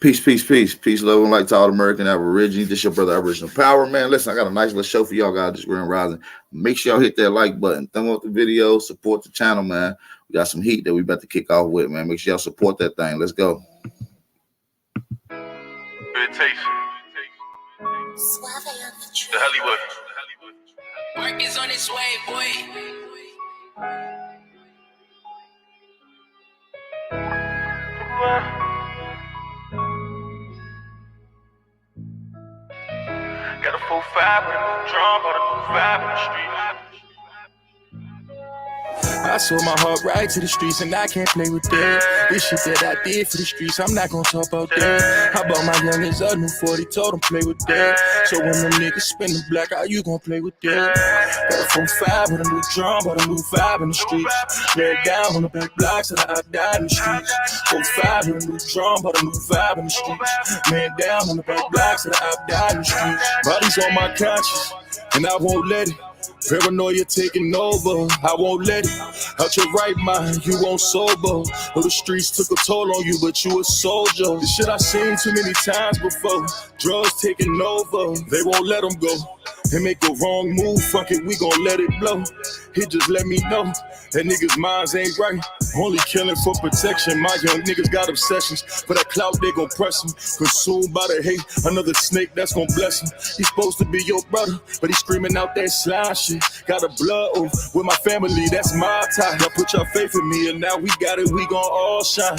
Peace, peace, peace. Peace, love, and light to all American Aborigines. This your brother Aboriginal Power, man. Listen, I got a nice little show for y'all guys this Grand Rising. Make sure y'all hit that like button. Thumb up the video. Support the channel, man. We got some heat that we about to kick off with, man. Make sure y'all support that thing. Let's go. Meditation. The Hollywood. Work is on its way, boy. Got a 4-5 with a new drum, but a new vibe in the street. I sold my heart right to the streets and I can't play with that. This shit that I did for the streets, I'm not gonna talk about that. I bought my youngins a new 40, told them play with that. So when them niggas spin the black, how you gon' play with that? Got a 4-5 with a new drum, but a new vibe in the streets. Lay it down on the back blocks that I died in the streets. 4-5 with a new drum, but a new vibe in the streets. Lay it down on the back blocks that I died in the streets. Body's on my conscience, and I won't let it. Paranoia taking over, I won't let it. Out your right mind, you won't sober. Know the streets took a toll on you, but you a soldier. This shit I seen too many times before. Drugs taking over, they won't let them go. They make a wrong move, fuck it, we gon' let it blow. He just let me know that niggas' minds ain't right. Only killing for protection. My young niggas got obsessions. For that clout, they gon' press him. Consumed by the hate, another snake that's gon' bless him. He's supposed to be your brother, but he's screaming out that slime shit. Got a blood oath with my family, that's my tie. Y'all put your faith in me, and now we got it, we gon' all shine.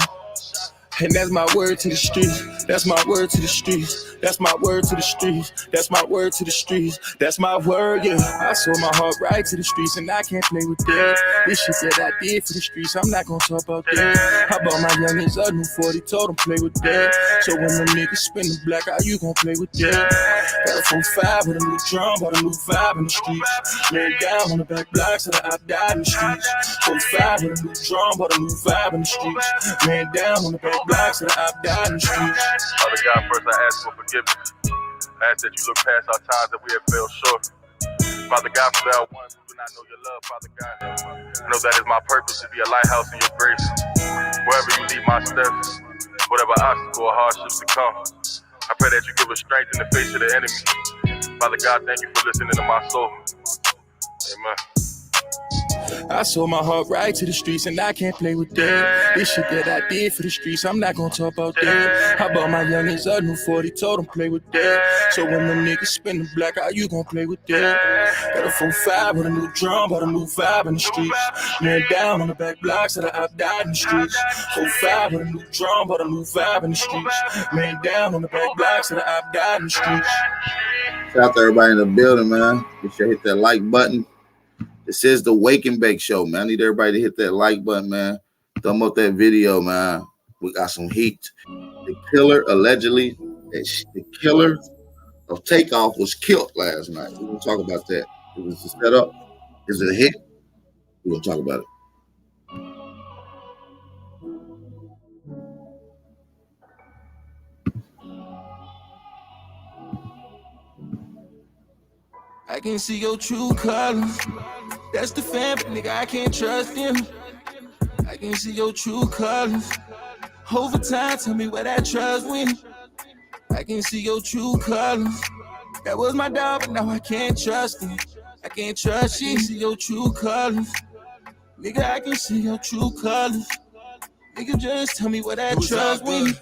And that's my word to the streets. That's my word to the streets. That's my word to the streets. That's my word to the streets. That's my word, yeah. I sold my heart right to the streets and I can't play with that. This shit that I did for the streets, I'm not gonna talk about that. I bought my youngins a new 40, told them play with that. So when them niggas spin the black, how you gon' play with that? Got a 4-5 with a new drum, but a new vibe in the streets. Lay it down on the back blocks that I died in the streets. 4-5 with a new drum, but a new vibe in the streets. Lay it down on the back blocks that I've died in the streets. Father God, first I ask for forgiveness. I ask that you look past our times that we have fell short. Father God, for our ones who do not know your love, Father God, I know that is my purpose to be a lighthouse in your grace. Wherever you lead my steps, whatever obstacle or hardships to come, I pray that you give us strength in the face of the enemy. Father God, thank you for listening to my soul. Amen. I sold my heart right to the streets and I can't play with that. This shit that I did for the streets, I'm not gonna talk about that. I bought my youngins a new 40, told them play with that. So when them niggas spin the black, how you gon' play with that? Got a 4-5 with a new drum, but a new vibe in the streets. Lay it down on the back blocks that I've died in the streets. 4-5 with a new drum, but a new vibe in the streets. Lay it down on the back blocks that I've died in the streets. Shout out to everybody in the building, man. Make sure you hit that like button. This is the Wake and Bake Show, man. I need everybody to hit that like button, man. Thumb up that video, man. We got some heat. The killer, allegedly, the killer of Takeoff was killed last night. We're going to talk about that. It was a setup. Is it a hit? We're going to talk about it. I can see your true colors. That's the fan, but nigga, I can't trust him. I can see your true colors. Over time, tell me where that trust went. I can see your true colors. That was my dog, but now I can't trust him. I can't trust you. I can see your true colors. Nigga, I can see your true colors. Nigga, just tell me where that trust went.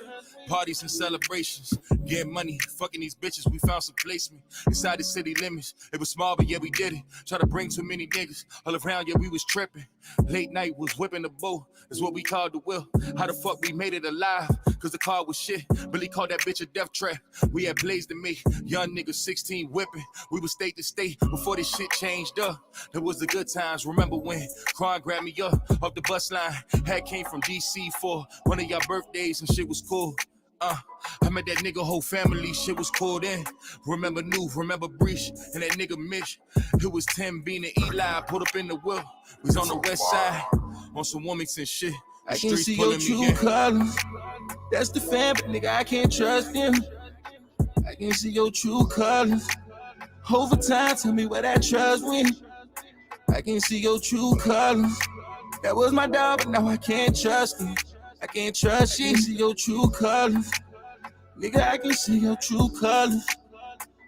Parties and celebrations, getting money, fucking these bitches. We found some placement inside the city limits. It was small, but yeah, we did it. Try to bring too many niggas all around, yeah, we was tripping. Late night was whipping the bow, is what we called the will. How the fuck we made it alive? Cause the car was shit. Billy called that bitch a death trap. We had blazed to me, young niggas 16 whipping. We was state to state before this shit changed up. There was the good times. Remember when Kron grabbed me up off the bus line? Had came from DC for one of y'all birthdays and shit was cool. I met that nigga whole family, shit was cool then. Remember New, remember Breach, and that nigga Mitch. It was Tim Bean and Eli, put up in the wheel. We was on the west side, on some Wilmington shit. I can see your true colors. That's the fan, but nigga, I can't trust him. I can see your true colors. Over time, tell me where that trust went. I can see your true colors. That was my dog, but now I can't trust him. I can't trust you. I can see your true colors. Nigga, I can see your true colors.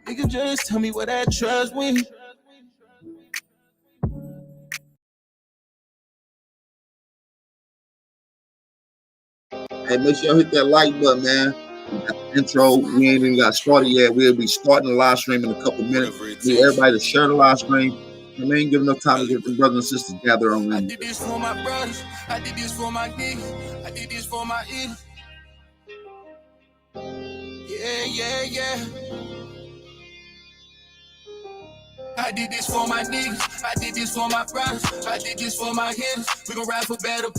Nigga, just tell me where that trust went. Hey, make sure you hit that like button, man. We got the intro. We ain't even got started yet. We'll be starting the live stream in a couple minutes. Need everybody to share the live stream. And we ain't give enough time to get the brothers and sisters gathered on I them. did this for my brothers. I did this for my niggas. I did this for my ears. Yeah. I did this for my niggas, I did this for my brothers, I did this for my hitters. We gon' ride for battle.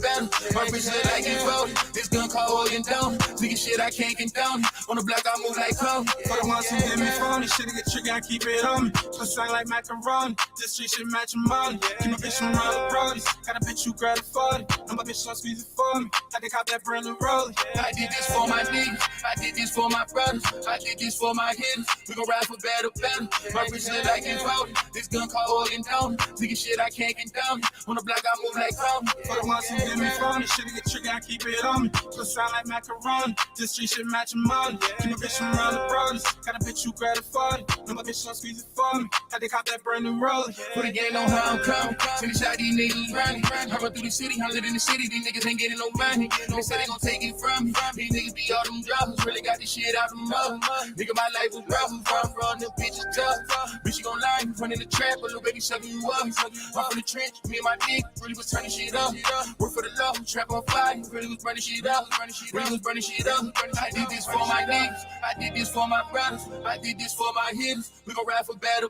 My bitch look like it voted. This gun called Oil and Down. Nigga shit, I can't condone it. On the block, I move like Cody. For the ones who did me phony, shit get tricky, I keep it on me. So sound like macaroni. This street shit matching money. Keep my bitch from around the brodies. Got a bitch who grab it 40. And my bitch don't squeeze it for me. I think cop that brand new rollie. I did this for my niggas, I did this for my brothers, I did this for my hitters. We gon' ride for battle. My bitch look like it voted. This gun called Oil and Down. Nigga shit, I can't condone it. On the block, I move like Cody. For the ones who did me phony, shit get tricky, I keep it on me. So sound like macaroni. This street shit matching money. Keep my bitch from around the brodies. Got a bitch who grab it 40. And my bitch don't squeeze it for me. I think cop that brand new rollie. Put a game on how I'm coming. Finish out these niggas running. I run through the city, I live in the city. These niggas ain't getting no money. They say they gon' take it from me. These niggas be all them drugs. Really got this shit out the mud. Nigga, my life was rough. From them bitches tough. Bitch, you gon' lie. You running the trap, but little baby sucking you up. I'm from the trench. Me and my nigga really was turning shit up. Work for the law. Trap on fire. Really was burning shit up. Really was burning shit up. I did this for my niggas. I did this for my brothers. I did this for my hitters. We gon' ride for battle.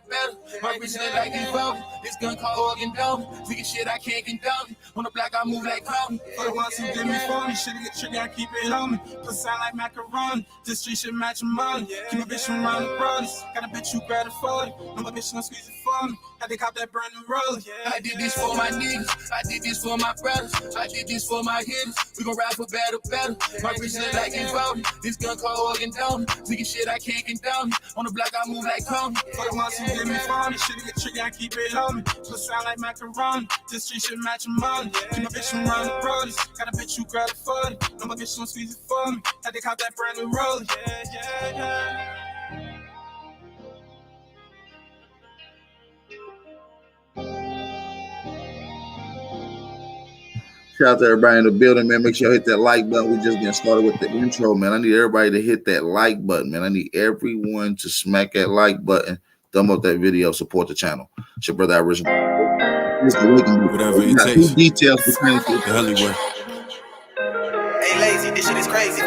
My bitch look like it voted. This gun called Oil and Down. Nigga shit, I can't condone it. On the block, I move like Cody. For the ones who did me phony, shit get tricky, I keep it on me. Put sound like macaroni. This street shit matching money. Keep my bitch from around the brodies. Got a bitch who grab it 40. And my bitch don't squeeze it for me. I think cop that brand new rollie. I did this for my niggas, I did this for my brothers, I did this for my hitters. We gon' ride for battle. My bitch look like it voted. This gun called Oil and Down. Nigga shit, I can't condone it. On the block, I move like Cody. For the ones who did me phony, shit get tricky, I keep it on me. Put sound like macaroni. This street shit matching money. Keep my bitch from around the brodies. Got a bitch who grab it 40. And my bitch don't squeeze it for me. I think cop that brand new rollie. Yeah. Shout out to everybody in the building, man. Make sure you hit that like button. We just getting started with the intro, man. I need everybody to hit that like button, man. I need everyone to smack that like button, thumb up that video, support the channel. It's your brother Original. Whatever it takes. Details between the Hollywood. Hey, lazy, this shit is crazy.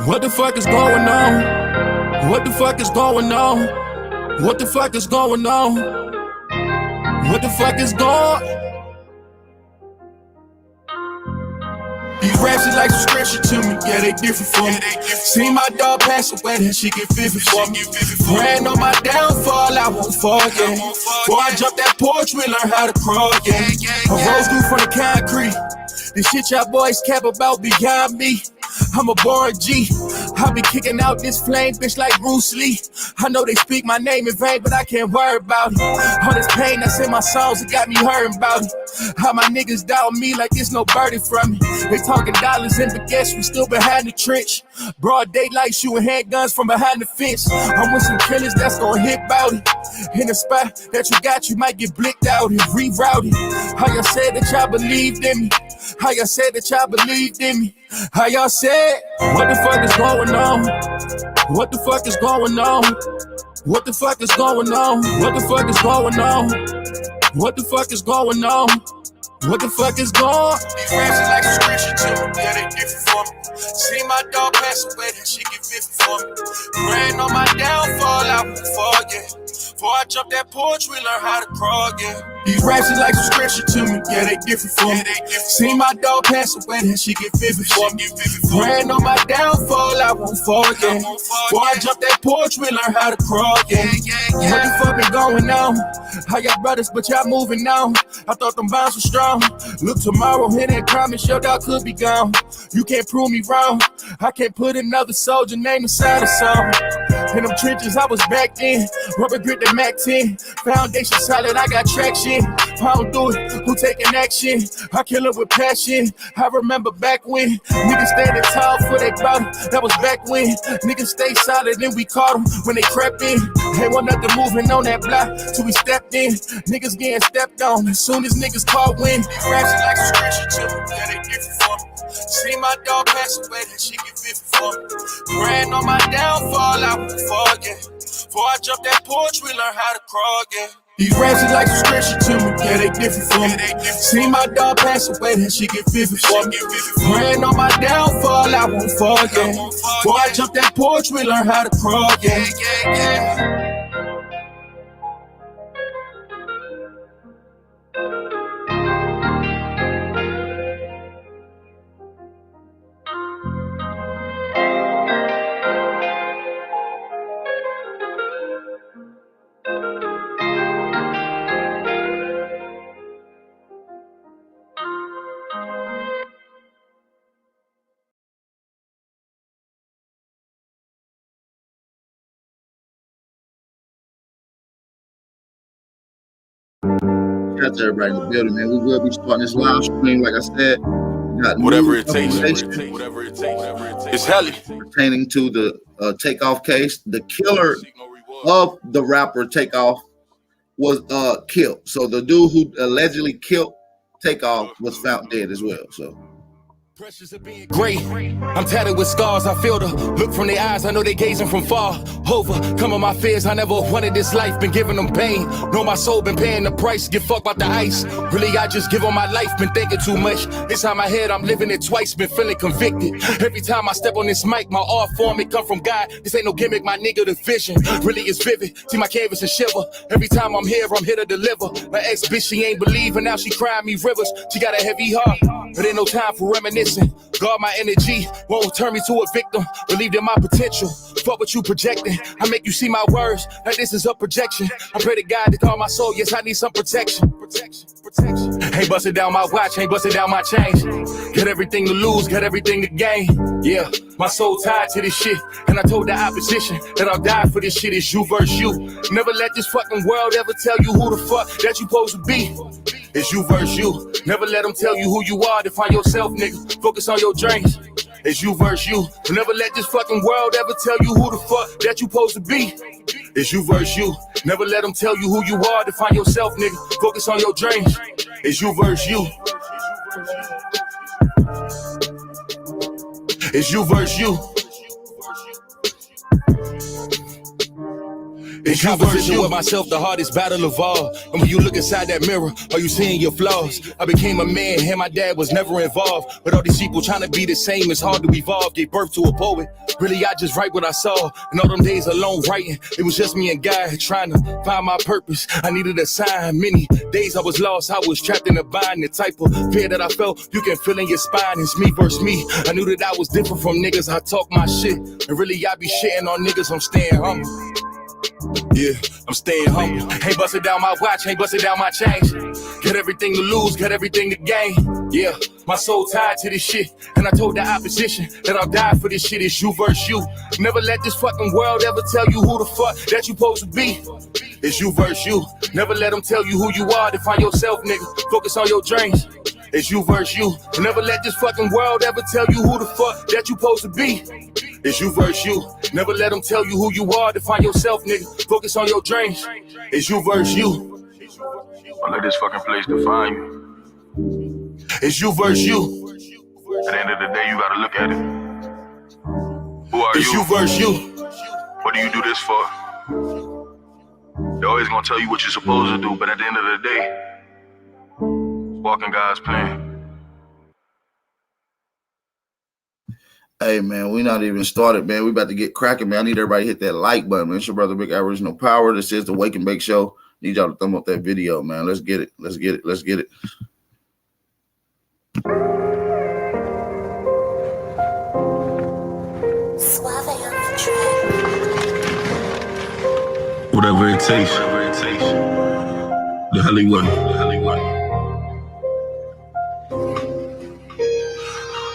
What the fuck is going on? What the fuck is going on? What the fuck is going on? What the fuck is going? These raps is like subscription to me, yeah, they different for me. See my dog pass away, that shit get vivid for me. Ran on my downfall, I won't fall, yeah. Before I jump that porch, we learn how to crawl, yeah. I rose through from the concrete. The shit y'all boys cap about beyond me. I'm a born G. I be kicking out this flame, bitch, like Bruce Lee. I know they speak my name in vain, but I can't worry about it. All this pain that's in my songs, it got me hurting about it. How my niggas doubt me like there's no birdie from me. They talking dollars and baguettes, we still behind the trench. Broad daylight, shooting handguns from behind the fence. I'm with some killers that's gonna hit bouty. In a spot that you got, you might get blicked out and rerouted. How y'all said that y'all believed in me. How y'all said that y'all believed in me. How y'all said, what the fuck is going on? What the fuck is going on? What the fuck is going on? What the fuck is going on? What the fuck is going on? What the fuck is going? These raps are like subscription to me, yeah, they different for me. See my dog pass away, that shit get vivid for me. Ran on my downfall, I won't fall, yeah. Before I jump that porch, we learn how to crawl, yeah. These raps is like subscription to me, yeah, they different for me. See my dog pass away, that shit get vivid for me. Ran on my downfall, I won't fall, yeah. Before I jump that porch, we learn how to crawl, yeah. What the fuck been going on? How y'all brothers, but y'all moving on? I thought them bonds were strong. Look tomorrow, hit that promise, your dog could be gone. You can't prove me wrong. I can't put another soldier name inside a song. In them trenches, I was back then. Rubber grip the Mac 10. Foundation solid, I got traction. If I don't do it, who taking action? I kill it with passion. I remember back when niggas standing tall for their bottle. That was back when niggas stay solid and we caught them when they crept in. Ain't want nothing moving on that block till we stepped in. Niggas getting stepped on as soon as niggas caught wind. Crashing like some scratchy too, yeah, they different for me. See my dog pass away, that shit get vivid for me. Praying on my downfall, I won't forget. Before I jump that porch, we learn how to crawl again. These raps is like some scratchy to me, yeah, they different for me. See my dog pass away, that shit get vivid for me. Praying on my downfall, I won't forget. Before I jump that porch, we learn how to crawl again. Shout out to everybody in the building, man. We will be starting this live stream, like I said. Whatever it takes. Whatever it takes. It's hell pertaining to the Takeoff case. The killer of the rapper Takeoff was killed. So the dude who allegedly killed Takeoff was found dead as well. So Pressures of being great. I'm tatted with scars. I feel the look from their eyes. I know they gazing from far. Overcoming my fears. I never wanted this life. Been giving them pain. Know my soul been paying the price. Give fuck about the ice. Really, I just give on my life. Been thinking too much. Inside my head, I'm living it twice. Been feeling convicted. Every time I step on this mic, my art form, it come from God. This ain't no gimmick, my nigga. The vision really is vivid. See my canvas and shiver. Every time I'm here to deliver. My ex bitch, she ain't believing. Now she crying me rivers. She got a heavy heart. But ain't no time for reminiscing. Guard my energy, won't turn me to a victim. Believed in my potential, fuck what you projecting. I make you see my words, like this is a projection. I pray to God to calm my soul, yes I need some protection. Ain't busted down my watch, ain't busted down my chains. Got everything to lose, got everything to gain. Yeah, my soul tied to this shit. And I told the opposition that I'll die for this shit. It's you versus you. Never let this fucking world ever tell you who the fuck that you supposed to be. It's you versus you. Never let them tell you who you are. Define yourself, nigga. Focus on your dreams. It's you versus you. Never let this fucking world ever tell you who the fuck that you supposed to be. It's you versus you. Never let them tell you who you are. Define yourself, nigga. Focus on your dreams. It's you versus you. It's you versus you. In conversation with myself, the hardest battle of all. And when you look inside that mirror, are you seeing your flaws? I became a man, and my dad was never involved. But all these people trying to be the same, it's hard to evolve. Gave birth to a poet. Really, I just write what I saw. And all them days alone writing, it was just me and God trying to find my purpose. I needed a sign. Many days I was lost, I was trapped in a bind. The type of fear that I felt, you can feel in your spine. It's me versus me. I knew that I was different from niggas. I talk my shit. And really, I be shitting on niggas. I'm staying humble. Yeah, I'm staying humble. Ain't busting down my watch, ain't busting down my chains. Got everything to lose, got everything to gain. Yeah, my soul tied to this shit. And I told the opposition that I'll die for this shit. It's you versus you. Never let this fucking world ever tell you who the fuck that you supposed to be. It's you versus you. Never let them tell you who you are. Define yourself, nigga. Focus on your dreams. It's you versus you. Never let this fucking world ever tell you who the fuck that you supposed to be. It's you versus you. Never let them tell you who you are. Define yourself, nigga. Focus on your dreams. It's you versus you. I let this fucking place define you. It's you versus you. At the end of the day, you gotta look at it. Who are it's you? You versus you. What do you do this for? They're always gonna tell you what you're supposed to do, but at the end of the day, walking God's plan. hey man, we not even started, man. We about to get cracking, man. I need everybody to hit that like button, man. It's your brother Big Original Power. This is the Wake and Bake Show. Need y'all to thumb up that video, man. Let's get it. Let's get it. Let's get it. Whatever it takes. The Hollywood.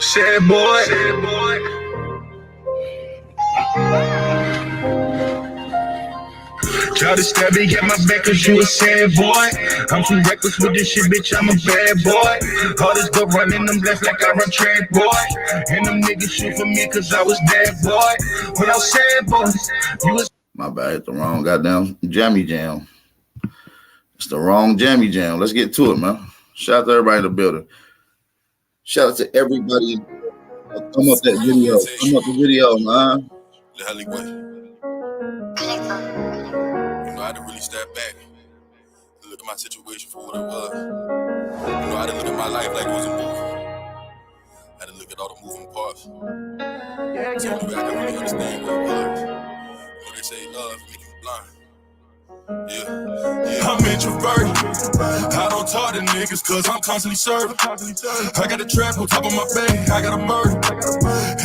Sad boy. Try to stab me at my back cause you a sad boy. I'm too reckless with this shit, bitch, I'm a bad boy. All this dope running them blessed like I run track, boy. And them niggas shoot for me cause I was that boy. When I was sad, boy, you was... My bad, it's the wrong goddamn jammy jam. It's the wrong jammy jam. Let's get to it, man. Shout out to everybody in the building. Shout out to everybody. Come up that video. Come up the video, man. The alleyway. You know, I had to really step back and look at my situation for what it was. You know, I had to look at my life like it was a movie. I had to look at all the moving parts. So I could really understand what it was. You know, they say love make you blind. Yeah. I'm introverted. I don't talk to niggas cause I'm constantly serving. I got a trap on top of my bed, I got a murder.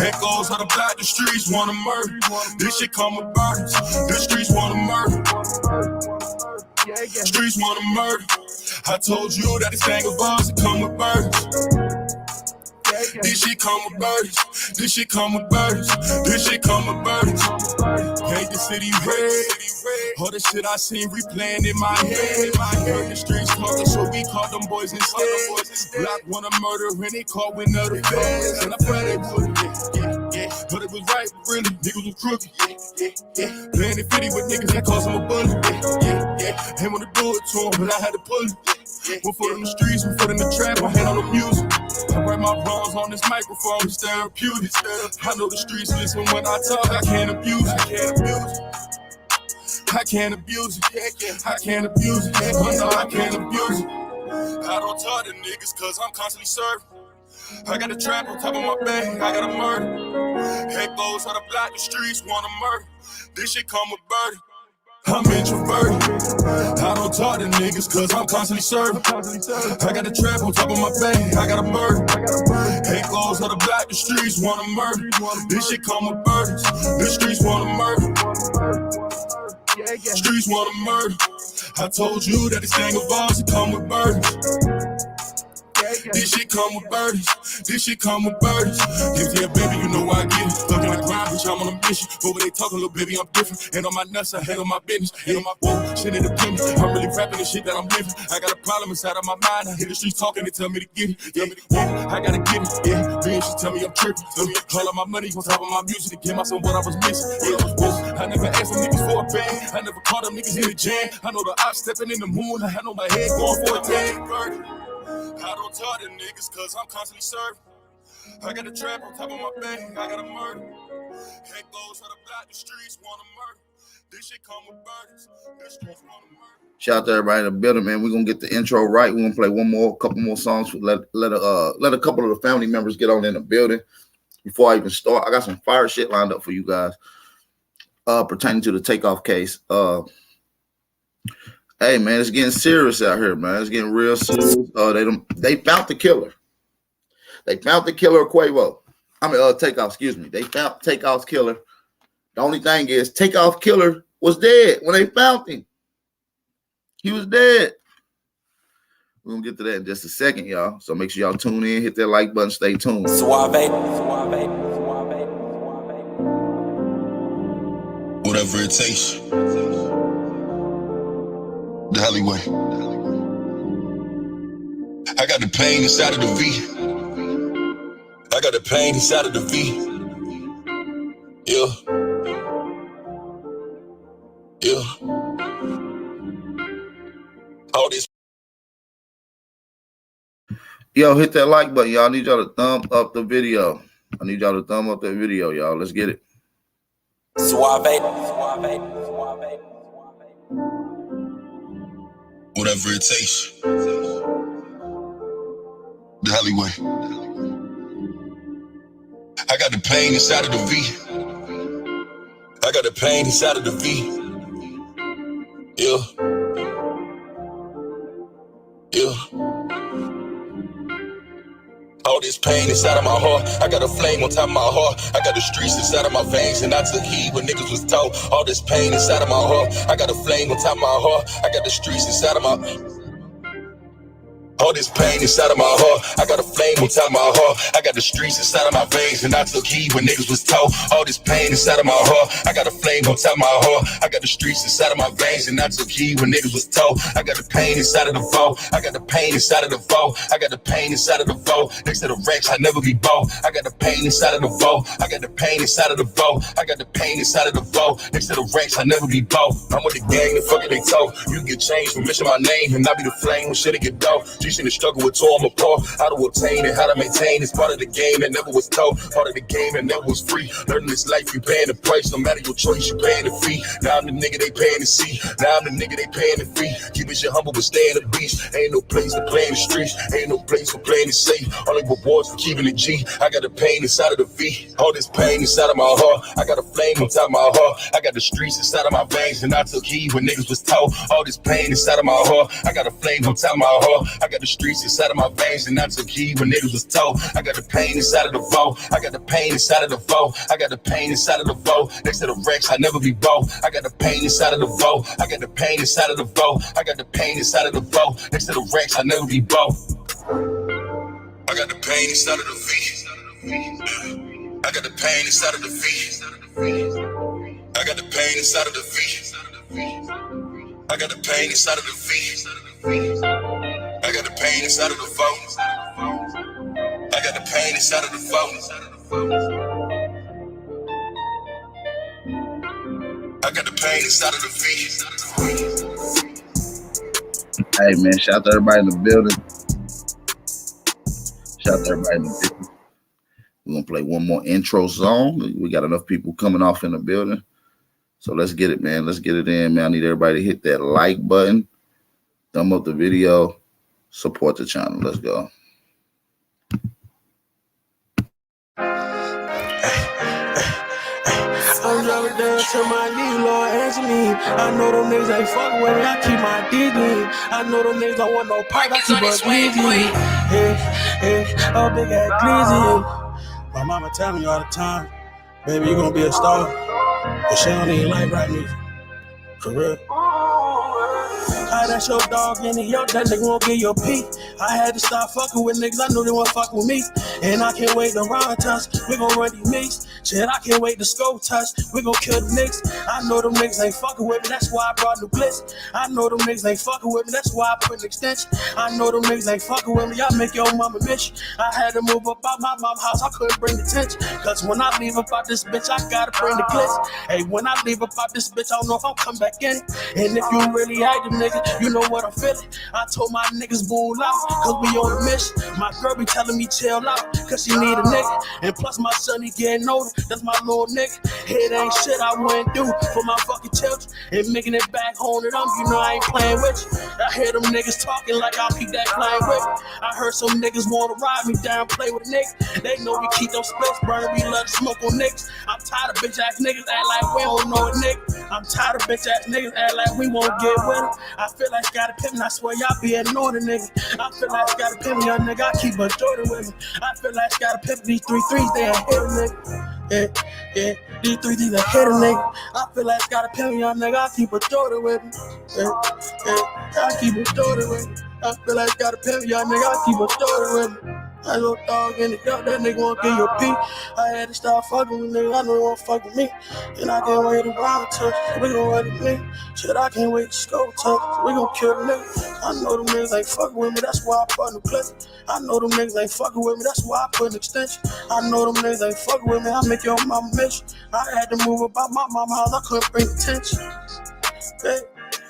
Echoes of the block, the streets wanna murder. This shit come with burdens, the streets wanna murder. Streets wanna murder. I told you that this thing of ours it come with burdens. This shit come with burdens. This shit come with burdens. This shit come with burdens. Hate the city red. All the shit I seen replaying in my head. Heard the streets talking, so we called them boys instead. Block wanna murder when they caught wind of the feds. And I pray they wouldn't. But it was right, really. Niggas was crooked. Playing the 50 with niggas that cost them a bullet. Ain't wanna do it to them, but I had to pull it. One foot in the streets, one foot in the trap, my hand on the music. I write my wrongs on this microphone, it's therapeutic. I know the streets listen when I talk, I can't abuse it. I can't abuse it. I can't abuse it. Oh no, I can't abuse it. I don't talk to niggas cause I'm constantly serving. I got a trap on top of my bed, I got a murder. Echoes on the block, the streets wanna murder. This shit come with burden. I'm introverted. I don't talk to niggas cause I'm constantly serving. I got a trap on top of my bed, I got a murder. Echoes on the block, the streets wanna murder. This shit come with burdens. The streets wanna murder. Streets wanna murder. I told you that this thing of ours it come with burdens. This shit come with burdens. This shit come with burdens. Yeah, baby, you know I get it. Stuck in the grind, bitch, I'm on a mission. Over they talking, little baby, I'm different. And on my nuts, I handle my business. And on my boat, shit in the pimp. I'm really rapping the shit that I'm living. I got a problem inside of my mind. I hear the streets talking, they tell me to get it. Yeah, I gotta get it. Yeah, then she tell me I'm tripping. Tell me all of my money on top of my music to give myself what I was missing. Yeah, I was broke. I never asked them niggas for a band. I never caught them niggas in the jam. I know the ops stepping in the moon. I know my head going for a tan. I don't talk to niggas cause I'm constantly serving. I got a trap on top of my bed, I got a murder. Echoes on the block, the streets wanna murder. This shit come with burdens. The streets wanna murder. Shout out to everybody in the building, man. We're gonna get the intro right. We're gonna play couple more songs. Let a couple of the family members get on in the building before I even start. I got some fire shit lined up for you guys pertaining to the Takeoff case. Hey man, it's getting serious out here, man. It's getting real serious. They found the killer. They found the killer of Quavo. Takeoff, excuse me. They found Takeoff's killer. The only thing is Takeoff killer was dead when they found him. He was dead. We're gonna get to that in just a second, y'all. So make sure y'all tune in, hit that like button, stay tuned. Whatever it takes. The alleyway. I got the pain inside of the V. I got the pain inside of the V. Yeah. All this. Yo, hit that like button, y'all. I need y'all to thumb up the video. I need y'all to thumb up that video, y'all. Let's get it. Whatever it takes. The alleyway. I got the pain inside of the V. I got the pain inside of the V. Yeah. All this pain inside of my heart. I got a flame on top of my heart. I got the streets inside of my veins, and I took heed when niggas was taught. All this pain inside of my heart. I got a flame on top of my heart. I got the streets inside of my. All this pain inside of my heart. I got a flame on top of my heart. I got the streets inside of my veins, and I took heed when niggas was told. All this pain inside of my heart. I got a flame on top of my heart. I got the streets inside of my veins, and I took heed when niggas was told. I got the pain inside of the vault. I got the pain inside of the vault. I got the pain inside of the vault. Next to the Rex, I never be bold. I got the pain inside of the vault. I got the pain inside of the vault. I got the pain inside of the vault. Next to the Rex, I never be bold. I'm with the gang, the fuck it they told. You get changed from mention my name, and I be the flame when shit get dope. You seen the struggle with toil, I'm a poor. How to obtain and how to maintain. It's part of the game that never was told. Part of the game that never was free. Learning this life, you paying the price. No matter your choice, you paying the fee. Now I'm the nigga they paying to see. Now I'm the nigga they paying the fee. Keep it shit humble, but stay in the beast. Ain't no place to play in the streets. Ain't no place for playing it safe. Only rewards for keeping it G. I got the pain inside of the V. All this pain inside of my heart. I got a flame on top of my heart. I got the streets inside of my veins, and I took heed when niggas was told. All this pain inside of my heart. I got a flame on top of my heart. I got the streets inside of my veins, and I took heed when niggas was told. I got the pain inside of the vault. I got the pain inside of the vault. I got the pain inside of the vault. Next to the Rex, I never be bold. I got the pain inside of the vault. I got the pain inside of the vault. I got the pain inside of the vault. Next to the Rex, I never be bold. I got the pain inside of the V. I got the pain inside of the V. I got the pain inside of the V. I got the pain inside of the V. I got the pain inside of the vault. I got the pain inside of the vault. I got the pain inside of the V. Hey man, shout out to everybody in the building. Shout out to everybody in the building. We're gonna play one more intro song. We got enough people coming off in the building. So let's get it, man. Let's get it in, man. I need everybody to hit that like button, thumb up the video, support the channel. Let's go. I'm driving down to my knee, Lord, answer me. I know them niggas ain't fucking with me, I keep my dick in. I know them niggas don't want no pipe, I keep a dick in. Hey, oh, big ass glizzy. My mama tell me all the time, baby, you gonna be a star. But she don't even like rap music. For real. That's your dog in the yoke, that nigga won't get your pee. I had to stop fucking with niggas, I knew they won't fuck with me. And I can't wait to run touch, we gon' run these mix. Shit, I can't wait to scope touch, we gon' kill the niggas. I know them niggas ain't fucking with me, that's why I brought the blitz. I know them niggas ain't fucking with me, that's why I put an extension. I know them niggas ain't fucking with me, y'all make your mama miss you. I had to move up out my mama's house, I couldn't bring the tension. Cause when I leave up out this bitch, I gotta bring the glitz. Hey, when I leave up out this bitch, I don't know if I'll come back in. And if you really active, nigga, you know what I'm feeling. I told my niggas bull out, cause we on a mission. My girl be telling me chill out, cause she need a nigga. And plus my son, he getting older, that's my little nigga. It ain't shit I wouldn't do for my fucking children. And making it back home to them, you know I ain't playing with you. I hear them niggas talking like I'll keep that playing with you. I heard some niggas wanna ride me down, play with a nigga. They know we keep those splits burning, we love to smoke on niggas. I'm tired of bitch ass niggas act like we don't know a nigga. I'm tired of bitch ass niggas act like we won't get with them. I feel like Scottie Pippen, I swear y'all be ignoring the nigga. I feel like Scottie Pippen, young nigga, I keep a Jordan with me. I feel like Scottie Pippen, these 3 threes, they ain't hit a nigga. Yeah, these 3 threes, they hit a nigga. I feel like Scottie Pippen, young nigga, I keep a Jordan with me. I keep a Jordan with me. I feel like Scottie Pippen, young nigga, I keep a Jordan with me. I little dog in the gut, that nigga won't get your pee. I had to stop fucking with niggas, I know he won't fuck with me. And I can't wait to ride touch, we gon' run the me. Shit, I can't wait to scope touch, we gon' kill the nigga. I know them niggas ain't fucking with me, that's why I put in the clip. I know them niggas ain't fucking with me, that's why I put an extension. I know them niggas ain't fucking with me, I make your mama miss you. I had to move about my mama house, I couldn't bring the tension. Hey,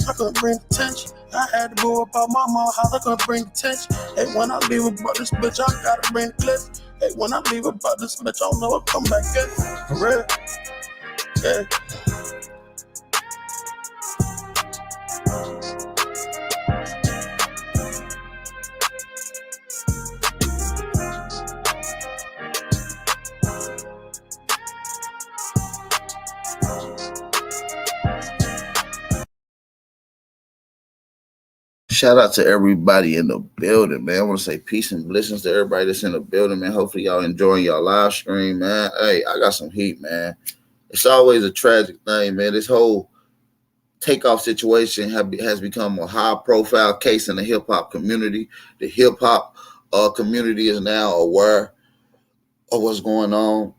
I couldn't bring the tension. I had to go about my mama's house, I couldn't bring the tension. Hey, when I leave about this bitch, I gotta bring the clip. Hey, when I leave about this bitch, I don't know what come back in. For real. Yeah. Shout out to everybody in the building, man. I want to say peace and blessings to everybody that's in the building, man. Hopefully y'all enjoying y'all live stream, man. Hey, I got some heat, man. It's always a tragic thing, man. This whole Takeoff situation has become a high-profile case in the hip-hop community. The hip-hop community is now aware of what's going on.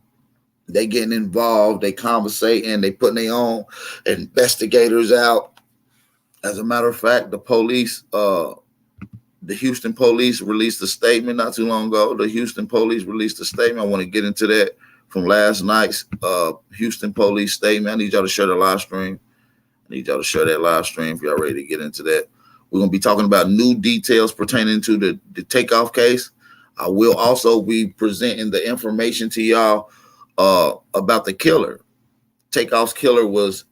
They getting involved, they conversating, they putting their own investigators out. As a matter of fact, the police, the Houston police released a statement not too long ago. The Houston police released a statement. I want to get into that from last night's Houston police statement. I need y'all to share the live stream. I need y'all to share that live stream if y'all ready to get into that. We're going to be talking about new details pertaining to the Takeoff case. I will also be presenting the information to y'all about the killer. Takeoff's killer was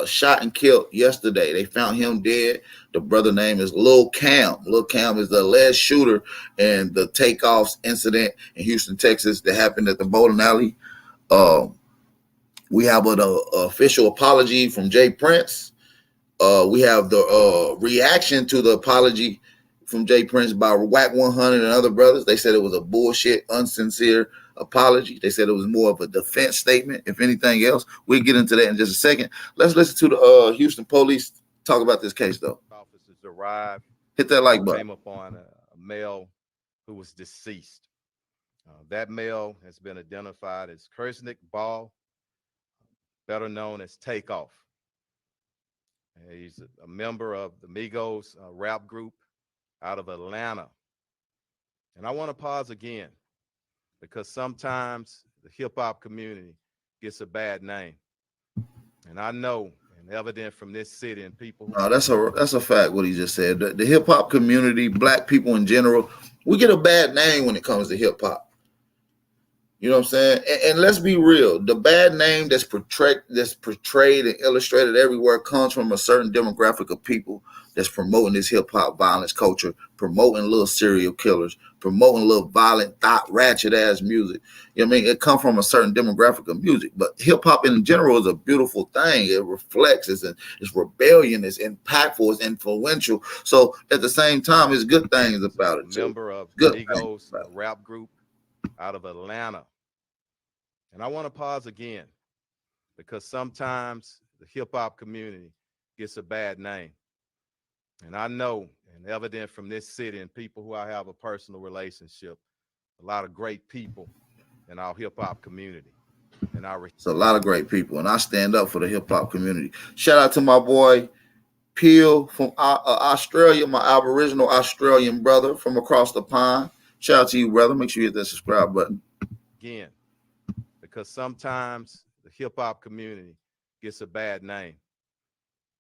shot and killed yesterday. They found him dead. The brother name is Lil Cam. Lil Cam is the alleged shooter in the Takeoff's incident in Houston, Texas that happened at the bowling alley. We have an official apology from Jay Prince. We have the reaction to the apology from Jay Prince by Whack 100 and other brothers. They said it was a bullshit, unsincere apology. They said it was more of a defense statement, if anything else. We'll get into that in just a second. Let's listen to the Houston police talk about this case, though. Officers arrived. Hit that like button. Came upon a male who was deceased. That male has been identified as Kersnick Ball, better known as Takeoff. He's a member of the Migos rap group out of Atlanta. And I want to pause again because sometimes the hip hop community gets a bad name. And I know, and evident from this city and people. No, that's a fact what he just said. The hip hop community, black people in general, we get a bad name when it comes to hip hop. You know what I'm saying? And let's be real. The bad name that's portrayed and illustrated everywhere comes from a certain demographic of people that's promoting this hip hop violence culture, promoting little serial killers, promoting little violent, ratchet ass music. You know what I mean? It comes from a certain demographic of music. But hip hop in general is a beautiful thing. It reflects, it's rebellion, it's impactful, it's influential. So at the same time, it's good things about it. Member of Migos rap group out of Atlanta. And I want to pause again because sometimes the hip hop community gets a bad name. And I know, and evident from this city and people who I have a personal relationship, a lot of great people in our hip hop community. And it's a lot of great people, and I stand up for the hip hop community. Shout out to my boy Peel from Australia, my Aboriginal Australian brother from across the pond. Shout out to you, brother. Make sure you hit that subscribe button. Again, because sometimes the hip hop community gets a bad name.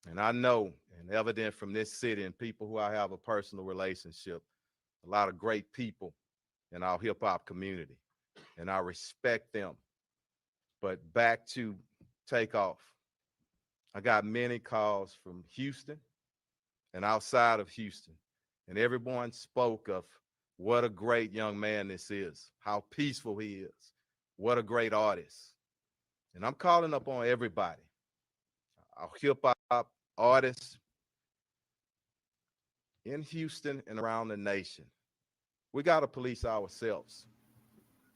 And I know, and evident from this city and people who I have a personal relationship, a lot of great people in our hip hop community. And I respect them. But back to Takeoff. I got many calls from Houston and outside of Houston. And everyone spoke of what a great young man this is, how peaceful he is, what a great artist. And I'm calling up on everybody, our hip hop artists in Houston and around the nation. We got to police ourselves.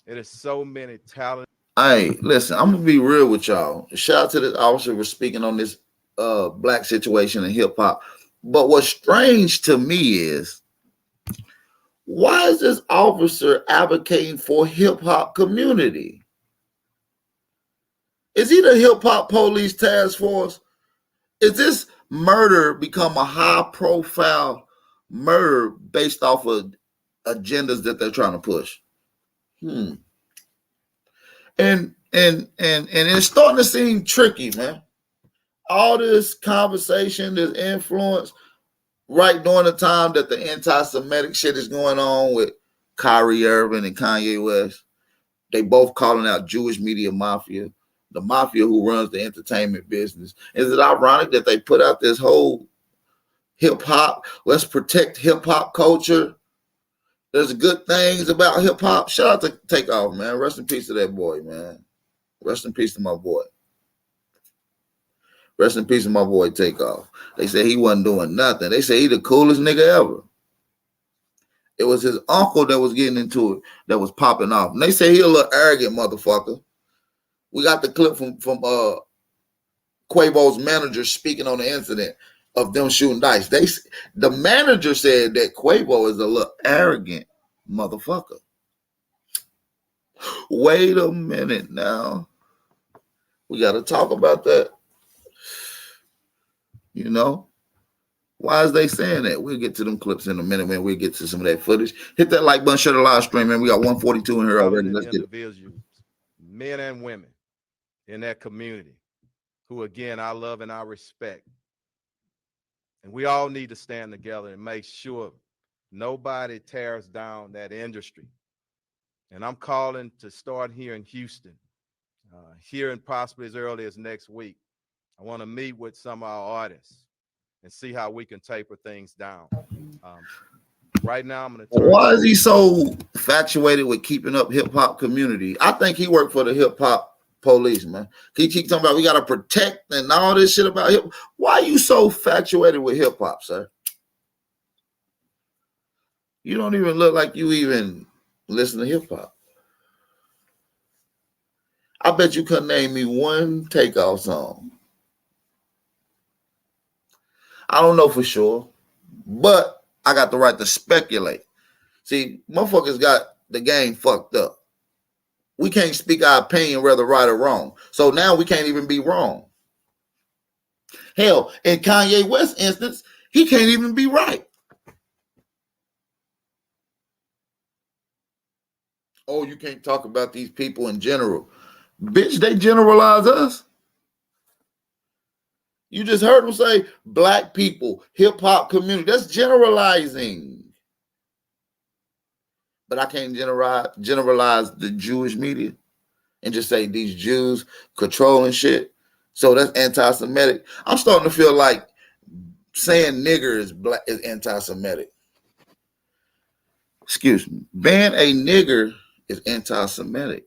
It is so many talented. Hey, listen, I'm gonna be real with y'all. Shout out to this officer for speaking on this black situation in hip hop. But what's strange to me is, why is this officer advocating for hip hop community? Is he the hip hop police task force? Is this murder become a high profile murder based off of agendas that they're trying to push? And it's starting to seem tricky, man. All this conversation, this influence, right during the time that the anti-Semitic shit is going on with Kyrie Irving and Kanye West. They both calling out Jewish media mafia, the mafia who runs the entertainment business. Is it ironic that they put out this whole hip hop, let's protect hip hop culture? There's good things about hip hop. Shout out to Takeoff, man. Rest in peace to that boy, man. Rest in peace to my boy. Rest in peace to my boy Takeoff. They said he wasn't doing nothing. They say he the coolest nigga ever. It was his uncle that was getting into it, that was popping off. And they say he a little arrogant motherfucker. We got the clip from Quavo's manager speaking on the incident of them shooting dice. The manager said that Quavo is a little arrogant motherfucker. Wait a minute now. We got to talk about that. You know? Why is they saying that? We'll get to them clips in a minute, man. We'll get to some of that footage. Hit that like button, share the live stream, man. We got 142 in here already. Let's get it. Men and women in that community who, again, I love and I respect. And we all need to stand together and make sure nobody tears down that industry. And I'm calling to start here in Houston, here and possibly as early as next week. I want to meet with some of our artists and see how we can taper things down. Right now, I'm going to turn. Why is he so infatuated with keeping up hip hop community? I think he worked for the hip hop police, man. He keep talking about we got to protect and all this shit about hip. Why are you so infatuated with hip hop, sir? You don't even look like you even listen to hip hop. I bet you couldn't name me one Takeoff song. I don't know for sure, but I got the right to speculate. See, motherfuckers got the game fucked up. We can't speak our opinion whether right or wrong. So now we can't even be wrong. Hell, in Kanye West's instance, he can't even be right. Oh, you can't talk about these people in general. Bitch, they generalize us. You just heard him say black people, hip hop community. That's generalizing. But I can't generalize the Jewish media and just say these Jews controlling shit. So that's anti-Semitic. I'm starting to feel like saying nigger is anti-Semitic. Excuse me. Ban a nigger is anti-Semitic.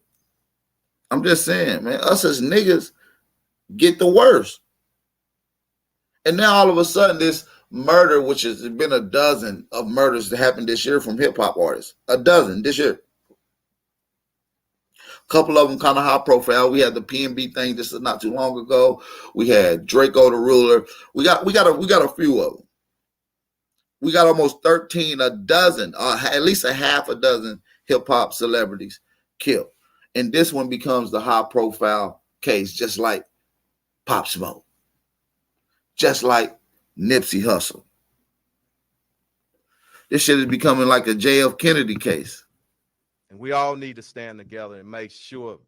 I'm just saying, man, us as niggas get the worst. And now all of a sudden this murder, which has been a dozen of murders that happened this year from hip-hop artists. A dozen this year. A couple of them kind of high profile. We had the PNB thing just not too long ago. We had Draco the Ruler. We got a few of them. We got almost 13, a dozen, at least a half a dozen hip-hop celebrities killed. And this one becomes the high-profile case, just like Pop Smoke. Just like Nipsey Hussle. This shit is becoming like a JF Kennedy case. And we all need to stand together and make sure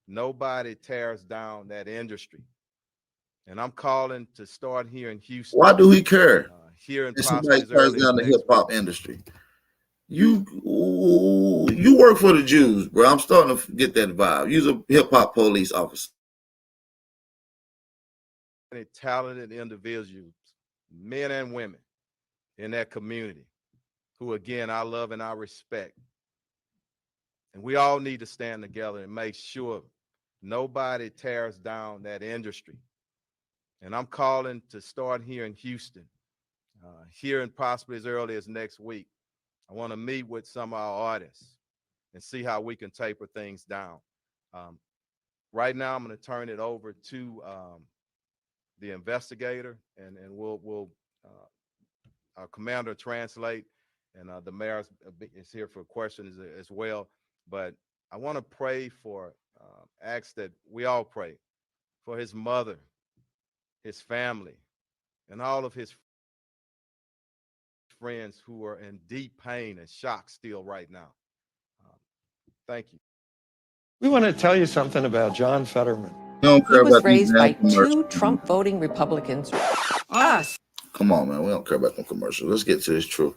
nobody tears down that industry. And I'm calling to start here in Houston. Why do he care? Here in somebody tears down the hip hop industry. You work for the Jews, bro. I'm starting to get that vibe. You're a hip hop police officer. Talented individuals, men and women in that community who, again, I love and I respect. And we all need to stand together and make sure nobody tears down that industry. And I'm calling to start here in Houston, here and possibly as early as next week. I want to meet with some of our artists and see how we can taper things down. Right now, I'm going to turn it over to the investigator, and we'll our commander translate, and the mayor is here for questions as well. But I want to pray for, ask that we all pray for his mother, his family, and all of his friends who are in deep pain and shock still right now. Thank you. We want to tell you something about John Fetterman. He was raised by two Trump voting Republicans. Us. Come on, man. We don't care about them commercials. Let's get to this truth.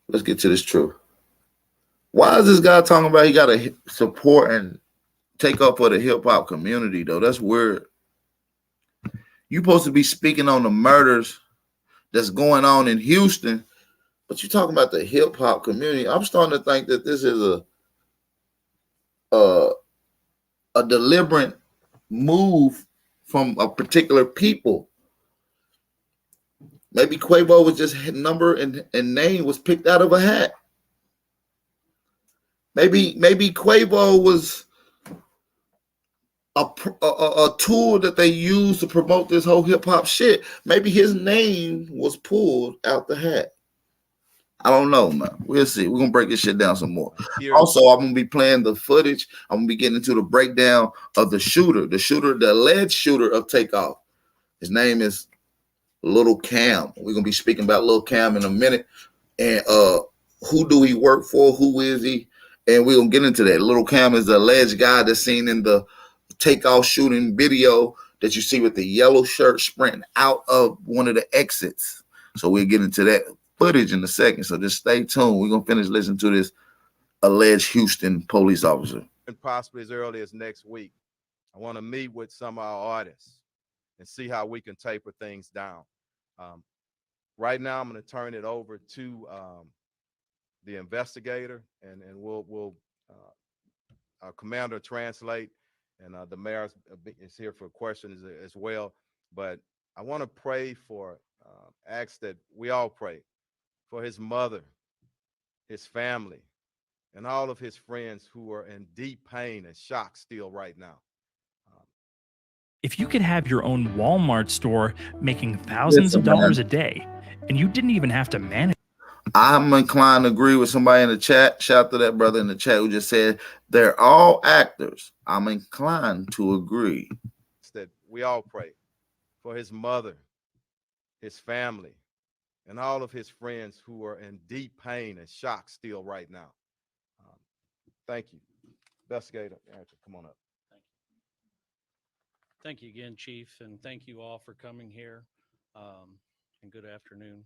Let's get to this truth. Why is this guy talking about he got to support and take up for the hip hop community, though? That's weird. You're supposed to be speaking on the murders that's going on in Houston, but you're talking about the hip hop community. I'm starting to think that this is a deliberate move from a particular people. Maybe Quavo was just number and name was picked out of a hat. Maybe Quavo was a tool that they use to promote this whole hip hop shit. Maybe his name was pulled out the hat. I don't know, man. We'll see. We're gonna break this shit down some more. Also, I'm gonna be playing the footage. I'm gonna be getting into the breakdown of the alleged shooter of Takeoff. His name is Little Cam. We're gonna be speaking about Little Cam in a minute. And who do he work for? Who is he? And we're gonna get into that. Little Cam is the alleged guy that's seen in the Takeoff shooting video that you see with the yellow shirt sprinting out of one of the exits. So we'll get into that footage in a second. So just stay tuned. We're gonna finish listening to this alleged Houston police officer. And possibly as early as next week, I want to meet with some of our artists and see how we can taper things down. Right now, I'm going to turn it over to the investigator, and we'll our commander translate, and the mayor is here for questions as well. But I want to pray for, ask that we all pray for his mother, his family, and all of his friends who are in deep pain and shock still right now. If you could have your own Walmart store making thousands of dollars a day, and you didn't even have to manage. I'm inclined to agree with somebody in the chat. Shout out to that brother in the chat who just said they're all actors. I'm inclined to agree. That we all pray for his mother, his family, and all of his friends who are in deep pain and shock still right now. Thank you. Investigator, come on up. Thank you again, Chief, and thank you all for coming here, and good afternoon.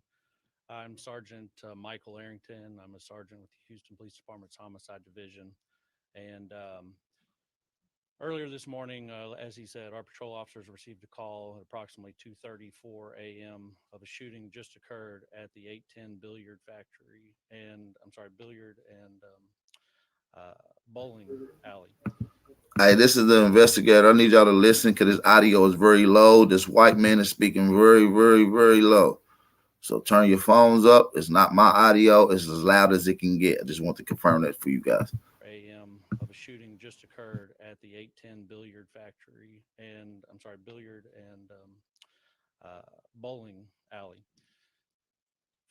I'm Sergeant Michael Arrington. I'm a sergeant with the Houston Police Department's Homicide Division. And earlier this morning, as he said, our patrol officers received a call at approximately 2:34 a.m. of a shooting just occurred at the 810 Billiard Factory Billiard and Bowling Alley. Hey, this is the investigator. I need y'all to listen because this audio is very low. This white man is speaking very, very, very low. So turn your phones up. It's not my audio. It's as loud as it can get. I just want to confirm that for you guys. A.m. of a shooting just occurred at the 810 Billiard Factory and Billiard and Bowling Alley.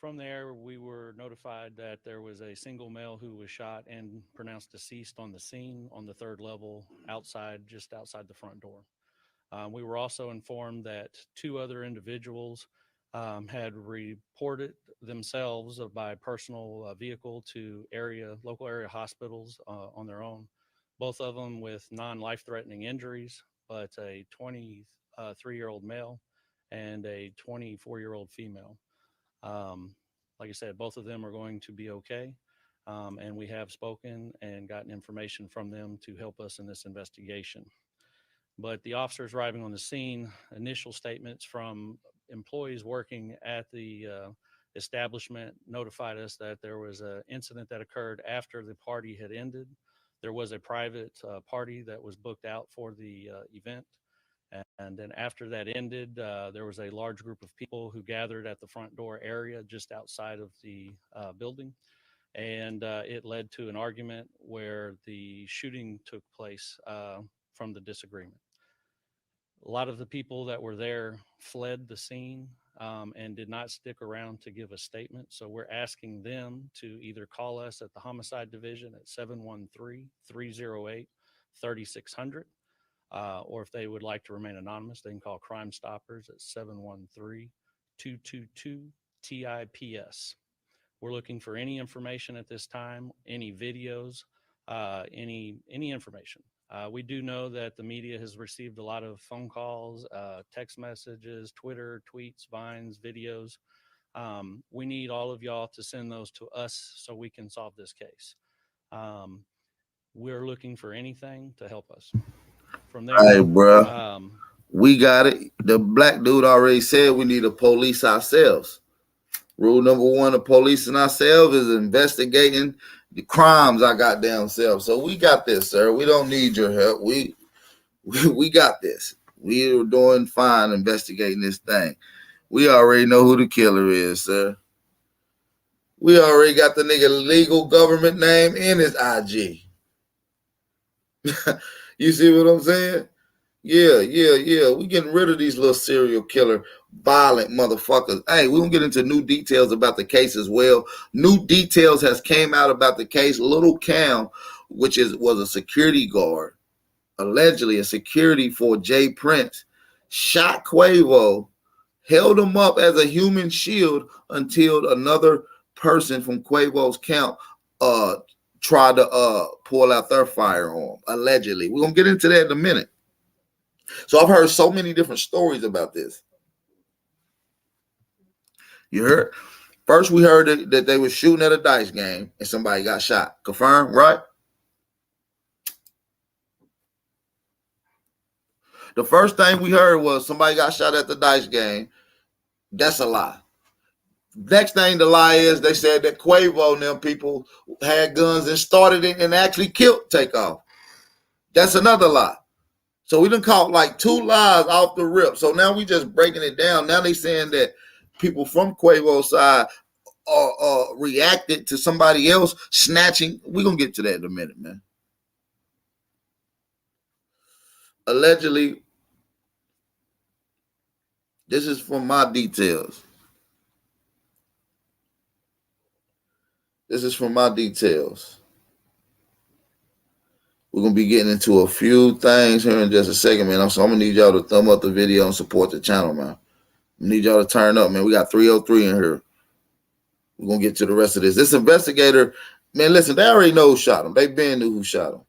From there, we were notified that there was a single male who was shot and pronounced deceased on the scene on the third level just outside the front door. We were also informed that two other individuals had reported themselves by personal vehicle to local area hospitals on their own, both of them with non-life-threatening injuries, but a 23-year-old male and a 24-year-old female. Like I said, both of them are going to be okay. And we have spoken and gotten information from them to help us in this investigation. But the officers arriving on the scene, initial statements from employees working at the establishment notified us that there was an incident that occurred after the party had ended. There was a private party that was booked out for the event. And then after that ended, there was a large group of people who gathered at the front door area just outside of the building. And it led to an argument where the shooting took place from the disagreement. A lot of the people that were there fled the scene and did not stick around to give a statement. So we're asking them to either call us at the Homicide Division at 713-308-3600. Or if they would like to remain anonymous, they can call Crime Stoppers at 713-222-TIPS. We're looking for any information at this time, any videos, any information. We do know that the media has received a lot of phone calls, text messages, Twitter, tweets, Vines, videos. We need all of y'all to send those to us so we can solve this case. We're looking for anything to help us. From there, hey, bro, we got it. The black dude already said we need to police ourselves. Rule number one of policing ourselves is investigating the crimes our goddamn selves. So we got this, sir. We don't need your help. We got this. We are doing fine investigating this thing. We already know who the killer is, sir. We already got the nigga legal government name in his IG. You see what I'm saying? Yeah. We getting rid of these little serial killer, violent motherfuckers. Hey, we gonna get into new details about the case as well. New details has came out about the case. Little Cam, which was a security guard, allegedly a security for Jay Prince, shot Quavo, held him up as a human shield until another person from Quavo's camp tried to pull out their firearm, allegedly. We're gonna get into that in a minute. So I've heard so many different stories about this. You heard? First, we heard that they were shooting at a dice game and somebody got shot. Confirmed, right? The first thing we heard was somebody got shot at the dice game. That's a lie. Next thing the lie is they said that Quavo and them people had guns and started it and actually killed Takeoff. That's another lie. So we done caught like 2 lies off the rip. So now we just breaking it down. Now they saying that people from Quavo's side reacted to somebody else snatching. We're going to get to that in a minute, man. Allegedly, this is from my details. This is from my details. We're going to be getting into a few things here in just a second, man. So I'm going to need y'all to thumb up the video and support the channel, man. I need y'all to turn up, man. We got 303 in here. We're going to get to the rest of this. This investigator, man, listen, they already know who shot him. They been knew who shot him.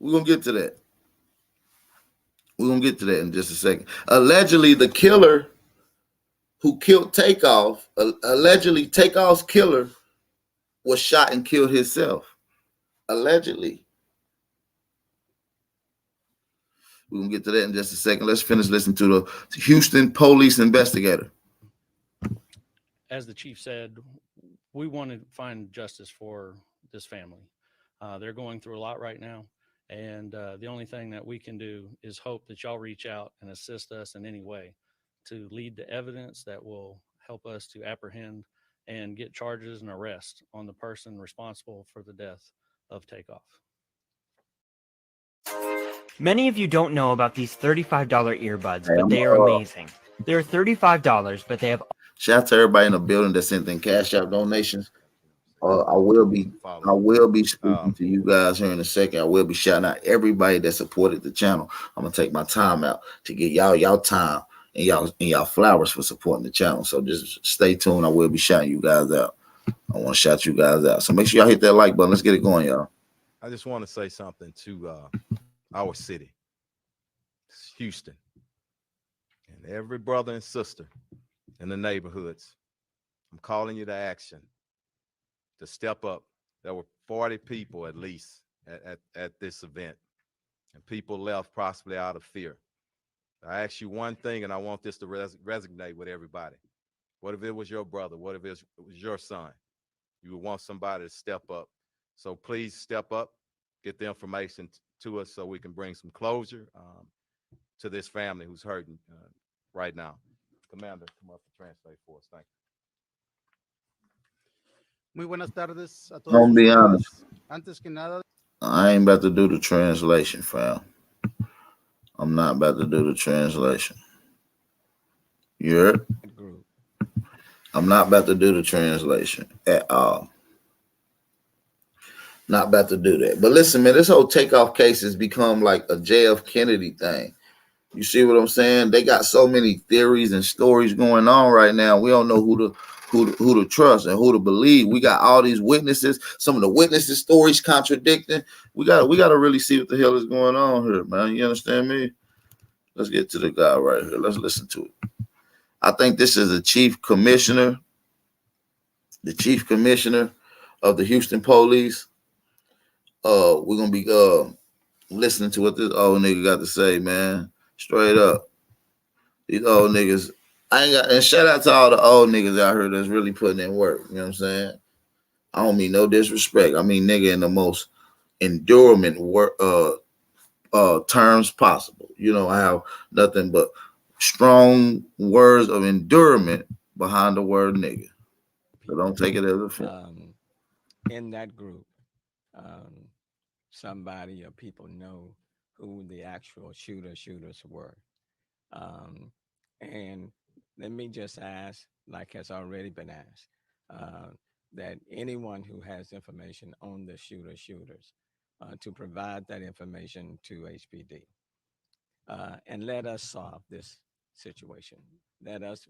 We're going to get to that. We're going to get to that in just a second. Allegedly, the killer who killed Takeoff, allegedly Takeoff's killer was shot and killed himself. Allegedly. We're going to get to that in just a second. Let's finish listening to the Houston police investigator. As the chief said, we want to find justice for this family. They're going through a lot right now. And the only thing that we can do is hope that y'all reach out and assist us in any way to lead the evidence that will help us to apprehend and get charges and arrest on the person responsible for the death of Takeoff. Many of you don't know about these $35 earbuds, but they are amazing. They're $35, but they have... Shout out to everybody in the building that sent in Cash App donations. I will be speaking to you guys here in a second. I will be shouting out everybody that supported the channel. I'm gonna take my time out to get y'all time and y'all flowers for supporting the channel. So just stay tuned. I will be shouting you guys out. I want to shout you guys out. So make sure y'all hit that like button. Let's get it going, y'all. I just want to say something to our city, it's Houston, and every brother and sister in the neighborhoods. I'm calling you to action, to step up. There were 40 people at least at this event, and people left possibly out of fear. I ask you one thing, and I want this to resonate with everybody. What if it was your brother? What if it was your son? You would want somebody to step up. So please step up, get the information to us so we can bring some closure to this family who's hurting right now. Commander, come up and translate for us. Thank you. Muy buenas tardes a todos. Don't be honest. Antes que nada, I ain't about to do the translation, fam. I'm not about to do the translation. You heard? I'm not about to do the translation at all. Not about to do that. But listen, man, this whole Takeoff case has become like a JF Kennedy thing. You see what I'm saying? They got so many theories and stories going on right now. We don't know who to trust and who to believe. We got all these witnesses. Some of the witnesses' stories contradicting. We got to really see what the hell is going on here, man. You understand me? Let's get to the guy right here. Let's listen to it. I think this is the chief commissioner of the Houston police. We're gonna be listening to what this old nigga got to say, man. Straight up. These old niggas, and shout out to all the old niggas out here that's really putting in work. You know what I'm saying? I don't mean no disrespect. I mean nigga in the most endurement terms possible. You know, I have nothing but strong words of endurement behind the word nigga. So don't take it as a offense. in that group, somebody or people know who the actual shooters were. Um, and let me just ask, like has already been asked, uh, that anyone who has information on the shooters to provide that information to HPD, and let us solve this situation. Let us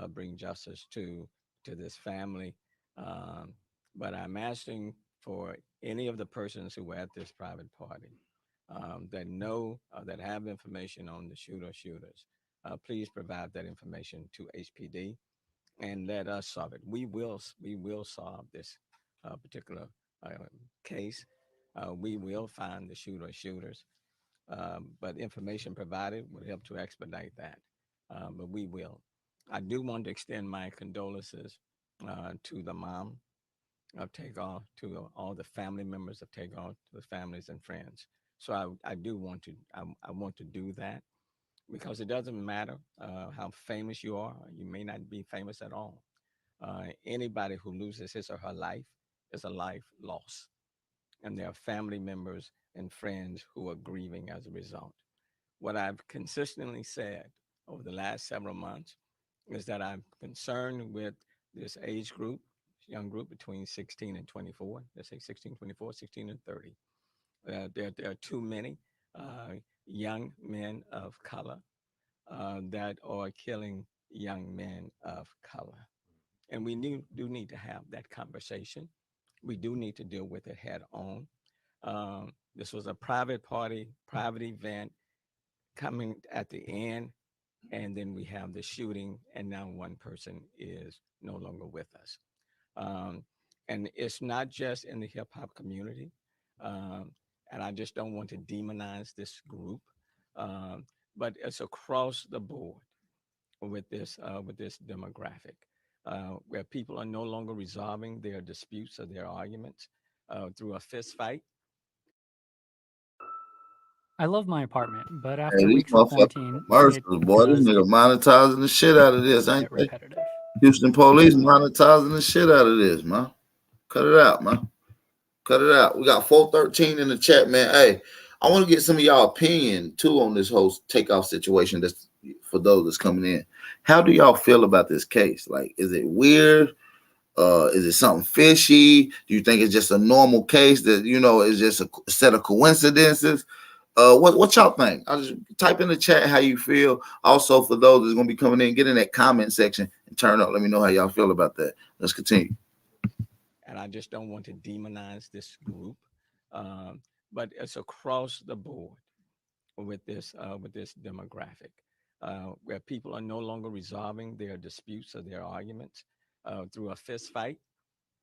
bring justice to this family. Um, but I'm asking for any of the persons who were at this private party that know that have information on the shooters. Please provide that information to HPD and let us solve it. We will solve this particular uh, case. We will find the shooters, but information provided would help to expedite that. But we will. I do want to extend my condolences to the mom of Takeoff, to all the family members of Takeoff, to the families and friends. So I do want to, I want to do that because it doesn't matter how famous you are. You may not be famous at all. Anybody who loses his or her life is a life loss. And there are family members and friends who are grieving as a result. What I've consistently said over the last several months is that I'm concerned with this age group, young group between 16 and 24, let's say 16, 24, 16 and 30. There are too many young men of color that are killing young men of color. And we do need to have that conversation. We do need to deal with it head on. This was a private party, private event coming at the end, and then we have the shooting, and now one person is no longer with us. Um, and it's not just in the hip hop community, um, and I just don't want to demonize this group, um, but it's across the board with this demographic, where people are no longer resolving their disputes or their arguments through a fist fight. I love my apartment, but Hey, after these weeks of motherfuckers quarantine, it commercials, boy. These does get niggas monetizing the shit out of this, ain't get they? repetitive. Houston police monetizing the shit out of this, man. Cut it out, man. Cut it out. We got 413 in the chat, man. Hey, I want to get some of y'all opinion too on this whole takeoff situation. That's for those that's coming in. How do y'all feel about this case? Like, is it weird? Is it something fishy? Do you think it's just a normal case that is just a set of coincidences? What y'all think? I'll just type in the chat how you feel. Also, for those that's gonna be coming in, get in that comment section and turn up. Let me know how y'all feel about that. Let's continue. And I just don't want to demonize this group, but it's across the board with this demographic, where people are no longer resolving their disputes or their arguments through a fist fight.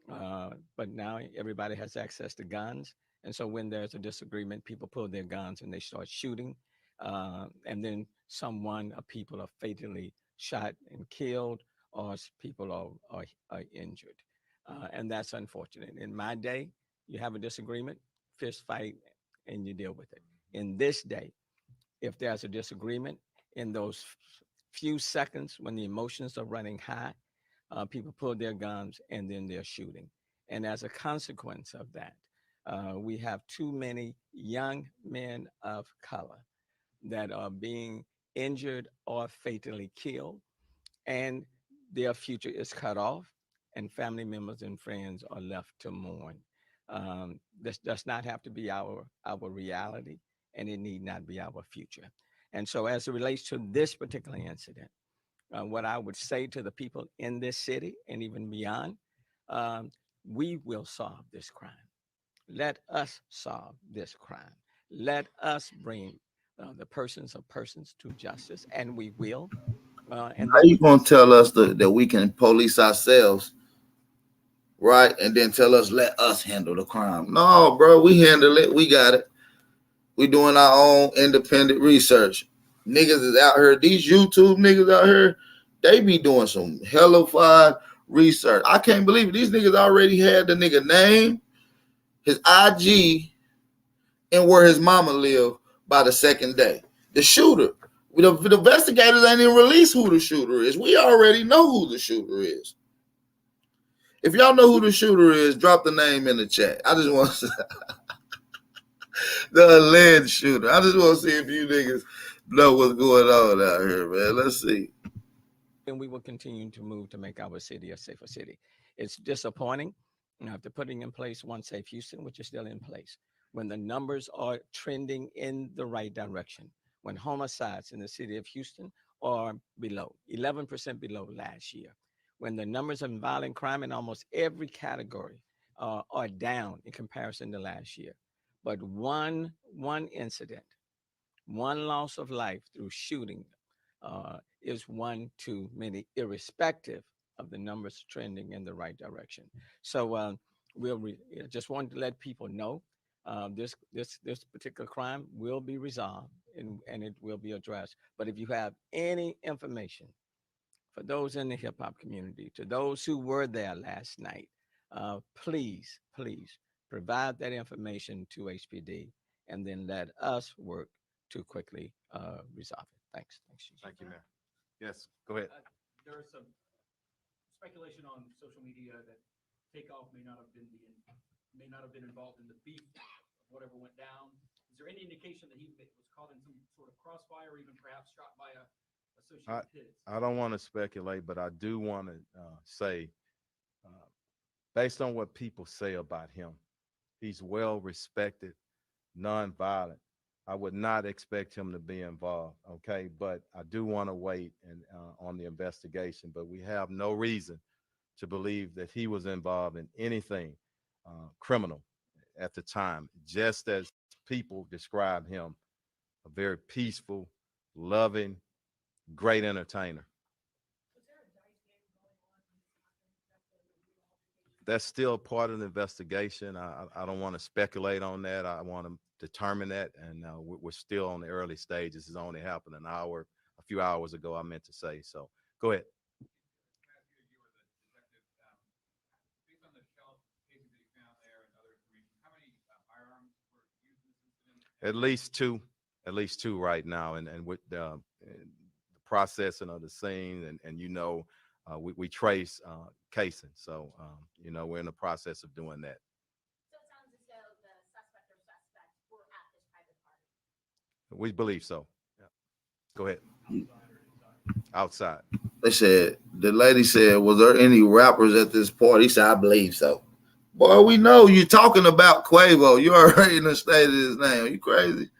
But now everybody has access to guns. And so when there's a disagreement, people pull their guns and they start shooting. And then someone or people are fatally shot and killed, or people are injured. And that's unfortunate. In my day, you have a disagreement, fist fight, and you deal with it. In this day, if there's a disagreement, in those few seconds when the emotions are running high, people pull their guns and then they're shooting. And as a consequence of that, we have too many young men of color that are being injured or fatally killed, and their future is cut off, and family members and friends are left to mourn. This does not have to be our reality, and it need not be our future. And so, as it relates to this particular incident, what I would say to the people in this city and even beyond, we will solve this crime. Let us solve this crime. Let us bring the persons of persons to justice, and we will. And How then you gonna tell us that we can police ourselves, right? And then tell us let us handle the crime? No, bro, we handle it. We got it. We doing our own independent research. Niggas is out here. These YouTube niggas out here, they be doing some hellified research. I can't believe it. These niggas already had the nigga name, his IG, and where his mama lived by the second day. The shooter. The investigators ain't even released who the shooter is. We already know who the shooter is. If y'all know who the shooter is, drop the name in the chat. I just want to the alleged shooter. I just want to see if you niggas know what's going on out here, man. Let's see. And we will continue to move to make our city a safer city. It's disappointing after putting in place One Safe Houston, which is still in place, when the numbers are trending in the right direction, when homicides in the city of Houston are below, 11% below last year, when the numbers of violent crime in almost every category are down in comparison to last year. But one incident, one loss of life through shooting is one too many, irrespective of the numbers trending in the right direction. So just wanted to let people know this particular crime will be resolved and it will be addressed. But if you have any information for those in the hip hop community, to those who were there last night, please provide that information to HPD and then let us work to quickly resolve it. Thanks. Thank you, Mayor. Yes, go ahead. There is some speculation on social media that Takeoff may not have been involved in the beef of whatever went down. Is there any indication that he was caught in some sort of crossfire, or even perhaps shot by a associate of his? I don't want to speculate, but I do want to say, based on what people say about him, he's well respected, nonviolent. I would not expect him to be involved, okay? But I do want to wait on the investigation, but we have no reason to believe that he was involved in anything criminal at the time, just as people describe him, a very peaceful, loving, great entertainer. That's still part of the investigation. I don't want to speculate on that. I want to determine that, and we're still on the early stages. It's only happened a few hours ago, I meant to say. So go ahead. At least two right now, and with the processing of the scene, and we trace casing, so we're in the process of doing that. So it sounds as though the suspect or suspects were at this private party. We believe so. Yeah. Go ahead. Outside. They said, the lady said, was there any rappers at this party? He said, I believe so. Boy, we know you're talking about Quavo. You already in the state of his name. Are you crazy?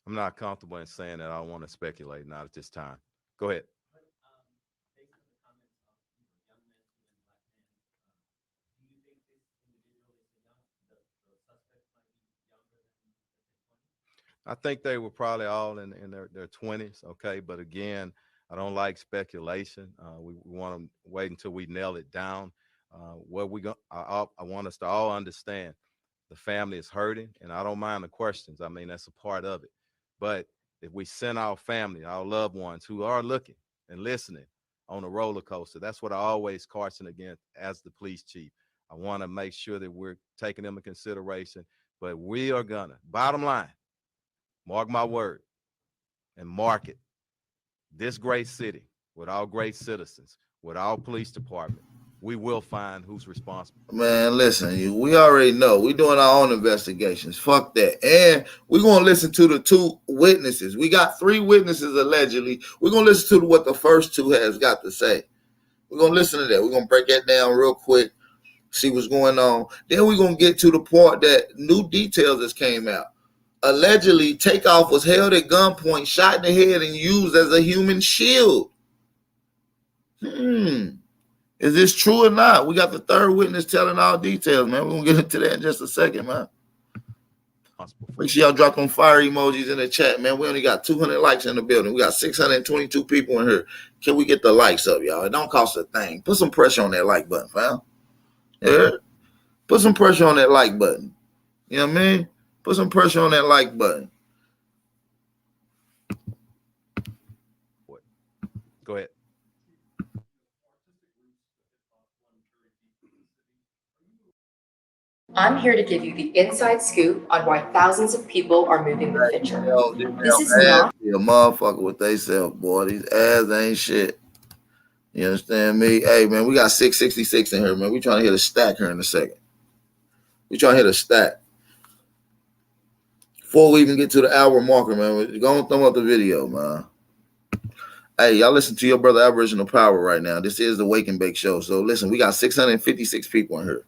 I'm not comfortable in saying that. I don't want to speculate, not at this time. Go ahead. I think they were probably all in their 20s, okay? But again, I don't like speculation. We want to wait until we nail it down. I want us to all understand the family is hurting, and I don't mind the questions. I mean, that's a part of it. But if we send our family, our loved ones who are looking and listening on a roller coaster, that's what I always caution against as the police chief. I want to make sure that we're taking them into consideration, but we are gonna, bottom line, mark my word and mark it. This great city with our great citizens, with our police department, we will find who's responsible. Man, listen, we already know. We're doing our own investigations. Fuck that. And we're going to listen to the two witnesses. We got 3 witnesses allegedly. We're going to listen to what the first 2 has got to say. We're going to listen to that. We're going to break that down real quick, see what's going on. Then we're going to get to the part that new details just came out. Allegedly, Takeoff was held at gunpoint, shot in the head, and used as a human shield. Is this true or not? We got the third witness telling all details, man. We're going to get into that in just a second, man. Make sure y'all drop them fire emojis in the chat, man. We only got 200 likes in the building. We got 622 people in here. Can we get the likes up, y'all? It don't cost a thing. Put some pressure on that like button, fam. Yeah? Put some pressure on that like button. You know what I mean? Put some pressure on that like button. Go ahead. I'm here to give you the inside scoop on why thousands of people are moving with Fisher. This is not a motherfucker with they self, boy. These ads ain't shit. You understand me? Hey, man, we got 666 in here, man. We trying to hit a stack here in a second. We trying to hit a stack. Before we even get to the hour marker, man, we're going to throw up the video, man. Hey, y'all listen to your brother Aboriginal Power right now. This is the Wake and Bake Show. So listen, we got 656 people in here.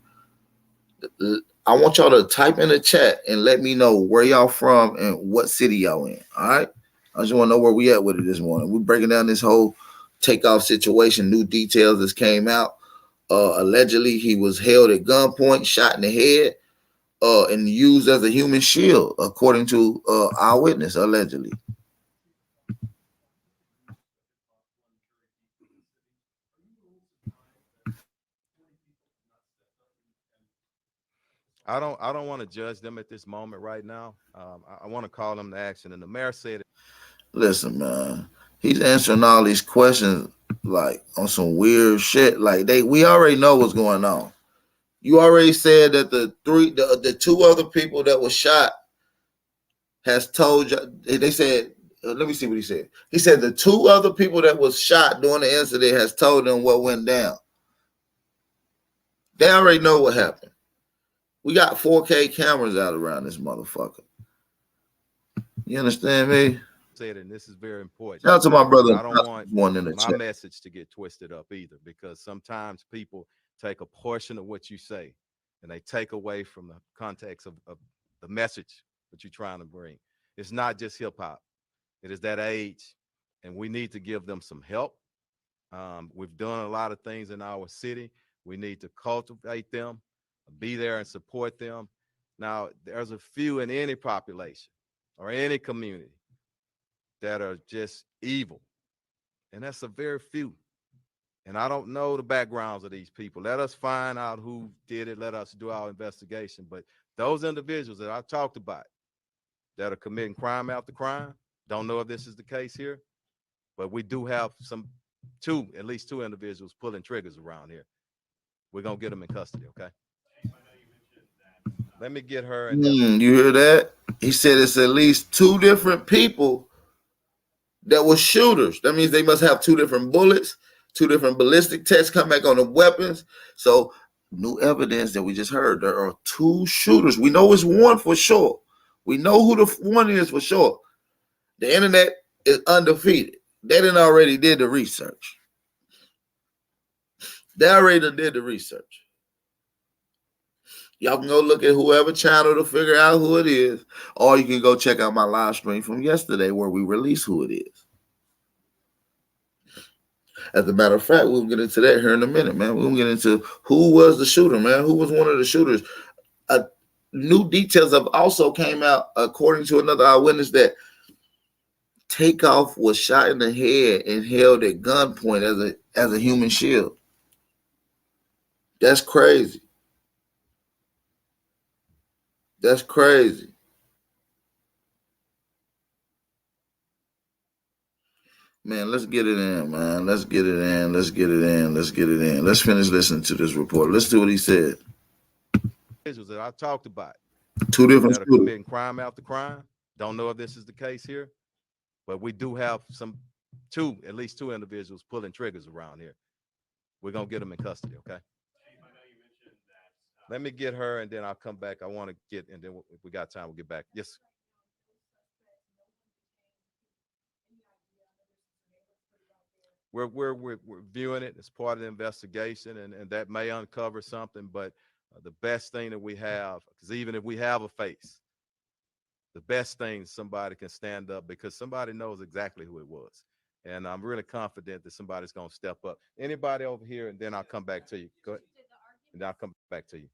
I want y'all to type in the chat and let me know where y'all from and what city y'all in. All right. I just want to know where we at with it this morning. We're breaking down this whole Takeoff situation, new details that came out. Allegedly, he was held at gunpoint, shot in the head, and used as a human shield, according to our witness, allegedly. I don't want to judge them at this moment right now. I want to call them to action. And the mayor said it. Listen, man, he's answering all these questions like on some weird shit. Like we already know what's going on. You already said that the two other people that were shot has told you. They said, let me see what he said. He said the two other people that was shot during the incident has told them what went down. They already know what happened. We got 4K cameras out around this motherfucker. You understand me? Said, and this is very important. Shout out to my brother. I don't want in the my chat. message to get twisted up either, because sometimes people take a portion of what you say and they take away from the context of the message that you're trying to bring. It's not just hip hop. It is that age, and we need to give them some help. We've done a lot of things in our city. We need to cultivate them, be there and support them. Now, there's a few in any population or any community that are just evil, and that's a very few. And I don't know the backgrounds of these people. Let us find out who did it. Let us do our investigation. But those individuals that I talked about that are committing crime after crime, don't know if this is the case here, but we do have at least two individuals pulling triggers around here. We're going to get them in custody, okay? Let me get her. And you hear that? He said it's at least two different people that were shooters. That means they must have two different bullets, two different ballistic tests come back on the weapons. So new evidence that we just heard. There are two shooters. We know it's one for sure. We know who the one is for sure. The internet is undefeated. They done already did the research. They already did the research. Y'all can go look at whoever channel to figure out who it is, or you can go check out my live stream from yesterday where we release who it is. As a matter of fact, we'll get into that here in a minute, man. We'll get into who was the shooter, man. Who was one of the shooters? New details have also came out, according to another eyewitness, that Takeoff was shot in the head and held at gunpoint as a human shield. That's crazy. That's crazy. Man, let's get it in, man. Let's get it in. Let's get it in. Let's get it in. Let's finish listening to this report. Let's do what he said. Individuals that I talked about. Two different that are committing crime after crime. Don't know if this is the case here, but we do have at least two individuals pulling triggers around here. We're going to get them in custody, okay? Let me get her, and then I'll come back. I want to get, and then if we got time, we'll get back. Yes. We're viewing it as part of the investigation, and that may uncover something. But the best thing that we have, because even if we have a face, the best thing somebody can stand up, because somebody knows exactly who it was. And I'm really confident that somebody's going to step up. Anybody over here, and then I'll come back to you. Go ahead. And I'll come back to you.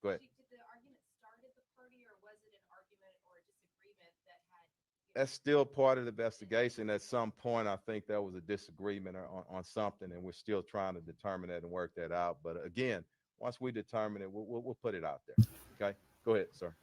Go ahead. Did the argument start at the party, or was it an argument or a disagreement that had? That's still part of the investigation. At some point, I think there was a disagreement on something, and we're still trying to determine that and work that out. But again, once we determine it, we'll put it out there. Okay? Go ahead, sir.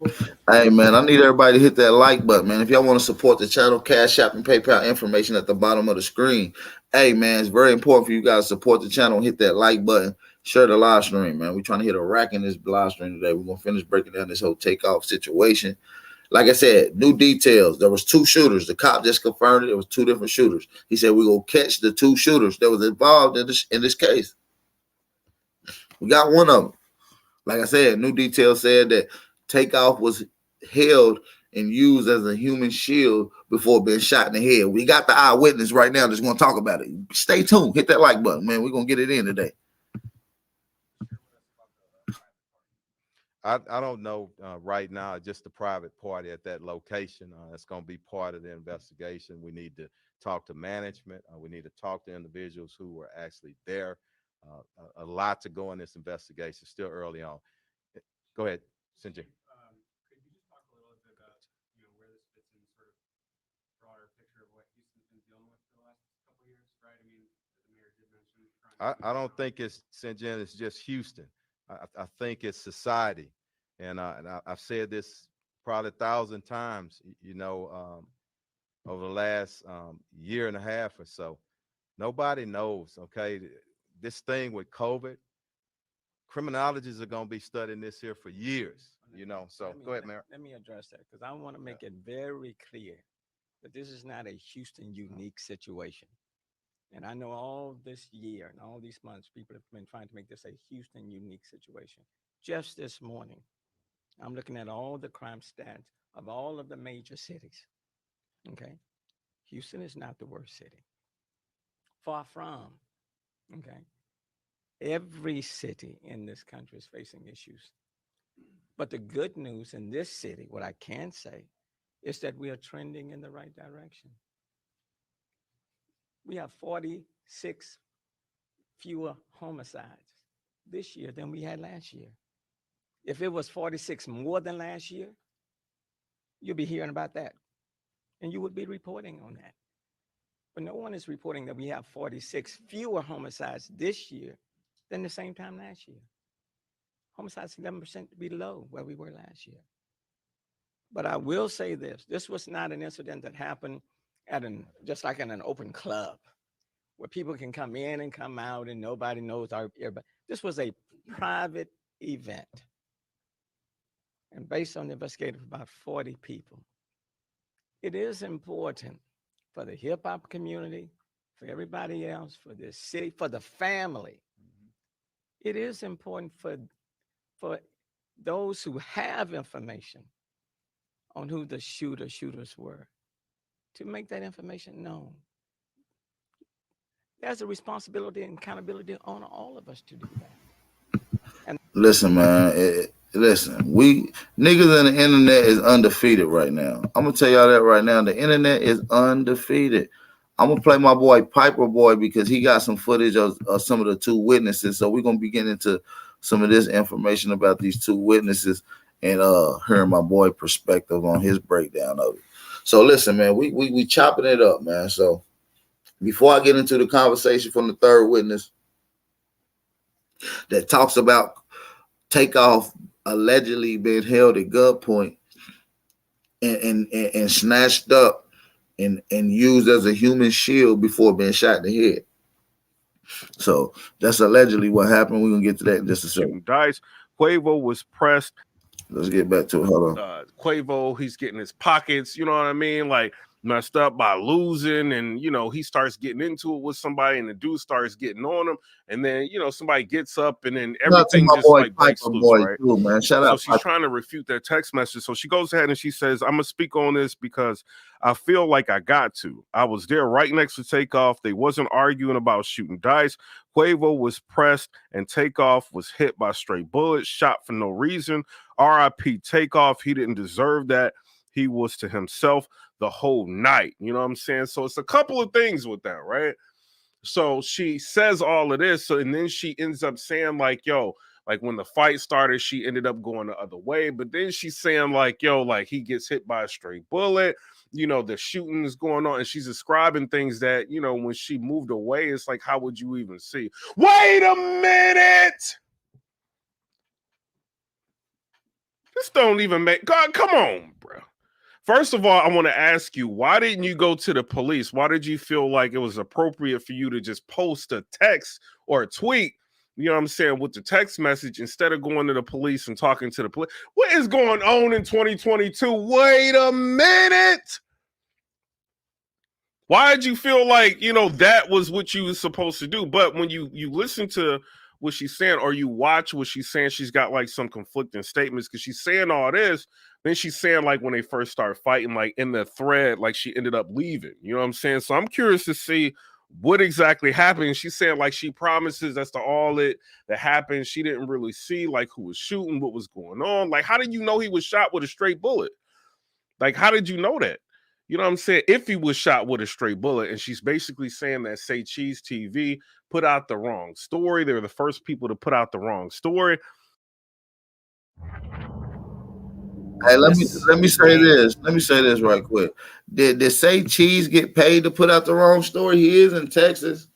Hey, man, I need everybody to hit that like button, man. If y'all want to support the channel, Cash App and PayPal information at the bottom of the screen. Hey, man, it's very important for you guys to support the channel and hit that like button. share the live stream, man. We're trying to hit a rack in this live stream today. We're gonna finish breaking down this whole Takeoff situation. Like I said, new details. There was 2 shooters. The cop just confirmed it. It was 2 different shooters. He said we gonna catch the 2 shooters that was involved in this case. We got one of them. Like I said, new details said that Takeoff was held and used as a human shield before being shot in the head. We got the eyewitness right now that's going to talk about it. Stay tuned. Hit that like button, man. We're going to get it in today. I don't know right now, just the private party at that location. It's going to be part of the investigation. We need to talk to management. We need to talk to individuals who were actually there. A lot to go in this investigation, still early on. Go ahead, Sinjay. Could you just talk a little bit about, where this fits in sort of broader picture of what Houston's been dealing with for the last couple of years, right? I mean, the mayor did mention. I don't think it's Sinjay, it's just Houston. I think it's society, and I've said this probably 1,000 times. Over the last year and a half or so, nobody knows. Okay, this thing with COVID, criminologists are going to be studying this here for years. So go ahead, Mayor. Let me address that because I want to make it very clear that this is not a Houston unique situation. And I know all this year and all these months, people have been trying to make this a Houston unique situation. Just this morning, I'm looking at all the crime stats of all of the major cities. Okay. Houston is not the worst city. Far from. Okay. Every city in this country is facing issues. But the good news in this city, what I can say, is that we are trending in the right direction. We have 46 fewer homicides this year than we had last year. If it was 46 more than last year, you'll be hearing about that. And you would be reporting on that. But no one is reporting that we have 46 fewer homicides this year than the same time last year. Homicides 11% below where we were last year. But I will say this was not an incident that happened at just like in an open club where people can come in and come out and nobody knows everybody. This was a private event. And based on the investigation of about 40 people, it is important for the hip hop community, for everybody else, for the city, for the family. It is important for those who have information on who the shooters were to make that information known. There's a responsibility and accountability on all of us to do that. And listen, man. Listen, we niggas on the internet is undefeated right now. I'm gonna tell y'all that right now. The internet is undefeated. I'm gonna play my boy Piper Boy because he got some footage of some of the 2 witnesses. So we're gonna be getting into some of this information about these 2 witnesses and hearing my boy perspective on his breakdown of it. So listen, man, we chopping it up, man. So before I get into the conversation from the 3rd witness that talks about Takeoff allegedly being held at gunpoint and snatched up and used as a human shield before being shot in the head. So that's allegedly what happened. We're gonna get to that in just a second. Dice. Quavo was pressed. Let's get back to it. Hold on. Quavo, he's getting his pockets, you know what I mean? Like messed up by losing, and he starts getting into it with somebody, and the dude starts getting on him, and then somebody gets up, and then everything just like breaks loose, right? Too, man. Shout out. So she's trying to refute that text message. So she goes ahead and she says, "I'm gonna speak on this because I feel like I got to. I was there right next to Takeoff. They wasn't arguing about shooting dice. Quavo was pressed, and Takeoff was hit by stray bullets, shot for no reason. R.I.P. Takeoff. He didn't deserve that. He was to himself the whole night." You know what I'm saying? So it's a couple of things with that, right? So she says all of this. So, and then she ends up saying like, yo, like when the fight started, she ended up going the other way. But then she's saying like, yo, like he gets hit by a stray bullet. The shooting is going on. And she's describing things that, when she moved away, it's like, how would you even see? Wait a minute. This don't even make God. Come on, bro. First of all, I want to ask you, why didn't you go to the police? Why did you feel like it was appropriate for you to just post a text or a tweet you know what I'm saying, with the text message instead of going to the police and talking to the police. What is going on in 2022? Wait a minute. Why did you feel like, you know, that was what you was supposed to do? But when you listen to what she's saying, or you watch what she's saying, she's got like some conflicting statements because she's saying all this. Then she's saying like when they first start fighting, like in the thread, like she ended up leaving. You know what I'm saying? So I'm curious to see what exactly happened. She's saying like she promises as to all it that happened. She didn't really see like who was shooting, what was going on. Like, how did you know he was shot with a straight bullet? Like, how did you know that? You know what I'm saying? If he was shot with a straight bullet, and she's basically saying that Say Cheese TV put out the wrong story. They're the first people to put out the wrong story. Hey, let me say this. Let me say this right quick. Did Say Cheese get paid to put out the wrong story? He is in Texas.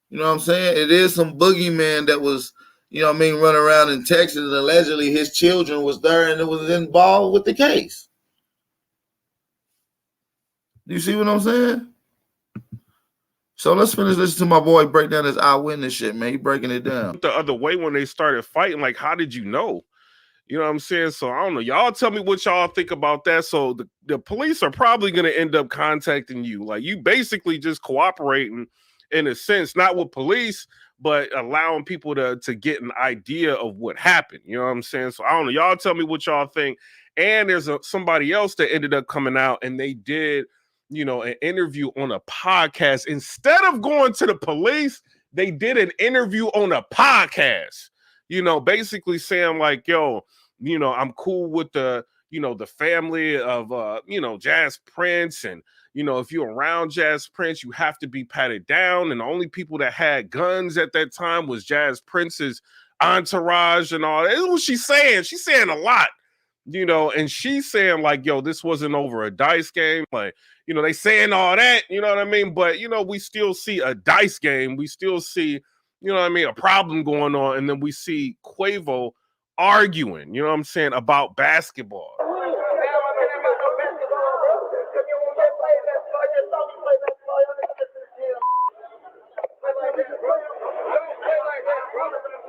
You know what I'm saying? It is some boogeyman that was, you know what I mean, running around in Texas, and allegedly his children was there and it was involved with the case. Do you see what I'm saying? So let's finish listening to my boy break down his eyewitness shit, man. He breaking it down. The other way when they started fighting, like, how did you know? You know what I'm saying? So I don't know. Y'all tell me what y'all think about that. So the police are probably going to end up contacting you. Like, you basically just cooperating in a sense, not with police, but allowing people to get an idea of what happened. You know what I'm saying? So I don't know. Y'all tell me what y'all think. And there's somebody else that ended up coming out and they did, you know, an interview on a podcast. Instead of going to the police, they did an interview on a podcast, you know, basically saying like, yo, you know, I'm cool with the, you know, the family of, you know, Jazz Prince. And, you know, if you're around Jazz Prince, you have to be patted down. And the only people that had guns at that time was Jazz Prince's entourage and all that. That's what she's saying. She's saying a lot, you know, and she's saying like, yo, this wasn't over a dice game. Like, you know, they saying all that, you know what I mean? But, you know, we still see a dice game. We still see, you know what I mean, a problem going on. And then we see Quavo arguing, you know what I'm saying, about basketball.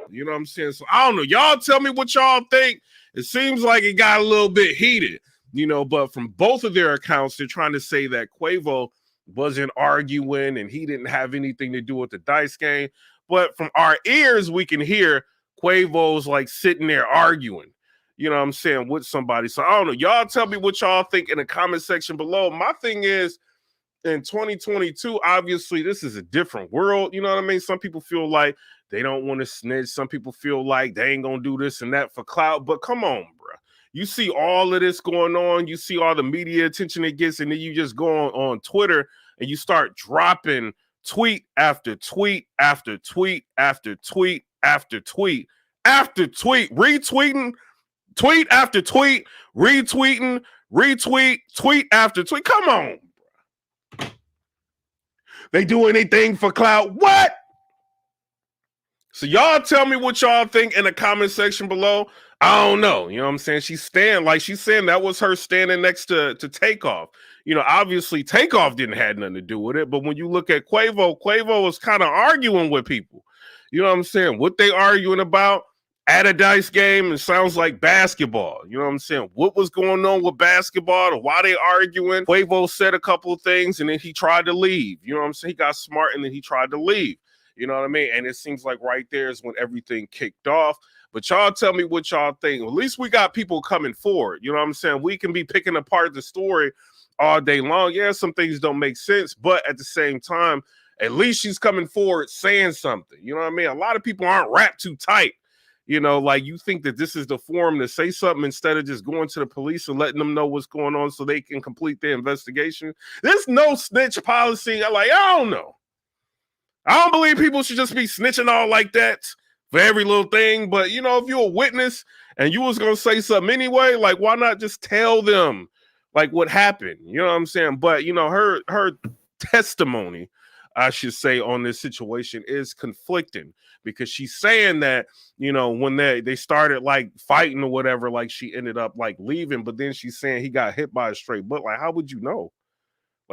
You know what I'm saying? So I don't know. Y'all tell me what y'all think. It seems like it got a little bit heated, you know, but from both of their accounts, they're trying to say that Quavo wasn't arguing and he didn't have anything to do with the dice game. But from our ears, we can hear Quavo's like sitting there arguing, you know what I'm saying, with somebody. So I don't know. Y'all tell me what y'all think in the comment section below. My thing is, in 2022, obviously, this is a different world. You know what I mean? Some people feel like they don't want to snitch. Some people feel like they ain't going to do this and that for clout. But come on, bro. You see all of this going on. You see all the media attention it gets. And then you just go on Twitter and you start dropping tweet after tweet after tweet after tweet after tweet after tweet, retweeting, tweet after tweet, retweeting, retweet, tweet after tweet. Come on. They do anything for clout. What? So y'all tell me what y'all think in the comment section below. I don't know. You know what I'm saying? She's saying that was her standing next to Takeoff. You know, obviously Takeoff didn't have nothing to do with it. But when you look at Quavo was kind of arguing with people. You know what I'm saying? What they arguing about at a dice game, it sounds like basketball. You know what I'm saying? What was going on with basketball? Why they arguing? Quavo said a couple of things and then he tried to leave. You know what I'm saying? He got smart and then he tried to leave. You know what I mean? And it seems like right there is when everything kicked off. But y'all tell me what y'all think. At least we got people coming forward. You know what I'm saying? We can be picking apart the story all day long. Yeah, some things don't make sense. But at the same time, at least she's coming forward saying something. You know what I mean? A lot of people aren't wrapped too tight. You know, like you think that this is the forum to say something instead of just going to the police and letting them know what's going on so they can complete their investigation. There's no snitch policy. I don't know. I don't believe people should just be snitching all like that for every little thing. But, you know, if you're a witness and you was going to say something anyway, like, why not just tell them, like, what happened? You know what I'm saying? But, you know, her testimony, I should say, on this situation is conflicting because she's saying that, you know, when they started, like, fighting or whatever, like, she ended up, like, leaving. But then she's saying he got hit by a straight bullet. Like, how would you know?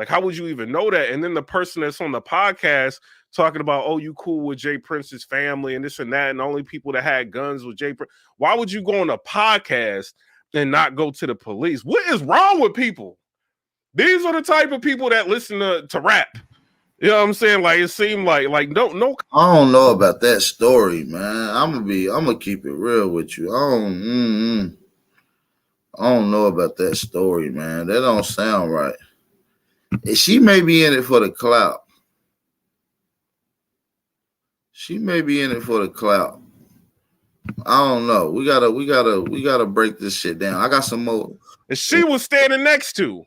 Like, how would you even know that? And then the person that's on the podcast talking about, oh, you cool with Jay Prince's family and this and that, and the only people that had guns with Jay Prince. Why would you go on a podcast and not go to the police? What is wrong with people? These are the type of people that listen to rap. You know what I'm saying? Like, it seemed like no. I don't know about that story, man. I'm gonna keep it real with you. I don't know about that story, man. That don't sound right. She may be in it for the clout. She may be in it for the clout. I don't know. We gotta break this shit down. I got some more. And she was standing next to.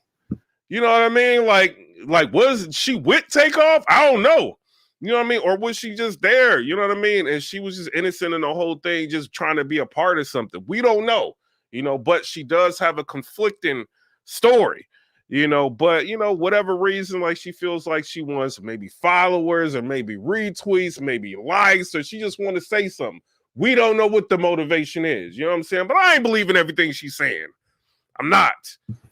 You know what I mean? Like was she with Takeoff? I don't know. You know what I mean? Or was she just there? You know what I mean? And she was just innocent in the whole thing, just trying to be a part of something. We don't know, you know, but she does have a conflicting story, you know, but, you know, whatever reason, like she feels like she wants maybe followers or maybe retweets, maybe likes, or she just want to say something. We don't know what the motivation is. You know what I'm saying? But I ain't believing everything she's saying. I'm not.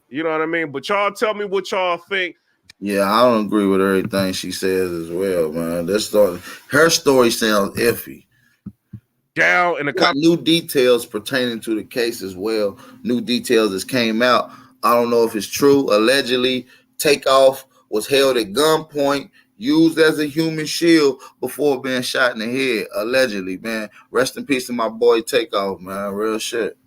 You know what I mean? But y'all tell me what y'all think. Yeah, I don't agree with everything she says as well, man. Her story sounds iffy. Down in the new details pertaining to the case as well. New details that came out. I don't know if it's true. Allegedly, Takeoff was held at gunpoint, used as a human shield before being shot in the head. Allegedly, man. Rest in peace to my boy Takeoff, man. Real shit.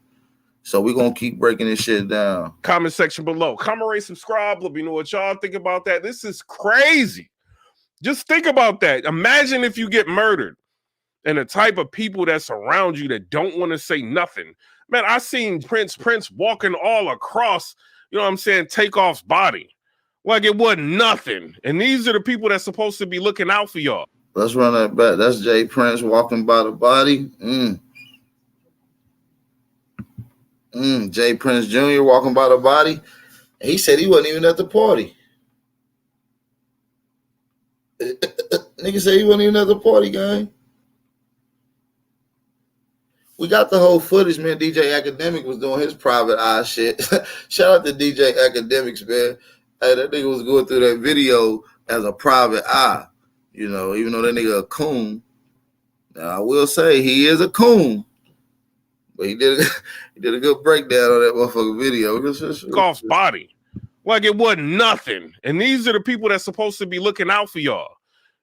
So we're going to keep breaking this shit down. Comment section below. Comment, rate, subscribe. Let me know what y'all think about that. This is crazy. Just think about that. Imagine if you get murdered and the type of people that surround you that don't want to say nothing. Man, I seen Prince walking all across, you know what I'm saying, Takeoff's body. Like it wasn't nothing. And these are the people that's supposed to be looking out for y'all. Let's run that back. That's Jay Prince walking by the body. Jay Prince Jr. walking by the body. He said he wasn't even at the party. Nigga said he wasn't even at the party, gang. We got the whole footage, man. DJ Academic was doing his private eye shit. Shout out to DJ Academics, man. Hey, that nigga was going through that video as a private eye. You know, even though that nigga a coon. Now, I will say he is a coon. But he did a good breakdown on that motherfucking video. Takeoff's body. Like it wasn't nothing. And these are the people that's supposed to be looking out for y'all.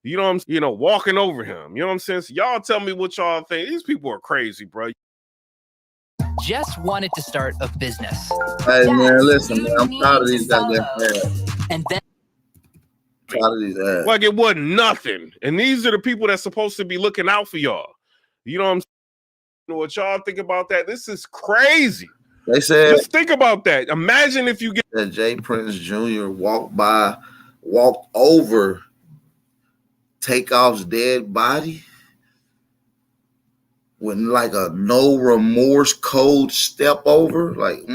You know what I'm saying? You know, walking over him. You know what I'm saying? So y'all tell me what y'all think. These people are crazy, bro. Just wanted to start a business. Hey, man, listen, man. I'm tired of these goddamn ads. And then tired of these ads. Like it wasn't nothing. And these are the people that's supposed to be looking out for y'all. You know what I'm saying? You know what y'all think about that? This is crazy. They said, just think about that. Imagine if you get that Jay Prince Jr. walked over Takeoff's dead body with like a no remorse cold step over, like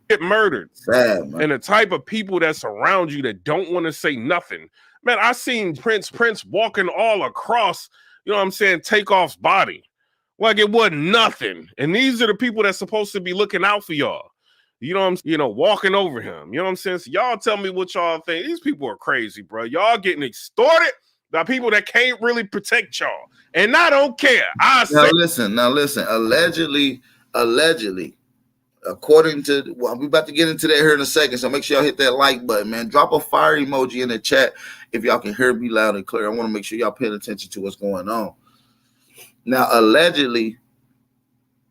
get murdered. Sad, man. And the type of people that surround you that don't want to say nothing. Man, I seen Prince walking all across, you know what I'm saying, Takeoff's body. Like it wasn't nothing. And these are the people that's supposed to be looking out for y'all. You know what I'm saying? You know, walking over him. You know what I'm saying? So y'all tell me what y'all think. These people are crazy, bro. Y'all getting extorted by people that can't really protect y'all. And I don't care. Now listen. Allegedly, according to, well, we're about to get into that here in a second, so make sure y'all hit that like button, man. Drop a fire emoji in the chat if y'all can hear me loud and clear. I want to make sure y'all paying attention to what's going on. Now, allegedly,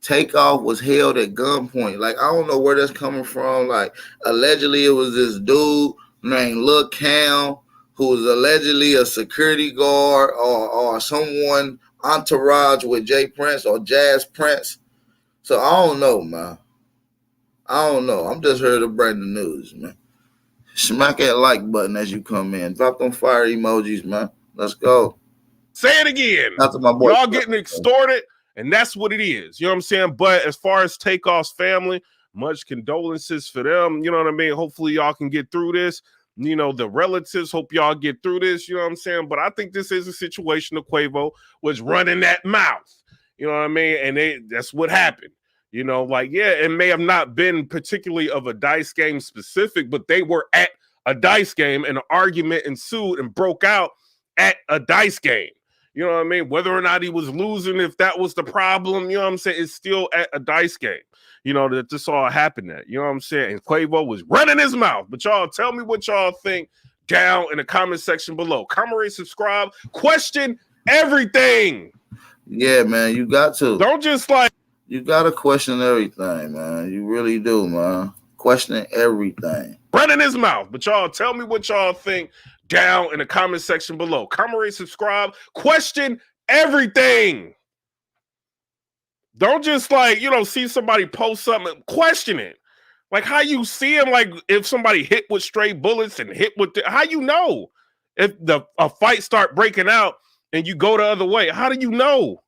Takeoff was held at gunpoint. Like, I don't know where that's coming from. Like, allegedly, it was this dude named Lil Cam who was allegedly a security guard or someone entourage with Jay Prince or Jazz Prince. So, I don't know, man. I don't know. I'm just here to bring the news, man. Smack that like button as you come in. Drop them fire emojis, man. Let's go. Say it again. Not to my boy. Y'all getting extorted, and that's what it is. You know what I'm saying? But as far as Takeoff's family, much condolences for them. You know what I mean? Hopefully y'all can get through this. You know, the relatives, hope y'all get through this. You know what I'm saying? But I think this is a situation of Quavo was running that mouth. You know what I mean? And that's what happened. You know, like, yeah, it may have not been particularly of a dice game specific, but they were at a dice game, and an argument ensued and broke out at a dice game. You know what I mean? Whether or not he was losing, if that was the problem, you know what I'm saying? It's still at a dice game. You know, that this all happened at. You know what I'm saying? And Quavo was running his mouth. But y'all tell me what y'all think down in the comment section below. Comment, rate, subscribe, question everything. Yeah, man, you got to. Don't just like. You got to question everything, man. You really do, man. Questioning everything. Running his mouth. But y'all tell me what y'all think down in the comment section below. Comment, rate, subscribe, question everything. Don't just like, you know, see somebody post something, question it. Like how you see him, like if somebody hit with stray bullets and hit with how you know if a fight start breaking out and you go the other way? How do you know?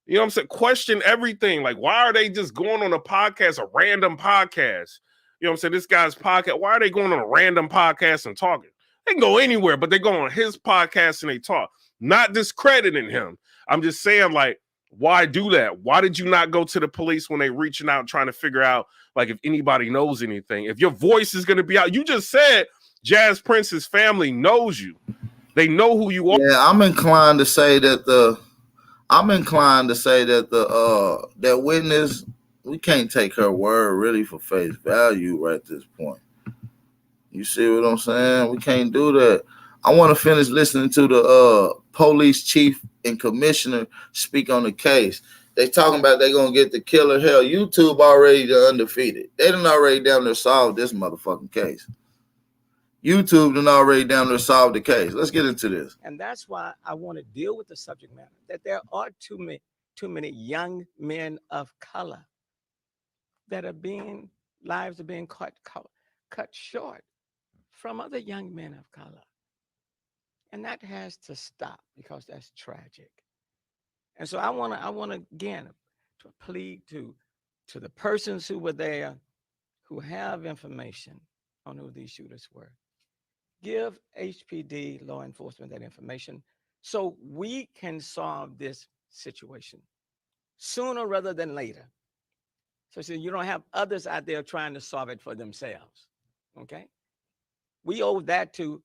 You know what I'm saying? Question everything. Like, why are they just going on a podcast, a random podcast? You know what I'm saying? This guy's podcast. Why are they going on a random podcast and talking? They can go anywhere, but they go on his podcast and they talk. Not discrediting him. I'm just saying, like, why do that? Why did you not go to the police when they reaching out trying to figure out, like, if anybody knows anything? If your voice is going to be out, you just said Jazz Prince's family knows you. They know who you are. Yeah, I'm inclined to say that the that witness, we can't take her word really for face value right at this point. You see what I'm saying? We can't do that. I want to finish listening to the police chief and commissioner speak on the case. They talking about they gonna get the killer. Hell, YouTube already undefeated. They done already down there solved this motherfucking case. YouTube done already down there solved the case. Let's get into this. And that's why I want to deal with the subject matter, that there are too many young men of color that lives are being cut short from other young men of color. And that has to stop because that's tragic. And so I want to again to plead to the persons who were there, who have information on who these shooters were. Give HPD, law enforcement, that information so we can solve this situation sooner rather than later. So you don't have others out there trying to solve it for themselves. Okay? We owe that to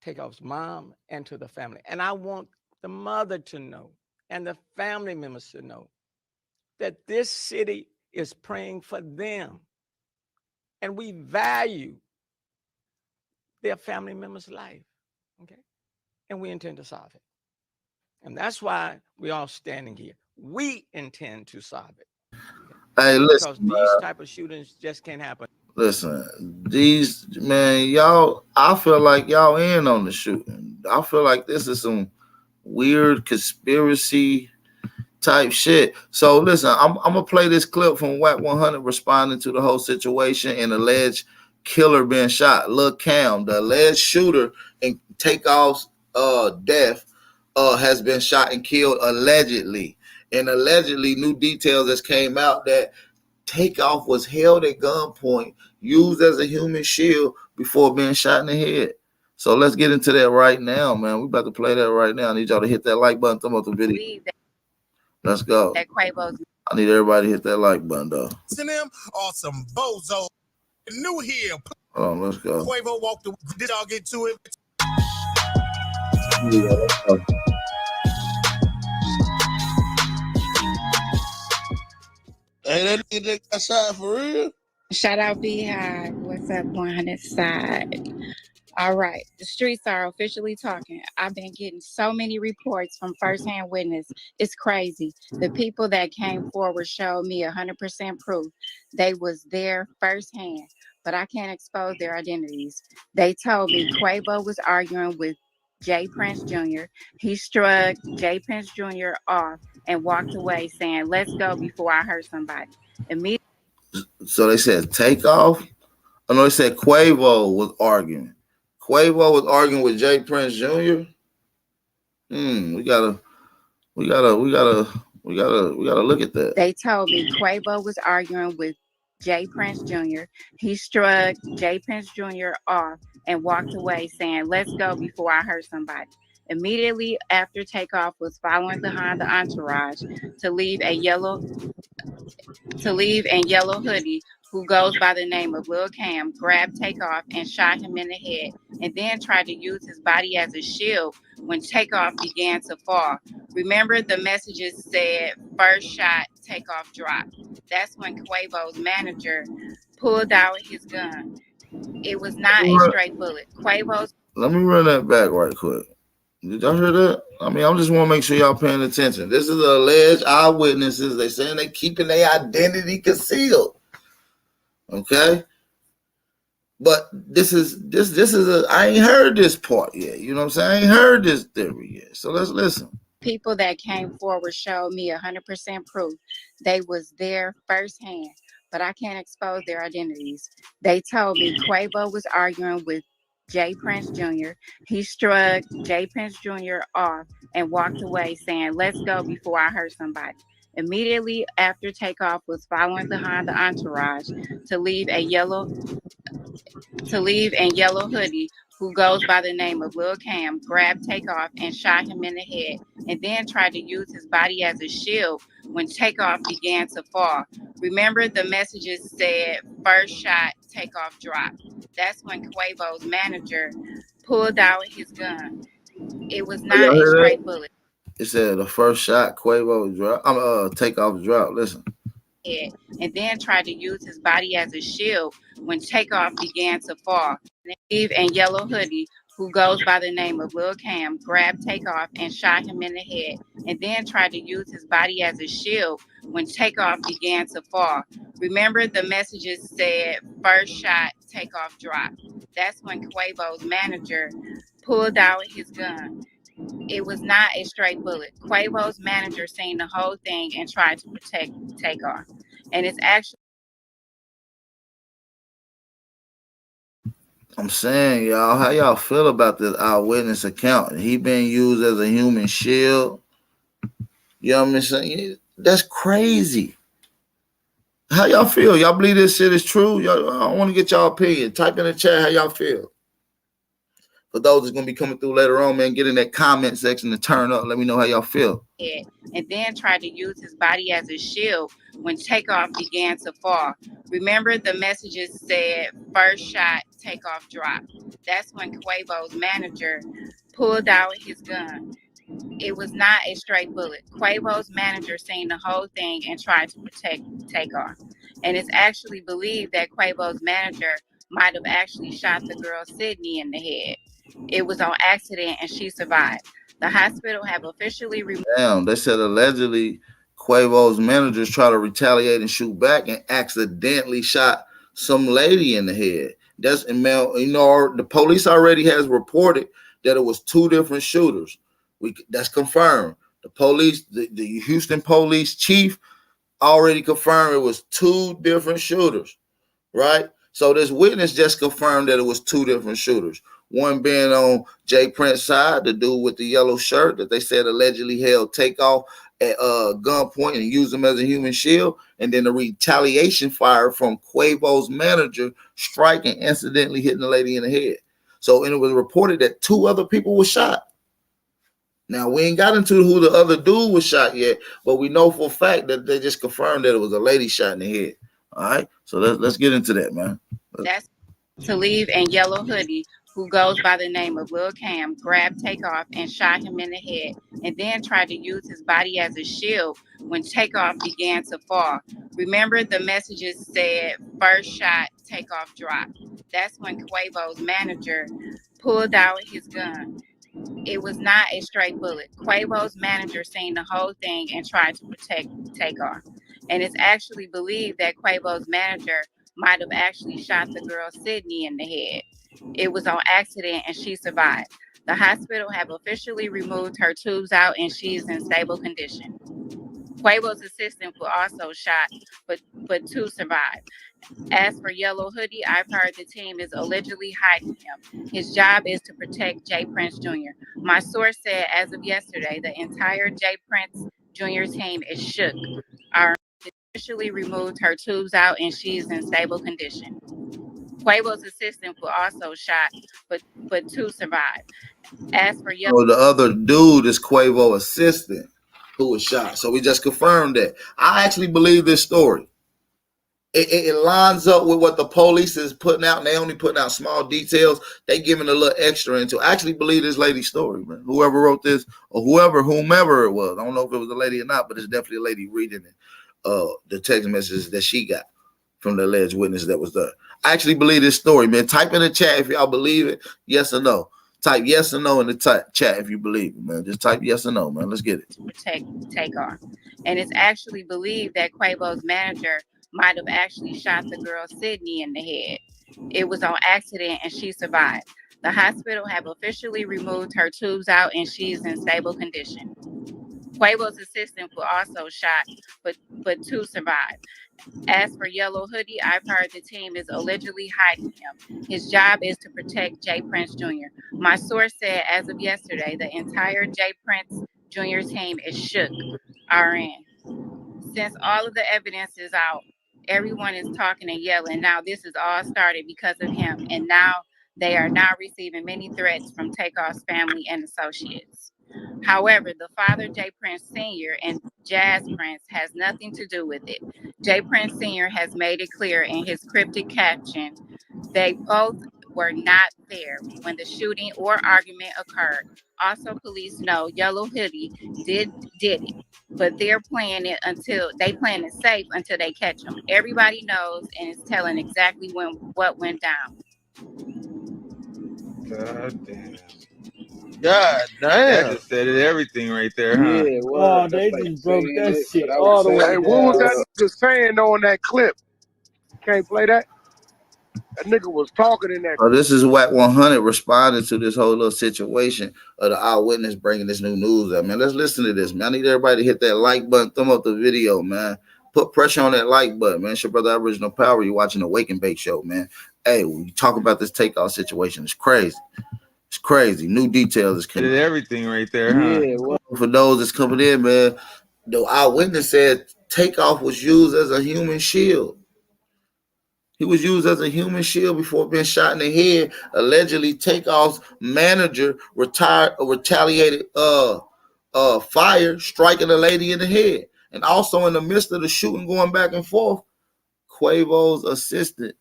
Takeoff's mom and to the family. And I want the mother to know and the family members to know that this city is praying for them. And we value their family member's life. Okay? And we intend to solve it. And that's why we're all standing here. We intend to solve it. Okay? Hey, listen, because these type of shootings just can't happen. Listen, y'all, I feel like y'all in on the shooting. I feel like this is some weird conspiracy type shit. So listen, I'm gonna play this clip from WAC 100 responding to the whole situation and alleged killer being shot. Lil Cam, the alleged shooter in Takeoff's death, has been shot and killed allegedly. And allegedly, new details just came out that Takeoff was held at gunpoint, used as a human shield before being shot in the head. So let's get into that right now, man. We about to play that right now. I need y'all to hit that like button, thumb up the video. Let's go. I need everybody to hit that like button, though. Them or some bozo. New here. Hold on, let's go. Quavo walked the. Did y'all get to it? Yeah, let's go. Hey, that nigga got shot for real? Shout out Beehive. What's up, 100 side? All right, the streets are officially talking. I've been getting so many reports from firsthand witness. It's crazy. The people that came forward showed me 100% proof they was there firsthand, but I can't expose their identities. They told me Quavo was arguing with Jay Prince Jr. He shrugged Jay Prince Jr. off and walked away saying, "Let's go before I hurt somebody." Immediately. So they said Takeoff? Oh no, they said Quavo was arguing. Quavo was arguing with Jay Prince Jr. We gotta look at that. They told me Quavo was arguing with Jay Prince Jr. He shrugged Jay Prince Jr. off and walked away saying, "Let's go before I hurt somebody." Immediately after Takeoff was following behind the entourage to leave in yellow hoodie who goes by the name of Lil Cam, grabbed Takeoff and shot him in the head, and then tried to use his body as a shield when Takeoff began to fall. Remember, the messages said, "First shot, Takeoff dropped." That's when Quavo's manager pulled out his gun. It was not a straight bullet. Quavo's. Let me run that back right quick. Did y'all hear that? I mean, I just want to make sure y'all paying attention. This is alleged eyewitnesses. They saying they keeping their identity concealed. Okay, but this is I ain't heard this part yet. You know what I'm saying? I ain't heard this theory yet. So let's listen. People that came forward showed me 100% proof they was there firsthand, but I can't expose their identities. They told me Quavo was arguing with Jay Prince Jr. He shrugged Jay Prince Jr. off and walked away saying, "Let's go before I hurt somebody." Immediately after Takeoff was following behind the entourage to leave in yellow hoodie, who goes by the name of Lil Cam, grabbed Takeoff and shot him in the head, and then tried to use his body as a shield when Takeoff began to fall. Remember, the messages said, "First shot, Takeoff dropped." That's when Quavo's manager pulled out his gun. It was not a straight bullet. It said the first shot Quavo drop. Takeoff drop. Listen. And then tried to use his body as a shield when Takeoff began to fall. Steve in yellow hoodie, who goes by the name of Lil Cam, grabbed Takeoff and shot him in the head, and then tried to use his body as a shield when Takeoff began to fall. Remember, the messages said, "First shot, Takeoff dropped." That's when Quavo's manager pulled out his gun. It was not a straight bullet. Quavo's manager seen the whole thing and tried to protect Takeoff. And it's actually. I'm saying, y'all, how y'all feel about this eyewitness account? He being used as a human shield. You know what I'm saying? That's crazy. How y'all feel? Y'all believe this shit is true? Y'all, I want to get y'all opinion. Type in the chat how y'all feel. For those that's going to be coming through later on, man, get in that comment section to turn up. Let me know how y'all feel. And then tried to use his body as a shield when Takeoff began to fall. Remember, the messages said, "First shot, Takeoff dropped." That's when Quavo's manager pulled out his gun. It was not a straight bullet. Quavo's manager seen the whole thing and tried to protect Takeoff. And it's actually believed that Quavo's manager might have actually shot the girl Sydney in the head. It was on accident and she survived. The hospital have officially removed. Damn, they said allegedly Quavo's managers try to retaliate and shoot back and accidentally shot some lady in the head. That's, and man, you know, the police already has reported that it was two different shooters. That's confirmed. The police, the Houston police chief already confirmed it was two different shooters, right? So this witness just confirmed that it was two different shooters. One being on Jay Prince's side, the dude with the yellow shirt that they said allegedly held Takeoff at gunpoint and used him as a human shield. And then the retaliation fire from Quavo's manager striking, incidentally hitting the lady in the head. So, and it was reported that two other people were shot. Now, we ain't got into who the other dude was shot yet, but we know for a fact that they just confirmed that it was a lady shot in the head. All right, so let's get into that, man. That's to leave in yellow hoodie, who goes by the name of Lil Cam, grabbed Takeoff and shot him in the head, and then tried to use his body as a shield when Takeoff began to fall. Remember, the messages said, "First shot, Takeoff dropped." That's when Quavo's manager pulled out his gun. It was not a straight bullet. Quavo's manager seen the whole thing and tried to protect Takeoff. And it's actually believed that Quavo's manager might have actually shot the girl Sydney in the head. It was on accident and she survived. The hospital have officially removed her tubes out and she's in stable condition. Quavo's assistant was also shot, but two survived. As for Yellow Hoodie, I've heard the team is allegedly hiding him. His job is to protect Jay Prince Jr. My source said as of yesterday, the entire Jay Prince Jr. team is shook. Our officially removed her tubes out and she's in stable condition. Quavo's assistant was also shot, but two survived. As for Yellow, so the other dude is Quavo's assistant who was shot. So we just confirmed that. I actually believe this story. it lines up with what the police is putting out, and they only putting out small details. They giving a little extra into. I actually believe this lady's story, man. Whoever wrote this, or whomever it was, I don't know if it was a lady or not, but it's definitely a lady reading it. The text messages that she got from the alleged witness that was there. I actually believe this story, man. Type in the chat if y'all believe it, yes or no. Type yes or no in the chat if you believe it, man. Just type yes or no, man. Let's get it. Takeoff. And it's actually believed that Quavo's manager might have actually shot the girl Sydney in the head. It was on accident and she survived. The hospital have officially removed her tubes out and she's in stable condition. Quavo's assistant was also shot, but two survived. As for Yellow Hoodie, I've heard the team is allegedly hiding him. His job is to protect Jay Prince Jr. My source said as of yesterday, the entire Jay Prince Jr. team is shook. RN. Since all of the evidence is out, everyone is talking and yelling. Now this is all started because of him, and now they are now receiving many threats from Takeoff's family and associates. However, the father, Jay Prince Sr. and Jazz Prince, has nothing to do with it. Jay Prince Sr. has made it clear in his cryptic caption they both were not there when the shooting or argument occurred. Also, police know Yellow Hoodie did it, but they're playing it safe until they catch him. Everybody knows and is telling exactly what went down. God damn. God damn. That just said it everything right there, huh? Yeah, well, they just broke that shit all the way Hey, down. what was that nigga saying on that clip? Can't play that? That nigga was talking in that. So this is Whack 100 responding to this whole little situation of the eyewitness bringing this new news up, man. Let's listen to this, man. I need everybody to hit that like button, thumb up the video, man. Put pressure on that like button, man. It's your brother Original Power. You're watching the Wake and Bake Show, man. Hey, when you talk about this Takeoff situation, it's crazy. It's crazy. New details is coming. Did everything right there, huh? Yeah, well, For those that's coming in, man, the eyewitness said Takeoff was used as a human shield. He was used as a human shield before being shot in the head. Allegedly, Takeoff's manager retaliated fire, striking a lady in the head. And also in the midst of the shooting going back and forth, Quavo's assistant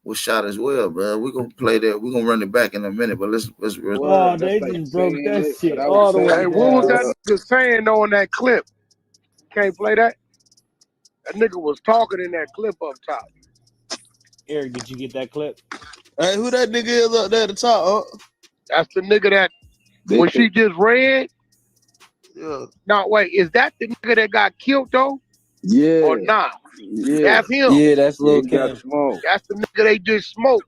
was shot as well, bro. We're gonna play that. We're gonna run it back in a minute, but let's Oh, they just broke that shit all the way hey, what was down. that nigga saying on that clip? Can't play that? That nigga was talking in that clip up top. Eric, did you get that clip? Hey, who that nigga is up there at the top? That's the nigga that when she just ran. Yeah. No, wait, is that the nigga that got killed though? Yeah. Or not? Yeah. That's him. Yeah, that's Lil Kim. That's the nigga they just smoked.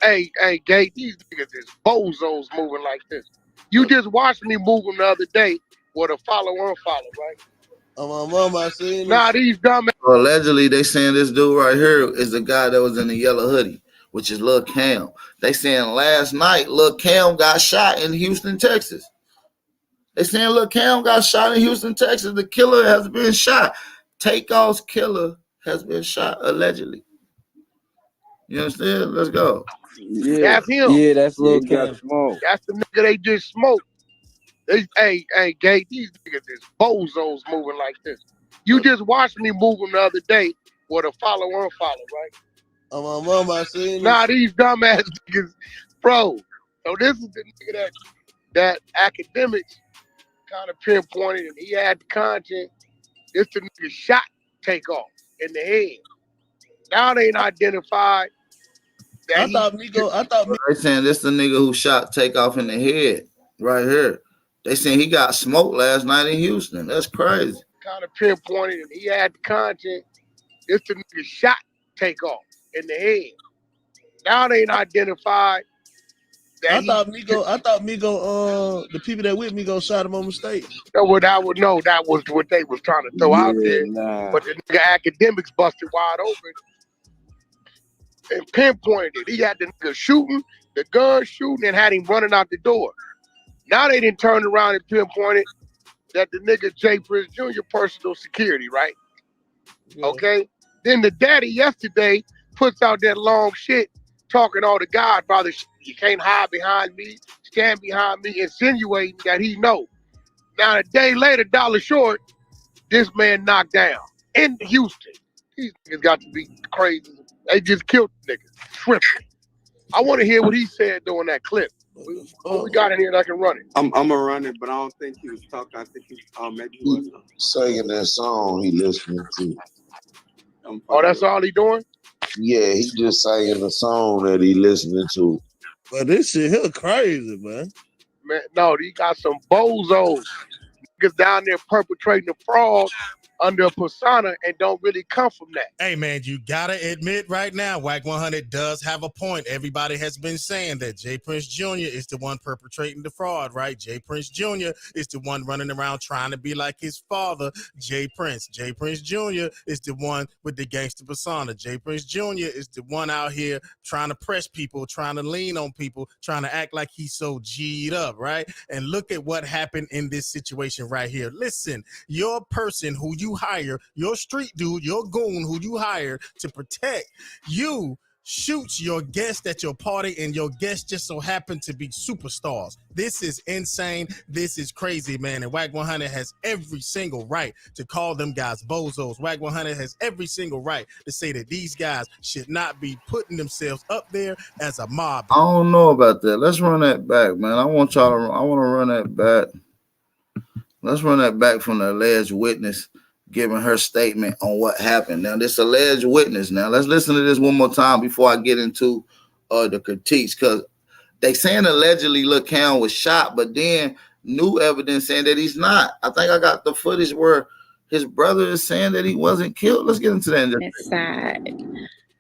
Hey, Gay, these niggas is bozos moving like this. You just watched me move them the other day with a follow-unfollow, right? Oh, my mama, I seen Nah, these dumb. Well, allegedly, they saying this dude right here is the guy that was in the yellow hoodie, which is Lil Cam. They saying last night Lil Cam got shot in Houston, Texas. They saying Lil Cam got shot in Houston, Texas. The killer has been shot. Takeoff's killer has been shot allegedly. You understand? Let's go. Yeah. That's him. Yeah, that's Lil Kim. That's the nigga they just smoked. Hey, Gay, these niggas is bozos moving like this. You just watched me move them the other day with a follow-unfollow, right? Oh, my mama, I seen Nah, these dumbass niggas, bro. So this is the nigga that academics kind of pinpointed, and he had the content. It's the nigga shot Takeoff in the head. Now they ain't identified. I thought They saying this the nigga who shot Takeoff in the head right here. They saying he got smoked last night in Houston. That's crazy. Kind of pinpointed, and he had the content. It's the nigga shot Takeoff in the head. Now they ain't identified. I thought Migo, the people that with Migo shot him on mistake. That was what they was trying to throw out there. Nah. But the nigga academics busted wide open and pinpointed it. He had the nigga shooting, the gun shooting, and had him running out the door. Now they didn't turn around and pinpointed that the nigga Jay Prince Jr. personal security, right? Yeah. Okay. Then the daddy yesterday puts out that long shit talking all the Godfather shit. You can't hide behind me, stand behind me, insinuating that he know. Now a day later, dollar short, this man knocked down in Houston. These niggas got to be crazy. They just killed the nigga. Tripping. I want to hear what he said during that clip. What we got in here that I can run it? I'm gonna run it, but I don't think he was talking. I think he maybe he was singing that song he listening to. Oh, that's all he doing? Yeah, he just singing the song that he listening to. But this shit here crazy, man. Man, no, he got some bozos. Niggas down there perpetrating the fraud under a persona and don't really come from that. Hey, man, you gotta admit right now, Wack 100 does have a point. Everybody has been saying that Jay Prince Jr. is the one perpetrating the fraud, right? Jay Prince Jr. is the one running around trying to be like his father, Jay Prince. Jay Prince Jr. is the one with the gangster persona. Jay Prince Jr. is the one out here trying to press people, trying to lean on people, trying to act like he's so G'd up, right? And look at what happened in this situation right here. Listen, your person who you hire, your street dude, your goon who you hired to protect you, shoots your guest at your party, and your guests just so happen to be superstars. This is insane. This is crazy, man. And Wack 100 has every single right to call them guys bozos. Wack 100 has every single right to say that these guys should not be putting themselves up there as a mob. I don't know about that. Let's run that back, man. I want to run that back. Let's run that back from the alleged witness giving her statement on what happened. Now, this alleged witness, now let's listen to this one more time before I get into the critiques, because they saying allegedly Lil Cam was shot, but then new evidence saying that he's not. I think I got the footage where his brother is saying that he wasn't killed. Let's get into that in just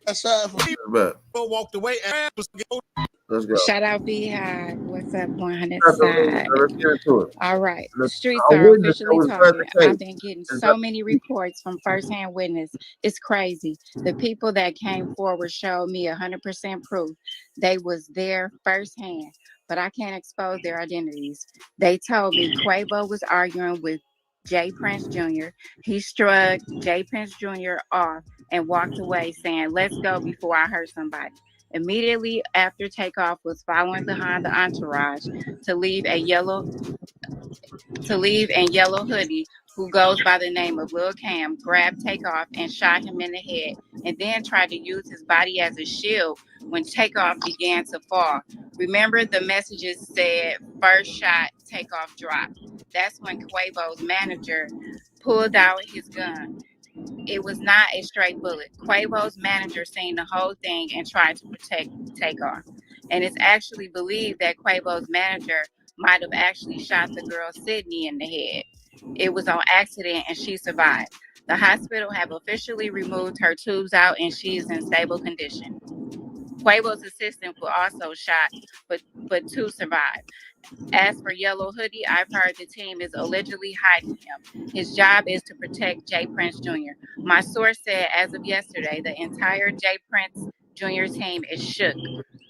That's side walked away. Let's go. Shout out Beehive. What's up, 100 Let's side? get into it. All right. The streets I are witnessed officially those talking. present I've been getting case. so many reports from firsthand witness. It's crazy. The people that came forward showed me 100% proof they was there firsthand, but I can't expose their identities. They told me Quavo was arguing with Jay Prince Jr. He shrugged Jay Prince Jr. off and walked away saying, "Let's go before I hurt somebody." Immediately after Takeoff was following behind the entourage to leave in yellow hoodie, who goes by the name of Lil Cam, grabbed Takeoff and shot him in the head, and then tried to use his body as a shield when Takeoff began to fall. Remember, the messages said first shot, Takeoff dropped. That's when Quavo's manager pulled out his gun. It was not a straight bullet. Quavo's manager seen the whole thing and tried to protect Takeoff. And it's actually believed that Quavo's manager might have actually shot the girl Sydney in the head. It was on accident and she survived. The hospital have officially removed her tubes out and she is in stable condition. Quavo's assistant was also shot, but two survived. As for Yellow Hoodie, I've heard the team is allegedly hiding him. His job is to protect Jay Prince Jr. My source said as of yesterday, the entire Jay Prince Jr. team is shook.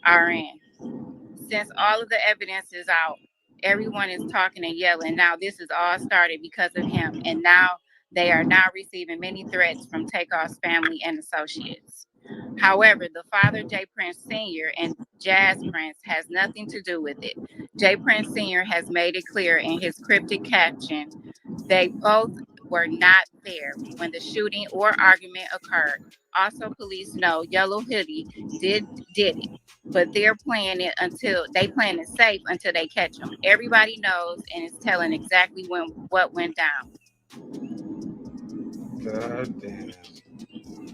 RN. Since all of the evidence is out, everyone is talking and yelling. Now this is all started because of him, and now they are now receiving many threats from Takeoff's family and associates. However, the father, Jay Prince Sr. and Jazz Prince, has nothing to do with it. Jay Prince Sr. has made it clear in his cryptic caption they both were not there when the shooting or argument occurred. Also, police know Yellow Hoodie did it, but they're playing it safe until they catch him. Everybody knows and is telling exactly what went down. God damn.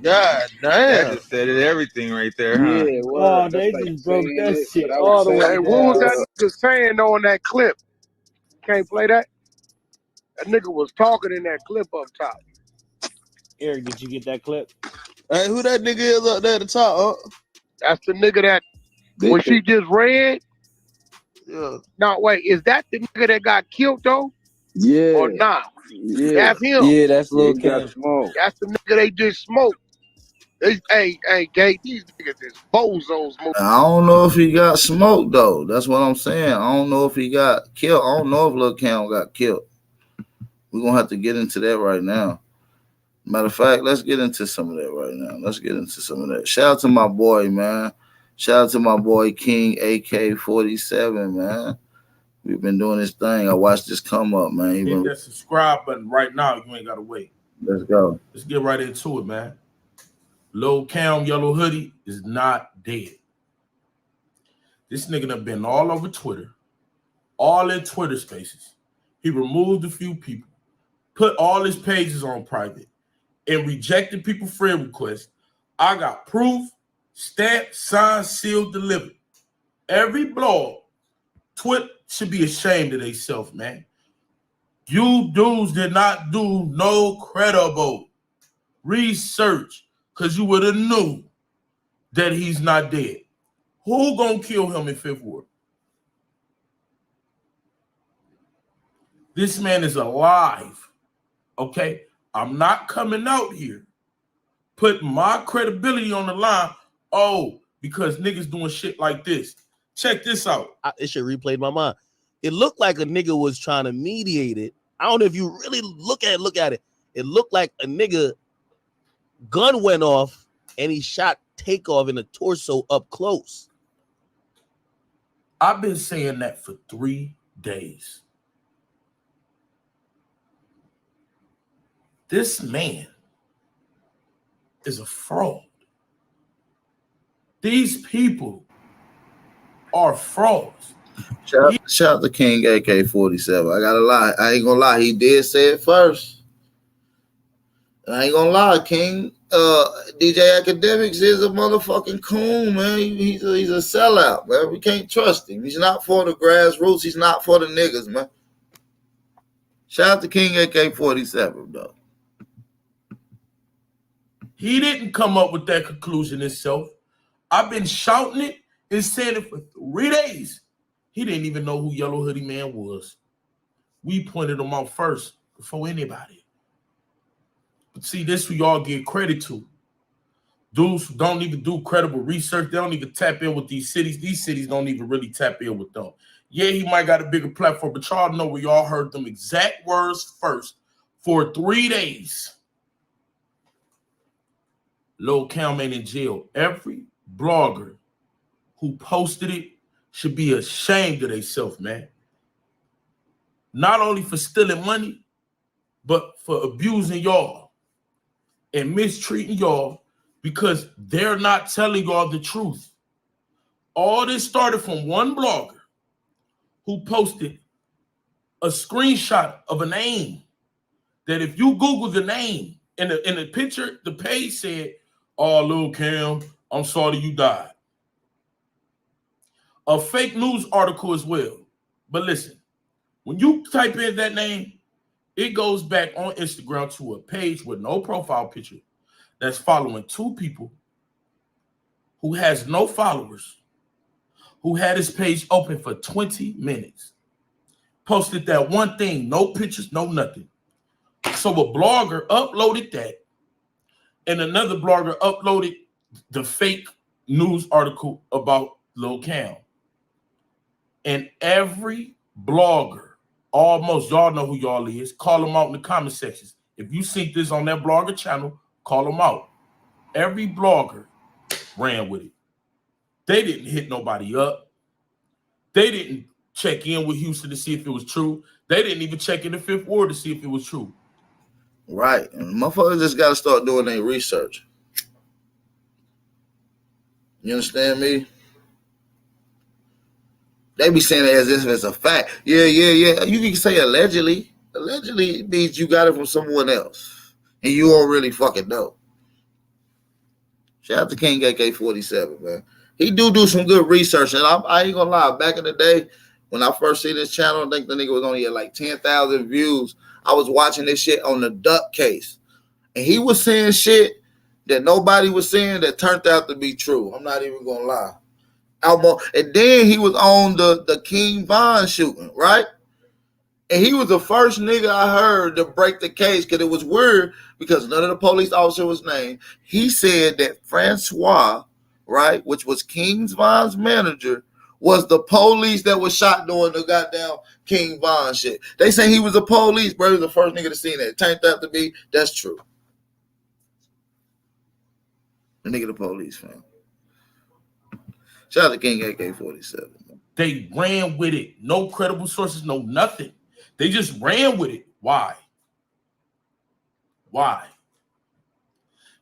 God damn. That just said it everything right there, huh? Yeah, well, they just broke that shit all the way Hey, down. what was that nigga saying on that clip? Can't play that? That nigga was talking in that clip up top. Eric, did you get that clip? Hey, who that nigga is up there at the top? That's the nigga that when she just read. Yeah. No, wait, is that the nigga that got killed though? Yeah. Or not? Yeah. That's him. Yeah, that's Lil Cam. That's the nigga they just smoked. Hey, Gay, these niggas is bozos. I don't know if he got smoked though. That's what I'm saying. I don't know if he got killed. I don't know if Lil Cam got killed. We're gonna have to get into that right now. Matter of fact, let's get into some of that right now. Let's get into some of that. Shout out to my boy, man. Shout out to my boy King AK-47, man. We've been doing this thing. I watched this come up, man. Hit that subscribe button right now. You ain't gotta wait. Let's go. Let's get right into it, man. Lil Cam Yellow Hoodie is not dead. This nigga done been all over Twitter, all in Twitter spaces. He removed a few people, put all his pages on private, and rejected people friend requests. I got proof, stamped, signed, sealed, delivered. Every blog, Twitter should be ashamed of themselves, man. You dudes did not do no credible research because you would have knew that he's not dead. Who gonna kill him in Fifth Ward? This man is alive, okay? I'm not coming out here putting my credibility on the line, because niggas doing shit like this. Check this out. It should replay my mind. It looked like a nigga was trying to mediate it. I don't know if you really look at it. It looked like a nigga gun went off and he shot Takeoff in the torso up close. I've been saying that for 3 days. This man is a fraud. These people are frauds. Shout out to King AK-47. I gotta lie. I ain't gonna lie. He did say it first. And I ain't gonna lie, King. DJ Academics is a motherfucking coon, man. He's a sellout, man. We can't trust him. He's not for the grassroots. He's not for the niggas, man. Shout out to King AK-47, though. He didn't come up with that conclusion himself. I've been shouting it and saying it for 3 days. He didn't even know who Yellow Hoodie Man was. We pointed him out first before anybody. But see, this who y'all get credit to. Dudes who don't even do credible research. They don't even tap in with these cities. These cities don't even really tap in with them. Yeah, he might got a bigger platform, but y'all know where y'all heard them exact words first for 3 days. Lil Cam ain't in jail. Every blogger who posted it should be ashamed of themselves, man. Not only for stealing money, but for abusing y'all and mistreating y'all because they're not telling y'all the truth. All this started from one blogger who posted a screenshot of a name that if you Google the name in the picture, the page said, "Oh, Lil Cam, I'm sorry you died." A fake news article as well. But listen, when you type in that name, it goes back on Instagram to a page with no profile picture that's following 2 people who has no followers, who had his page open for 20 minutes. Posted that one thing, no pictures, no nothing. So a blogger uploaded that, and another blogger uploaded the fake news article about Lil Cam. And every blogger, almost, y'all know who y'all is, call them out in the comment sections. If you see this on that blogger channel, call them out. Every blogger ran with it. They didn't hit nobody up. They didn't check in with Houston to see if it was true. They didn't even check in the Fifth Ward to see if it was true. Right. And motherfuckers just got to start doing their research. You understand me? They be saying it as if it's a fact. Yeah. You can say allegedly. Allegedly means you got it from someone else. And you don't really fucking know. Shout out to King AK-47, man. He do some good research. And I ain't gonna lie. Back in the day, when I first see this channel, I think the nigga was only at like 10,000 views. I was watching this shit on the Duck case. And he was saying shit that nobody was saying that turned out to be true. I'm not even gonna lie. And then he was on the King Von shooting, right? And he was the first nigga I heard to break the case because it was weird because none of the police officer was named. He said that Francois, right, which was King Von's manager, was the police that was shot during the goddamn King Von shit. They say he was the police, bro. He was the first nigga to see that. It turned out to be, that's true. The nigga the police, fam. Shout out to King AK-47. They ran with it. No credible sources, no nothing. They just ran with it. Why?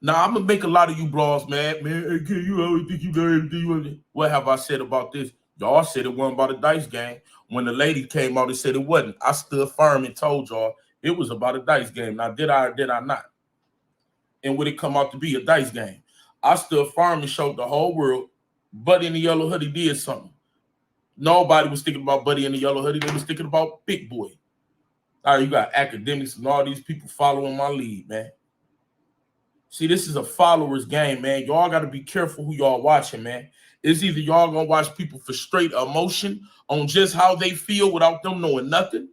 Now I'm gonna make a lot of you bras mad, man. Hey, kid, you always think you got everything you want. What have I said about this? Y'all said it wasn't about a dice game. When the lady came out and said it wasn't, I stood firm and told y'all it was about a dice game. Now, did I or did I not? And would it come out to be a dice game? I stood firm and showed the whole world Buddy in the yellow hoodie did something. Nobody was thinking about Buddy in the yellow hoodie. They was thinking about Big Boy. All right, you got academics and all these people following my lead, man. See, this is a followers game, man. Y'all got to be careful who y'all watching, man. It's either y'all gonna watch people for straight emotion on just how they feel without them knowing nothing.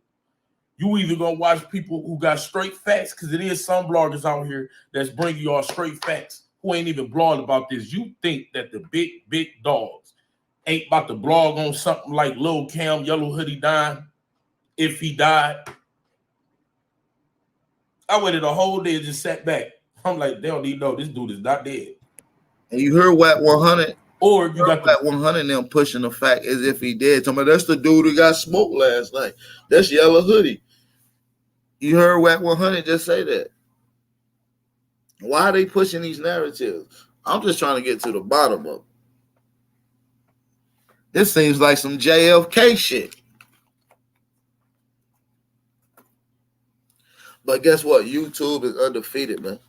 You either gonna watch people who got straight facts, because it is some bloggers out here that's bringing y'all straight facts who ain't even blogged about this. You think that the big dogs ain't about to blog on something like Lil Cam, Yellow Hoodie dying, if he died? I waited a whole day and just sat back. I'm like, they don't even know this dude is not dead. And you heard Whack 100, or you got Whack 100 and them pushing the fact as if he dead. Talking about, that's the dude who got smoked last night. That's Yellow Hoodie. You heard Whack 100 just say that. Why are they pushing these narratives? I'm just trying to get to the bottom of it. This seems like some JFK shit. But guess what? YouTube is undefeated, man.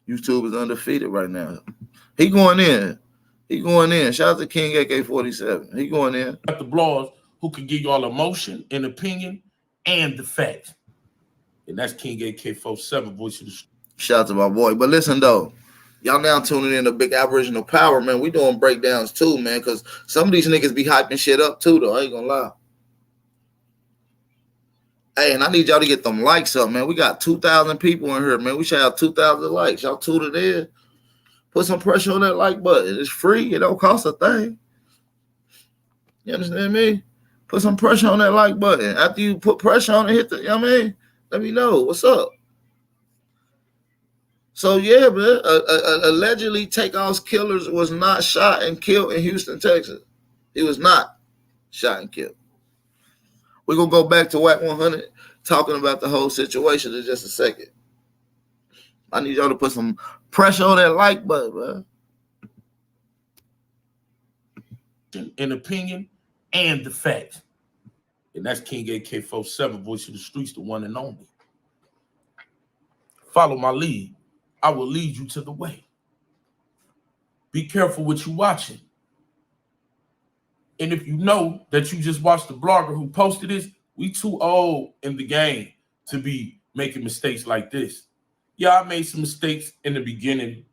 YouTube is undefeated right now. He going in. He going in. Shout out to King AK-47. He going in. Got the blogs who can give y'all emotion and opinion and the facts. And that's King AK-47, voice of the street. Shout out to my boy. But listen, though. Y'all now tuning in to Big Aboriginal Power, man. We doing breakdowns, too, man, because some of these niggas be hyping shit up, too, though. I ain't gonna lie. Hey, and I need y'all to get them likes up, man. We got 2,000 people in here, man. We should have 2,000 likes. Y'all tuned in. Put some pressure on that like button. It's free. It don't cost a thing. You understand me? Put some pressure on that like button. After you put pressure on it, hit the, you know what I mean? Let me know. What's up? So, yeah, man. Allegedly, Takeoff'S killers was not shot and killed in Houston, Texas. He was not shot and killed. We're going to go back to Whack 100 talking about the whole situation in just a second. I need y'all to put some pressure on that like button, man. An opinion and the facts. And that's King AK-47, voice of the streets, the one and only. Follow my lead. I will lead you to the way. Be careful what you're watching. And if you know that you just watched the blogger who posted this, we too old in the game to be making mistakes like this. Yeah, I made some mistakes in the beginning,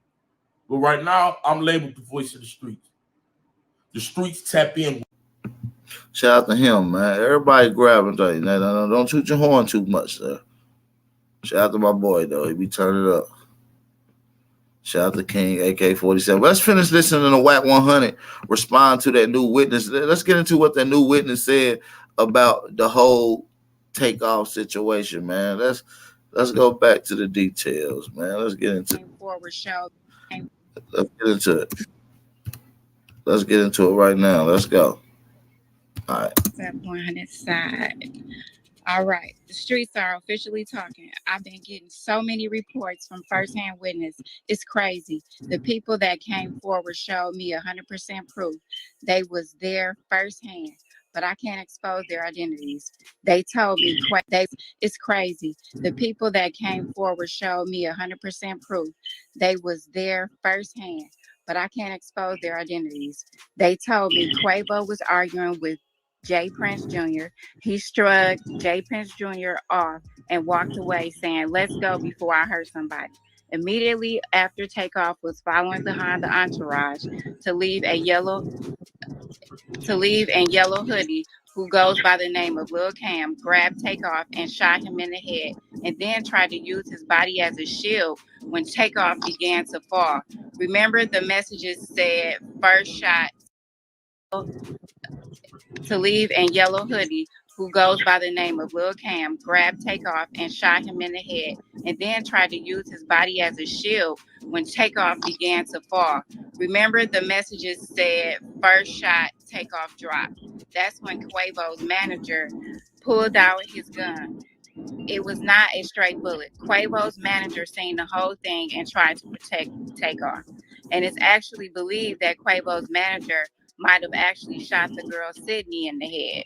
but right now I'm labeled the voice of the streets. The streets tap in. Shout out to him, man. Everybody grabbing. Don't toot your horn too much, sir. Shout out to my boy, though. He be turning it up. Shout out to King AK-47. Let's finish listening to Whack 100 respond to that new witness. Let's get into what that new witness said about the whole Takeoff situation, man. Let's go back to the details, man. Let's get into it. Let's get into it. Let's get into it right now. Let's go. All right. That 100 side. All right, the streets are officially talking. I've been getting so many reports from firsthand witness. It's crazy. The people that came forward showed me 100% proof they was there firsthand, but I can't expose their identities. They told me it's crazy. The people that came forward showed me 100% proof they was there firsthand, but I can't expose their identities. They told me Quavo was arguing with J. Prince Jr. He shrugged J. Prince Jr. off and walked away saying, "Let's go before I hurt somebody." Immediately after Takeoff was following behind the entourage to leave in yellow hoodie who goes by the name of Lil Cam, grabbed Takeoff and shot him in the head, and then tried to use his body as a shield when Takeoff began to fall. Remember, the messages said first shot to leave in yellow hoodie who goes by the name of Lil Cam, grabbed Takeoff and shot him in the head, and then tried to use his body as a shield when Takeoff began to fall. Remember, the messages said first shot, Takeoff dropped. That's when Quavo's manager pulled out his gun. It was not a straight bullet. Quavo's manager seen the whole thing and tried to protect Takeoff. And it's actually believed that Quavo's manager might have actually shot the girl Sydney in the head.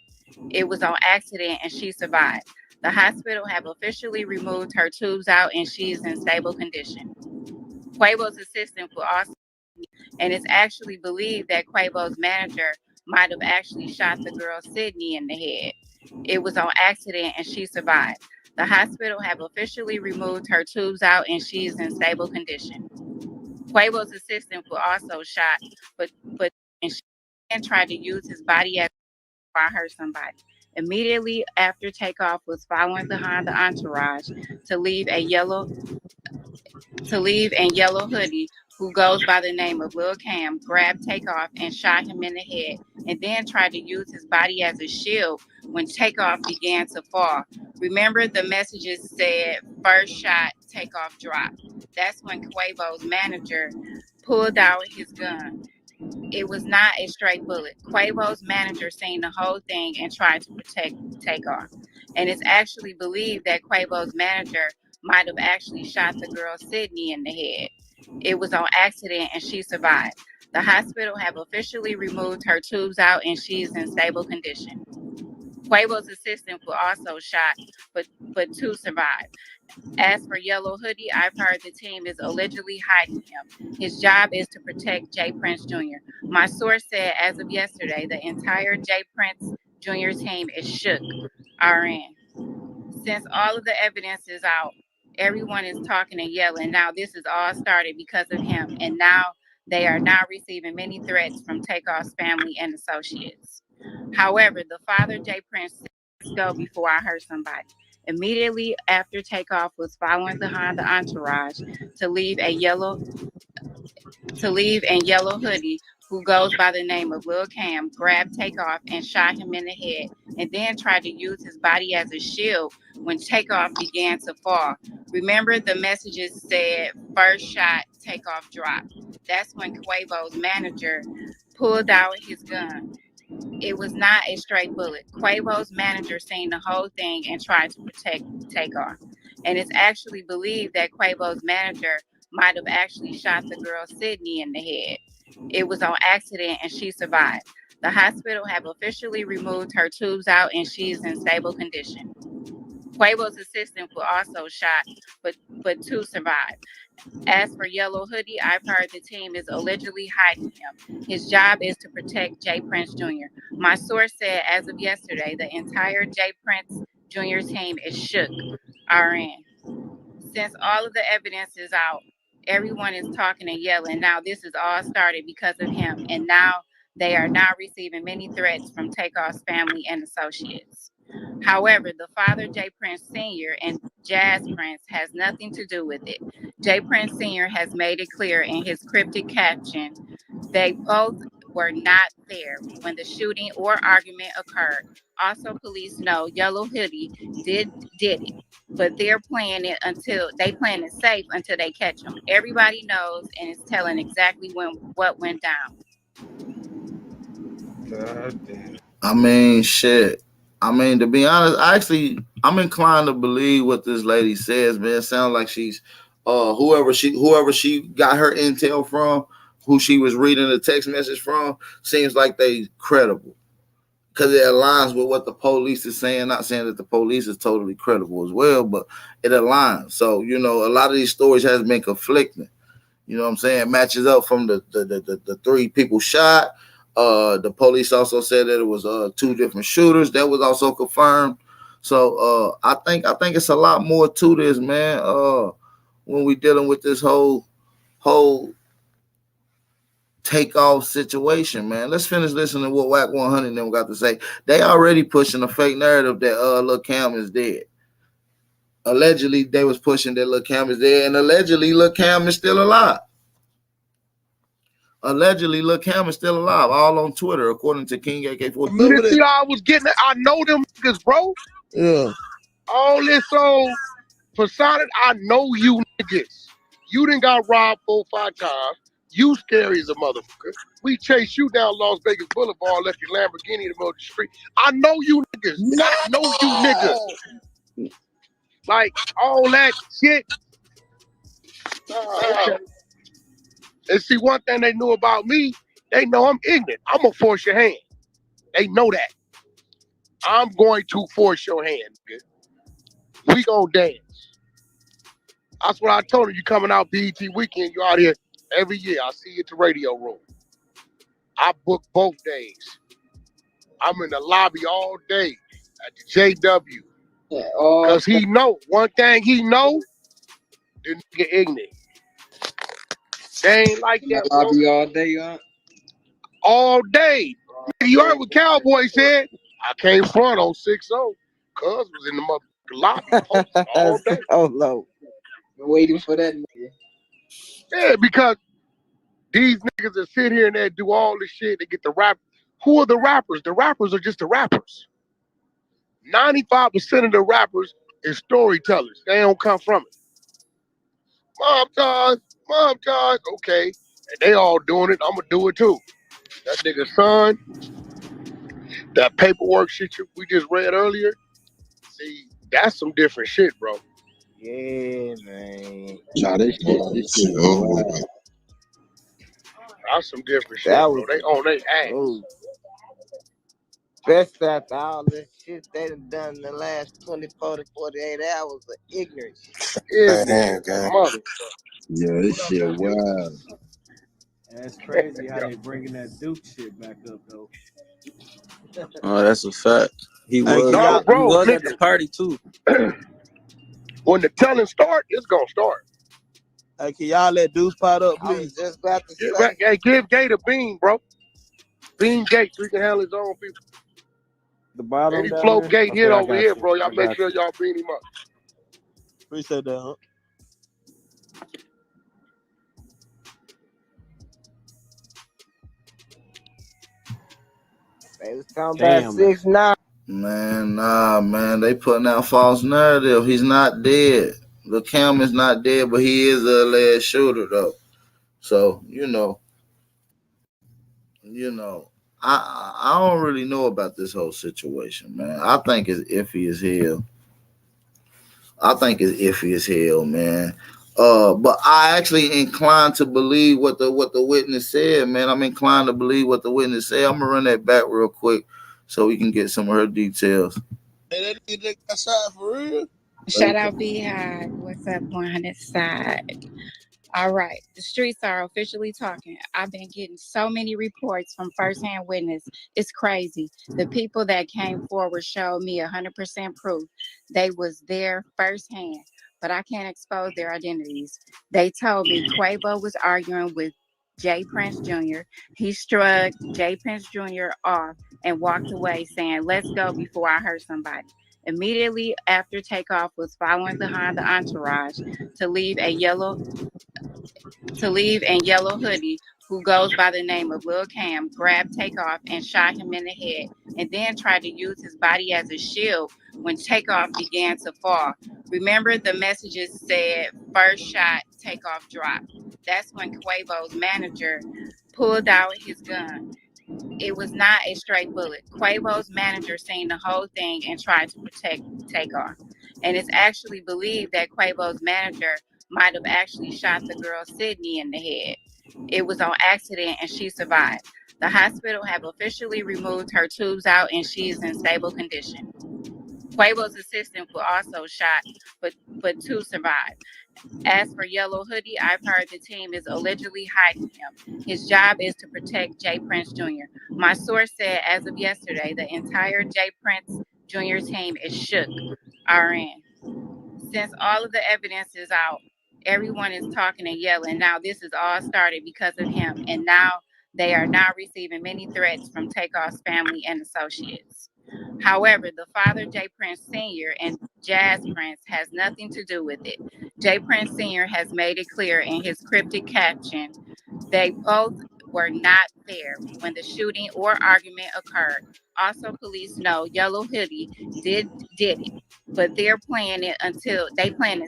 It was on accident and she survived. The hospital have officially removed her tubes out and she is in stable condition. Quavo's assistant will also, and it's actually believed that Quavo's manager might have actually shot the girl Sydney in the head. It was on accident and she survived. The hospital have officially removed her tubes out and she is in stable condition. Quavo's assistant was also shot, but and she tried to use his body as I hurt somebody. Immediately after Takeoff was following behind the entourage to leave and yellow hoodie who goes by the name of Lil Cam grabbed Takeoff and shot him in the head and then tried to use his body as a shield when Takeoff began to fall. Remember the messages said first shot, Takeoff dropped. That's when Quavo's manager pulled out his gun. It was not a straight bullet. Quavo's manager seen the whole thing and tried to protect Takeoff. And it's actually believed that Quavo's manager might have actually shot the girl Sydney in the head. It was on accident and she survived. The hospital have officially removed her tubes out and she is in stable condition. Quavo's assistant was also shot, but two survived. As for Yellow Hoodie, I've heard the team is allegedly hiding him. His job is to protect Jay Prince Jr. My source said as of yesterday, the entire Jay Prince Jr. team is shook. RN. Since all of the evidence is out, everyone is talking and yelling. Now this is all started because of him, and now they are now receiving many threats from Takeoff's family and associates. However, the father, Jay Prince, said, "Let's go before I hurt somebody." Immediately after Takeoff was following behind the entourage to leave and yellow hoodie who goes by the name of Lil Cam grabbed Takeoff and shot him in the head and then tried to use his body as a shield when Takeoff began to fall. Remember the messages said first shot, Takeoff dropped. That's when Quavo's manager pulled out his gun. It was not a straight bullet. Quavo's manager seen the whole thing and tried to protect Takeoff. And it's actually believed that Quavo's manager might have actually shot the girl Sydney in the head. It was on accident and she survived. The hospital have officially removed her tubes out and she is in stable condition. Quavo's assistant was also shot, but two survived. As for Yellow Hoodie, I've heard the team is allegedly hiding him. His job is to protect Jay Prince Jr. My source said as of yesterday, the entire Jay Prince Jr. team is shook. RN. Since all of the evidence is out, everyone is talking and yelling. Now this is all started because of him, and now they are now receiving many threats from Takeoff's family and associates. However, the father, Jay Prince Sr. and Jazz Prince, has nothing to do with it. Jay Prince Sr. has made it clear in his cryptic caption they both were not there when the shooting or argument occurred. Also, police know Yellow Hoodie did it, but they're playing it safe until they catch him. Everybody knows and is telling exactly what went down. God damn. I mean, shit. I mean, to be honest, I'm inclined to believe what this lady says, man. It sounds like she's whoever she got her intel from, who she was reading the text message from, seems like they credible. Because it aligns with what the police is saying. Not saying that the police is totally credible as well, but it aligns. So, you know, a lot of these stories has been conflicting. You know what I'm saying? Matches up from the three people shot. The police also said that it was two different shooters. That was also confirmed. So I think it's a lot more to this, man. When we dealing with this whole Takeoff situation, man. Let's finish listening to what Whack 100 and them got to say. They already pushing a fake narrative that Lil Cam is dead. Allegedly, they was pushing that Lil Cam is dead, and allegedly Lil Cam is still alive. Allegedly, Lil Cam is still alive, all on Twitter, according to King AK-47. You see how I was getting it? I know them niggas, bro. Yeah. All this on Poseidon, I know you niggas. You done got robbed 4 or 5 times. You scary as a motherfucker. We chased you down Las Vegas Boulevard, left your Lamborghini in the middle of the street. I know you niggas. I know you niggas. Like all that shit. Okay. And see, one thing they knew about me, they know I'm ignorant. I'm gonna force your hand. They know that. I'm going to force your hand, nigga. We gonna dance. That's what I told her. You coming out BET weekend, you out here every year. I see you at the radio room. I book both days. I'm in the lobby all day at the JW. Cause he know one thing he know, the nigga ignorant. They ain't like that, bro. Lobby all day, huh? All day. Nigga, you heard what Cowboy said? I came front on 6-0. Cuz was in the motherfucking lobby posting all day. Oh no. Been waiting for that nigga. Yeah, because these niggas that sit here and they do all this shit, they get the rap. Who are the rappers? The rappers are just the rappers. 95% of the rappers is storytellers. They don't come from it. Mom ties, okay. And they all doing it. I'm gonna do it too. That nigga son, that paperwork shit we just read earlier. See, that's some different shit, bro. Yeah, man. Nah, this shit wild. That's some different shit, That bro. was They on their ass. best after all this shit they done in the last 24 to 48 hours of ignorance. Ignorant, mother. Yeah, this shit wild. That's crazy how they bringing that Duke shit back up though. Oh, that's a fact. He No, was bro, at nigga. the party too. When the telling start, it's gonna start. Hey, can y'all let Deuce pot up, I was please? just about to say. Hey, give Gate a bean, bro. Bean Gate so he can handle his own people. The bottom Any down flow there? Gate hit Okay, I over got here, you. bro. Y'all I make got sure you. y'all bean him up. Appreciate that, huh? They was talking about Damn. 6ix9ine. Man, nah, man. They putting out false narrative. He's not dead. Lil Cam is not dead, but he is the alleged shooter, though. So, I don't really know about this whole situation, man. I think it's iffy as hell. Man. But I actually inclined to believe what the witness said, man. I'm inclined to believe what the witness said. I'm gonna run that back real quick so we can get some of her details. Hey, that nigga got shot for real? Shout out Beehive. What's up, 100 side? All right, the streets are officially talking. I've been getting so many reports from firsthand witness. It's crazy. The people that came forward showed me 100% proof they was there firsthand, but I can't expose their identities. They told me Quavo was arguing with Jay Prince Jr. He shrugged Jay Prince Jr. off and walked away saying, "Let's go before I hurt somebody." Immediately after Takeoff was following behind the entourage to leave in yellow hoodie, who goes by the name of Lil Cam, grabbed Takeoff and shot him in the head, and then tried to use his body as a shield when Takeoff began to fall. Remember, the messages said first shot, Takeoff dropped. That's when Quavo's manager pulled out his gun. It was not a straight bullet. Quavo's manager seen the whole thing and tried to protect Takeoff. And it's actually believed that Quavo's manager might have actually shot the girl Sydney in the head. It was on accident and she survived. The hospital have officially removed her tubes out and she is in stable condition. Quavo's assistant was also shot, but two survived. As for Yellow Hoodie, I've heard the team is allegedly hiding him. His job is to protect Jay Prince Jr. My source said as of yesterday, the entire Jay Prince Jr. team is shook. RN. Since all of the evidence is out, everyone is talking and yelling. Now this is all started because of him, and now they are now receiving many threats from Takeoff's family and associates. However, the father, Jay Prince Sr., and Jazz Prince has nothing to do with it. Jay Prince Sr. has made it clear in his cryptic caption they both were not there when the shooting or argument occurred. Also, police know Yellow Hoodie did it, but they're playing it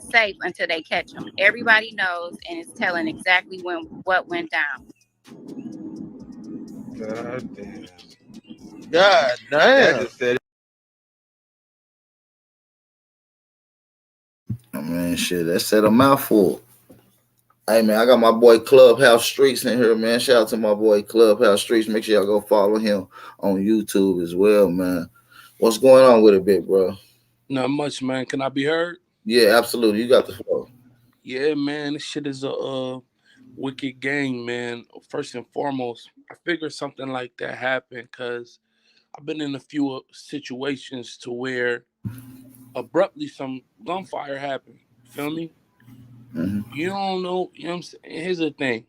safe until they catch him. Everybody knows and is telling exactly what went down. God damn. God That damn. just said I mean, shit, that said a mouthful. Hey man, I got my boy Clubhouse Streets in here, man. Shout out to my boy Clubhouse Streets. Make sure y'all go follow him on YouTube as well, man. What's going on with it, big bro? Not much, man. Can I be heard? Yeah, absolutely. You got the floor. Yeah, man. This shit is a wicked game, man. First and foremost, I figured something like that happened because I've been in a few situations to where abruptly some gunfire happened. Feel me? Mm-hmm. You don't know. You know what I'm saying? Here's the thing.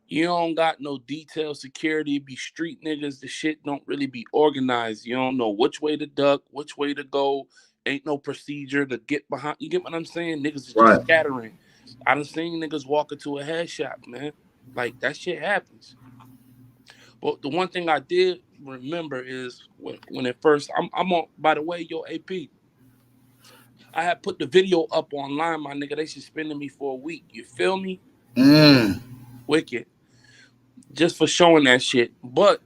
You don't got no detailed security. Be street niggas. The shit don't really be organized. You don't know which way to duck, which way to go. Ain't no procedure to get behind. You get what I'm saying? Niggas is Right. just scattering. I done seen niggas walk into a headshot, man. Like that shit happens. But the one thing I did remember is when it first, I'm on. By the way, yo, AP, I had put the video up online, my nigga. They suspended me for a week. You feel me? Wicked. Just for showing that shit. But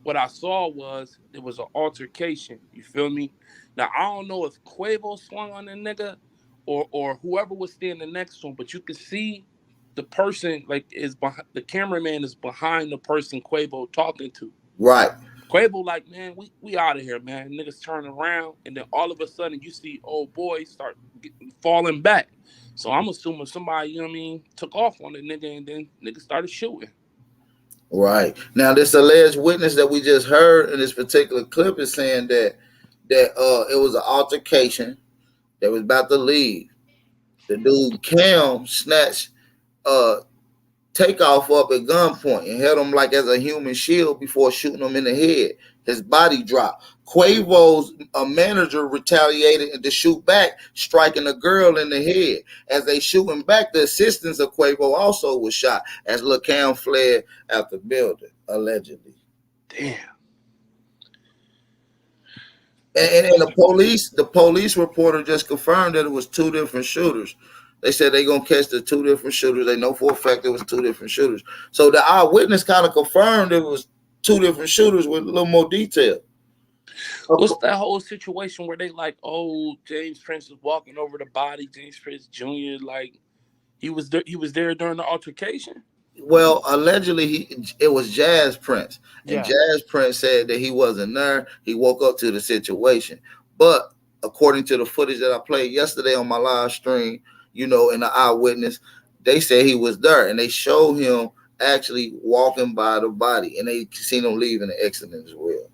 what I saw was it was an altercation. You feel me? Now I don't know if Quavo swung on the nigga or whoever was standing next to him, but you could see the person like is behind the cameraman is behind the person Quavo talking to. Right. Quavo like, man, we out of here, man. Niggas turn around and then all of a sudden you see old boy start falling back. So I'm assuming somebody, you know what I mean, took off on the nigga and then niggas started shooting. Right. Now, this alleged witness that we just heard in this particular clip is saying that it was an altercation that was about to leave. The dude Cam snatched Takeoff up at gunpoint and held him like as a human shield before shooting him in the head. His body dropped. Quavo's manager retaliated and to shoot back, striking a girl in the head. As they shooting back, the assistants of Quavo also was shot as Lil Cam fled out the building, allegedly. Damn. And the police reporter just confirmed that it was two different shooters. They said they're gonna catch the two different shooters. They know for a fact it was two different shooters. So the eyewitness kind of confirmed it was two different shooters with a little more detail. What's that whole situation where they like, oh, James Prince is walking over the body, James Prince Jr. like he was there during the altercation? Well, allegedly it was Jazz Prince, and Yeah. Jazz Prince said that he wasn't there. He woke up to the situation, but according to the footage that I played yesterday on my live stream, you know, in the eyewitness, they said he was there, and they showed him actually walking by the body, and they seen him leaving the accident as well.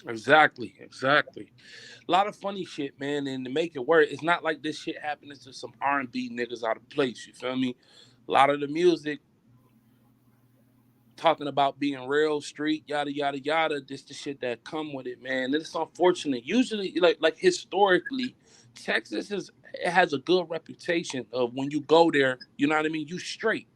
Exactly. A lot of funny shit, man, and to make it work, it's not like this shit happening to some R&B niggas out of place. You feel me? A lot of the music talking about being real street, yada yada yada. This the shit that come with it, man. And it's unfortunate. Usually, like historically, Texas has a good reputation of when you go there. You know what I mean? You straight.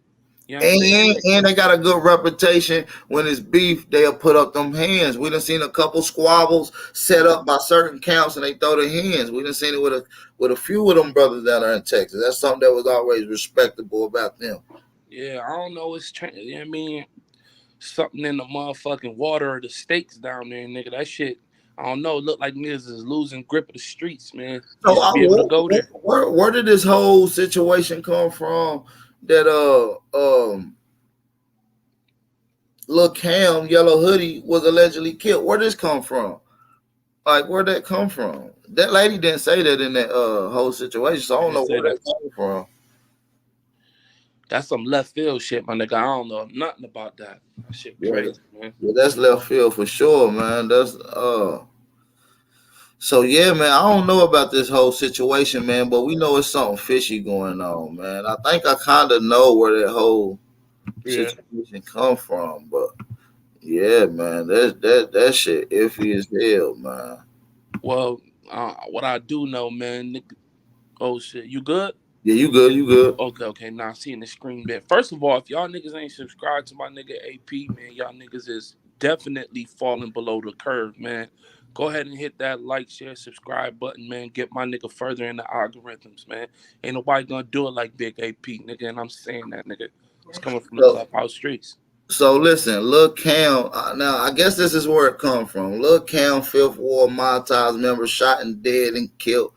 You know what I'm saying? And they got a good reputation. When it's beef, they'll put up them hands. We done seen a couple squabbles set up by certain counts, and they throw their hands. We done seen it with a few of them brothers that are in Texas. That's something that was always respectable about them. Yeah, I don't know. It's you know what I mean, something in the motherfucking water or the stakes down there, nigga. That shit, I don't know. Look like niggas is losing grip of the streets, man. So Used to be able to go there. where did this whole situation come from? That Lil Cam Yellow Hoodie was allegedly killed. Where did this come from? Like, where'd that come from? That lady didn't say that in that whole situation, so I don't know where that came from. That's some left field shit, my nigga. I don't know nothing about that. That shit crazy, man. Yeah, that's left field for sure, man. That's so yeah, man. I don't know about this whole situation, man, but we know it's something fishy going on, man. I think I kind of know where that whole situation come from, but yeah, man, that shit iffy as hell, man. Well, what I do know, man. Nigga, oh shit, you good? Yeah, you good, you good. Okay. Now seeing the screen bit. First of all, if y'all niggas ain't subscribed to my nigga AP, man, y'all niggas is definitely falling below the curve, man. Go ahead and hit that like, share, subscribe button, man. Get my nigga further in the algorithms, man. Ain't nobody gonna do it like Big AP, nigga. And I'm saying that, nigga. It's coming from the Clubhouse streets. So listen, Lil Cam. Now I guess this is where it come from. Lil Cam, Fifth Ward Montage member, shot and dead and killed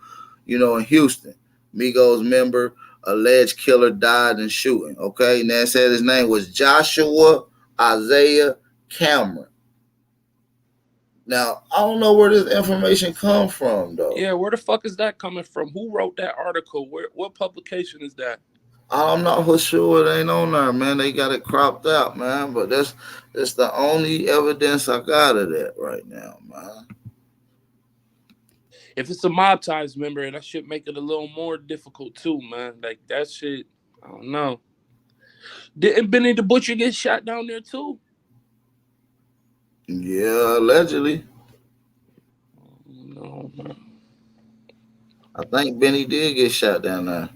in Houston. Migos member, alleged killer died in shooting. Okay, now it said his name was Joshua Isaiah Cameron. Now, I don't know where this information comes from, though. Yeah, where the fuck is that coming from? Who wrote that article? What publication is that? I'm not for sure it ain't on there, man. They got it cropped out, man. But that's the only evidence I got of that right now, man. If it's a Mob Ties member, that should make it a little more difficult too, man. Like that shit, I don't know. Didn't Benny the Butcher get shot down there too? Yeah, allegedly. No, man. I think Benny did get shot down there.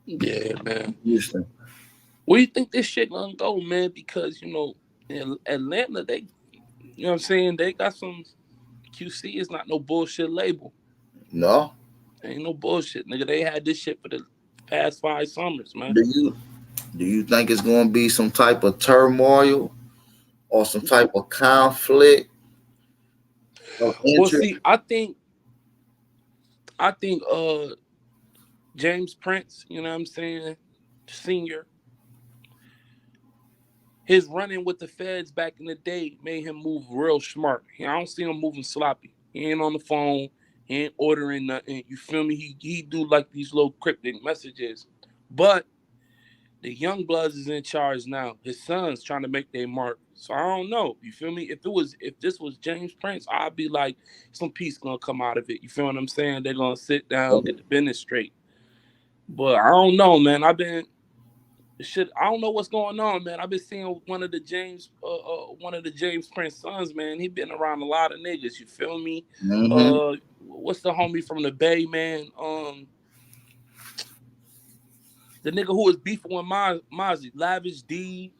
Yeah, man. Houston. Where do you think this shit gonna go, man? Because in Atlanta, they, you know what I'm saying, they got some. QC is not no bullshit label. No. Ain't no bullshit, nigga. They had this shit for the past 5 summers, man. Do you think it's going to be some type of turmoil or some type of conflict of interest? Well, see, I think James Prince, you know what I'm saying, Senior, his running with the feds back in the day made him move real smart. I don't see him moving sloppy. He ain't on the phone. He ain't ordering nothing. You feel me? He do like these little cryptic messages. But the young bloods is in charge now. His son's trying to make their mark. So I don't know. You feel me? If this was James Prince, I'd be like, some peace gonna come out of it. You feel what I'm saying? They're gonna sit down, get the business straight. But I don't know, man. I don't know what's going on, man. I've been seeing one of the James Prince sons, man. He been around a lot of niggas. You feel me? Mm-hmm. What's the homie from the Bay, man? The nigga who was beefing with Mozzie, Lavish D.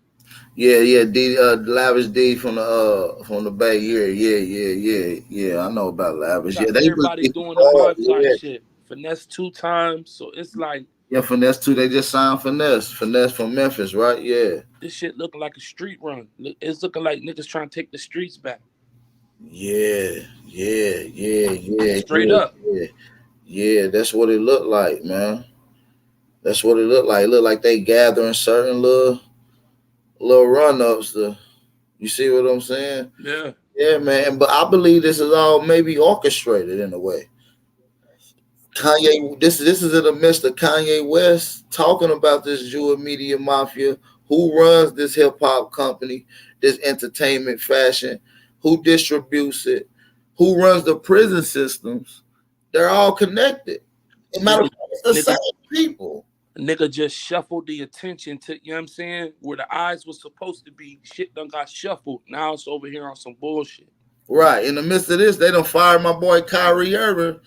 Yeah, D, Lavish D from the Bay. Yeah. I know about Lavish. Got Yeah, they everybody doing the mob type shit. Finesse 2 times, so it's like Finesse too. They just signed Finesse from Memphis, right? Yeah. this shit looking like a street run. It's looking like niggas trying to take the streets back. Yeah. Straight up. Yeah, that's what it looked like, man. That's what it looked like. It looked like they gathering certain little run-ups. You see what I'm saying? Yeah. Yeah, man. But I believe this is all maybe orchestrated in a way. Kanye, this is in the midst of Kanye West talking about this Jewish media mafia, who runs this hip hop company, this entertainment fashion, who distributes it, who runs the prison systems. They're all connected. As a matter of fact, it's the same people. Nigga just shuffled the attention to, you know what I'm saying? Where the eyes was supposed to be, shit done got shuffled. Now it's over here on some bullshit. Right. In the midst of this, they done fired my boy Kyrie Irving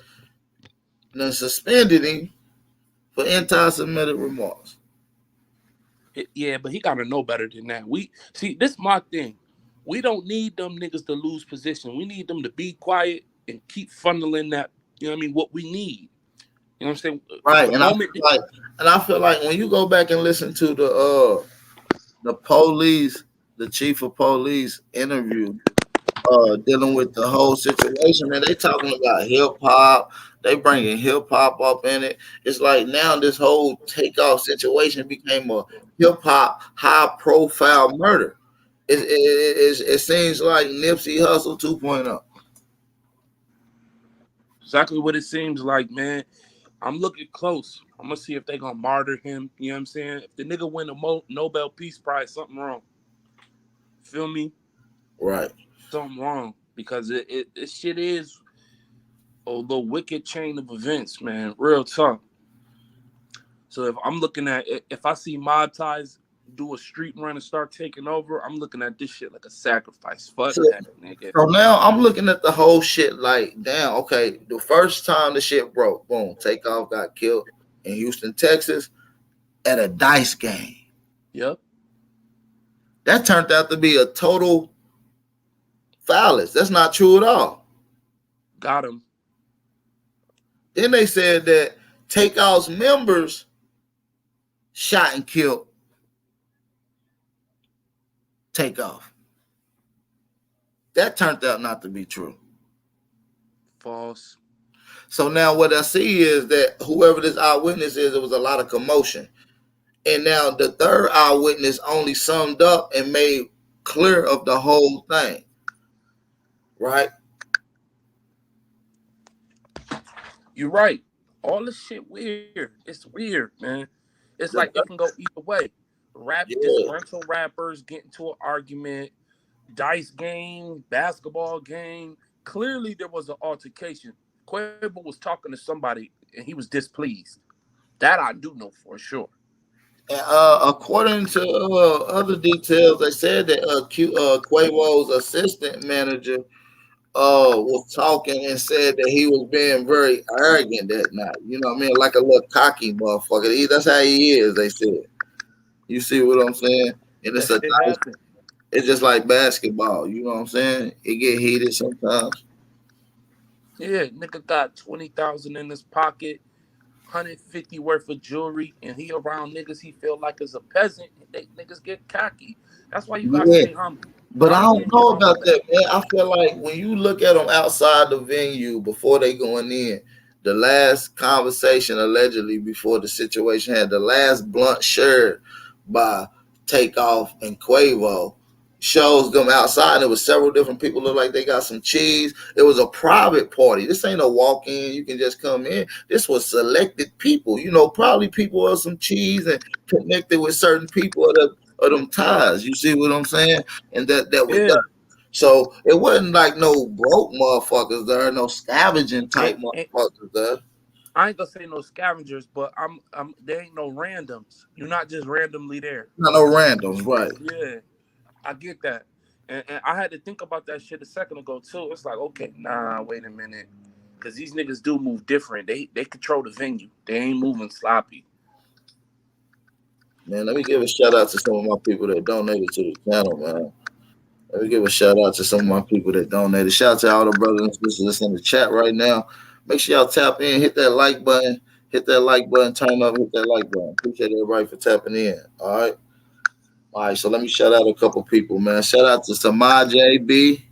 and then suspended him for anti-Semitic remarks. Yeah, but he gotta know better than that. This is my thing. We don't need them niggas to lose position. We need them to be quiet and keep funneling that, you know what I mean, what we need. You know what I'm saying? Right. I feel like when you go back and listen to the police, the chief of police interview, dealing with the whole situation, man, they talking about hip hop. They bringing hip hop up in it. It's like now this whole Takeoff situation became a hip hop high profile murder. It seems like Nipsey Hussle 2.0. Exactly what it seems like, man. I'm looking close. I'm gonna see if they gonna martyr him. You know what I'm saying? If the nigga win a Nobel Peace Prize, something wrong. Feel me? Right. Something wrong because it shit is a little wicked chain of events, man. Real talk. So if I'm looking at if I see Mob Ties do a street run and start taking over, I'm looking at this shit like a sacrifice. Fuck that, nigga. So now I'm looking at the whole shit like, damn, okay, the first time the shit broke, boom, Takeoff got killed in Houston, Texas at a dice game. Yep. That turned out to be a total phallus. That's not true at all. Got him. Then they said that Takeoff's members shot and killed Takeoff. That turned out not to be true. False. So now what I see is that whoever this eyewitness is, there was a lot of commotion. And now the third eyewitness only summed up and made clear of the whole thing. Right? You're right. All this shit weird. It's weird, man. It's like it can go either way. Yeah. Disgruntled rappers get into an argument, dice game, basketball game. Clearly, there was an altercation. Quavo was talking to somebody, and he was displeased. That I do know for sure. And, according to other details, they said that Quavo's assistant manager was talking and said that he was being very arrogant that night. You know what I mean? Like a little cocky motherfucker. That's how he is, they said. You see what I'm saying? And That it's a shit nice, happened. it's just like basketball. You know what I'm saying? It get heated sometimes. Yeah, nigga got 20,000 in his pocket, 150 worth of jewelry, and he around niggas he feel like is a peasant. They niggas get cocky. That's why you gotta Yeah. stay humble. But I Stop don't being know your own about man. that, man. I feel like when you look at them outside the venue before they going in, the last conversation allegedly before the situation had the last blunt shared by Takeoff and Quavo shows them outside. There was several different people look like they got some cheese. It was a private party. This ain't a walk in. You can just come in. This was selected people. You know, probably people with some cheese and connected with certain people of them ties. You see what I'm saying? And that was done. Yeah. So it wasn't like no broke motherfuckers there, no scavenging type And motherfuckers there. I ain't gonna say no scavengers, but I'm there ain't no randoms. You're not just randomly there. Not no randoms, right? Yeah, I get that. And I had to think about that shit a second ago too. It's like, okay, nah, wait a minute. Cause these niggas do move different. They control the venue. They ain't moving sloppy. Man, let me give a shout out to some of my people that donated to the channel, man. Let me give a shout out to some of my people that donated. Shout out to all the brothers and sisters that's in the chat right now. Make sure y'all tap in, hit that like button, turn up, hit that like button. Appreciate everybody for tapping in. All right. All right, so let me shout out a couple people, man. Shout out to Samaj JB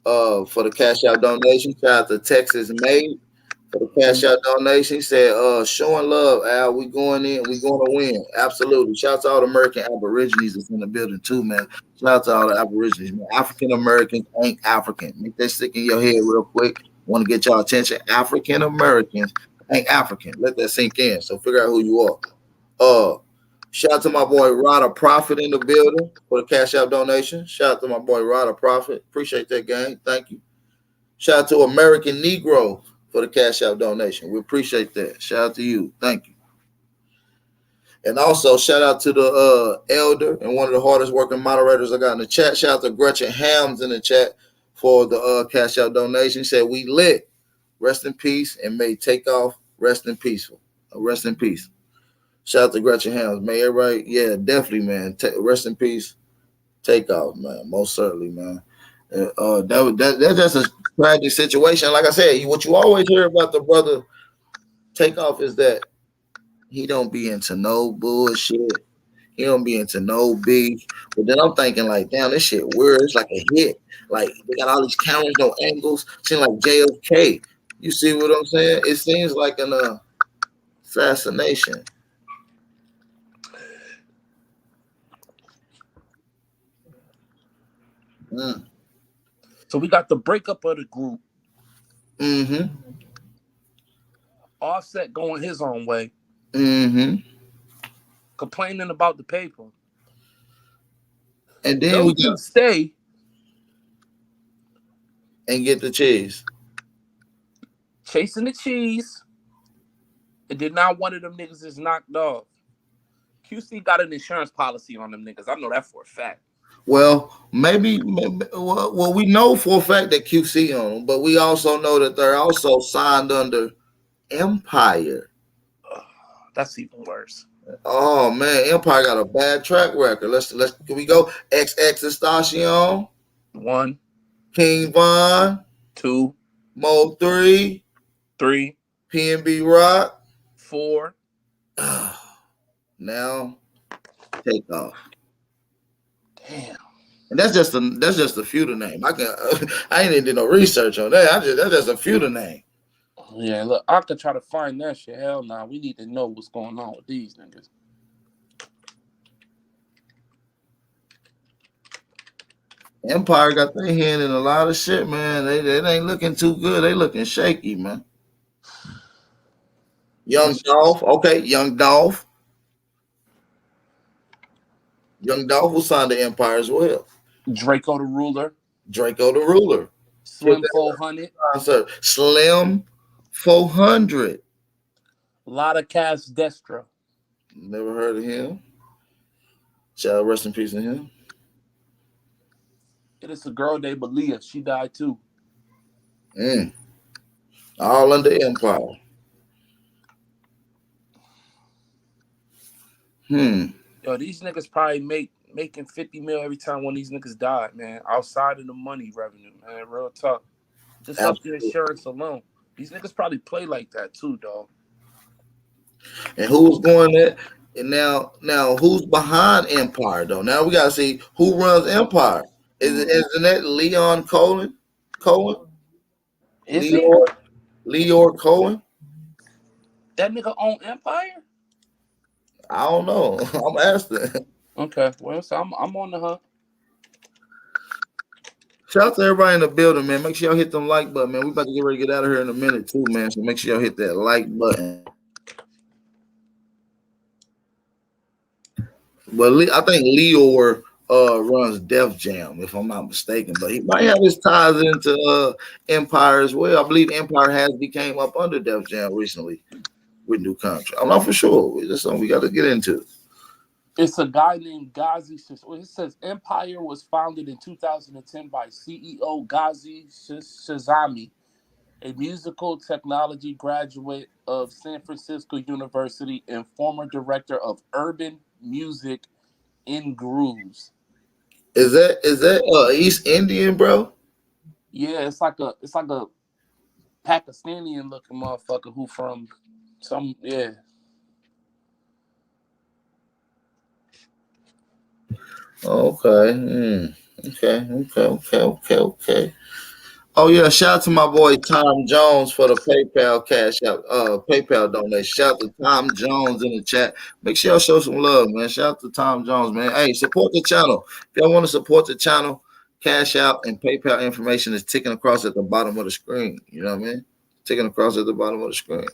for the cash out donation. Shout out to Texas Made for the cash out donation. He said, showing love, Al. We going in, we going to win. Absolutely. Shout out to all the American Aborigines that's in the building too, man. Shout out to all the Aborigines, man. African Americans ain't African. Make that stick in your head real quick. Want to get y'all attention. African Americans ain't African. Let that sink in. So figure out who you are. Shout out to my boy Ryder Prophet in the building for the cash out donation. Shout out to my boy Ryder Prophet. Appreciate that, gang. Thank you. Shout out to American Negro for the cash out donation. We appreciate that. Shout out to you. Thank you. And also shout out to the elder and one of the hardest working moderators I got in the chat. Shout out to Gretchen Hams in the chat for the cash out donation. He said we lit. Rest in peace and may Takeoff rest in peaceful. Rest in peace. Shout out to Gretchen Hams. May everybody, yeah, definitely, man. Rest in peace. Takeoff, man. Most certainly, man. That's just a tragic situation. Like I said, what you always hear about the brother Takeoff is that he don't be into no bullshit. He don't be into no beef. But then I'm thinking like, damn, this shit weird. It's like a hit. Like they got all these cameras, no angles. Seems like JFK. You see what I'm saying? It seems like an assassination. So we got the breakup of the group. Mm-hmm. Offset going his own way. Mm-hmm. Complaining about the paper. And then we got stay and get the cheese. Chasing the cheese. And then now one of them niggas is knocked off. QC got an insurance policy on them niggas. I know that for a fact. Well, maybe well, we know for a fact that QC on them, but we also know that they're also signed under Empire. That's even worse. Oh man, Empire got a bad track record. Let's can we go? XX Estacion 1, King Von 2, Mo 3 PNB Rock 4. Now Takeoff. Damn. And that's just a few to name. I ain't even did no research on that. That's just a few to name. Yeah, look, I could try to find that shit. Hell nah, we need to know what's going on with these niggas. Empire got their hand in a lot of shit, man. They ain't looking too good. They looking shaky, man. Young Dolph, okay, Young Dolph. Young Dolph was signed to Empire as well. Draco the Ruler. Draco the Ruler. Slim 400. Slim 400. A lot of Cass Destra. Never heard of him. Shall rest in peace to him. It is a girl named Aaliyah. She died too. All under Empire. Yo, these niggas probably making 50 mil every time one of these niggas died, man. Outside of the money revenue, man. Real talk. Just up the insurance alone. These niggas probably play like that too, dog. And who's going there? And now who's behind Empire though? Now we gotta see who runs Empire. Isn't that Leon Cohen? Leor Cohen? That nigga own Empire? I don't know. I'm asking. Okay, well, so I'm on the hunt. Shout out to everybody in the building, man. Make sure y'all hit them like button, man. We about to get ready to get out of here in a minute too, man. So make sure y'all hit that like button. But I think Leor runs Def Jam, if I'm not mistaken. But he might have his ties into Empire as well. I believe Empire has became up under Def Jam recently with new contract. I'm not for sure. That's something we got to get into. It's a guy named Ghazi. It says Empire was founded in 2010 by CEO Ghazi Shazami, a musical technology graduate of San Francisco University and former director of urban music in Grooves. Is that East Indian, bro? Yeah, it's like a Pakistani looking motherfucker who from some Okay. Okay. Oh yeah, shout out to my boy Tom Jones for the PayPal cash out, PayPal donation. Shout out to Tom Jones in the chat. Make sure y'all show some love, man. Shout out to Tom Jones, man. Hey, support the channel. If y'all want to support the channel, cash out and PayPal information is ticking across at the bottom of the screen. You know what I mean? Ticking across at the bottom of the screen.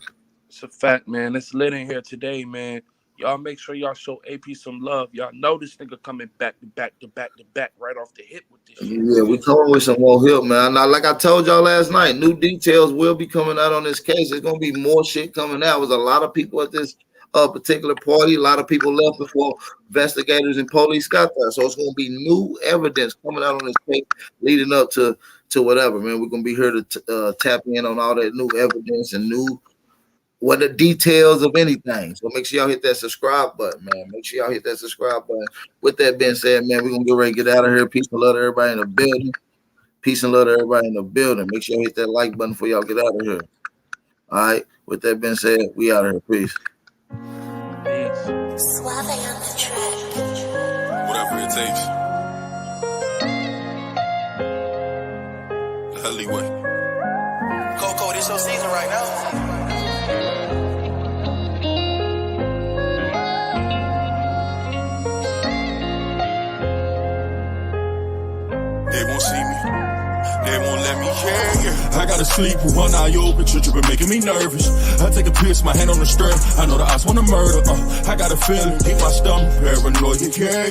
It's a fact, man. It's lit in here today, man. Y'all make sure y'all show AP some love. Y'all know this nigga coming back to back right off the hit with this shit. Yeah, we coming with some more help, man. Now, like I told y'all last night, new details will be coming out on this case. There's gonna be more shit coming out. There's a lot of people at this particular party. A lot of people left before investigators and police got there. So it's gonna be new evidence coming out on this case leading up to whatever, man. We're gonna be here to tap in on all that new evidence and what the details of anything. So make sure y'all hit that subscribe button, man. Make sure y'all hit that subscribe button. With that being said, man, we're gonna get ready to get out of here. Peace and love to everybody in the building. Peace and love to everybody in the building. Make sure y'all hit that like button before y'all get out of here. All right. With that being said, we out of here. Peace. Whatever it takes. Alleyway. Coco, this your season right now. They won't see me. They won't let me, yeah. I gotta sleep with one eye open, tripping, making me nervous. I take a piss, my hand on the strap. I know the odds wanna murder. I got a feeling, keep my stomach paranoid, yeah.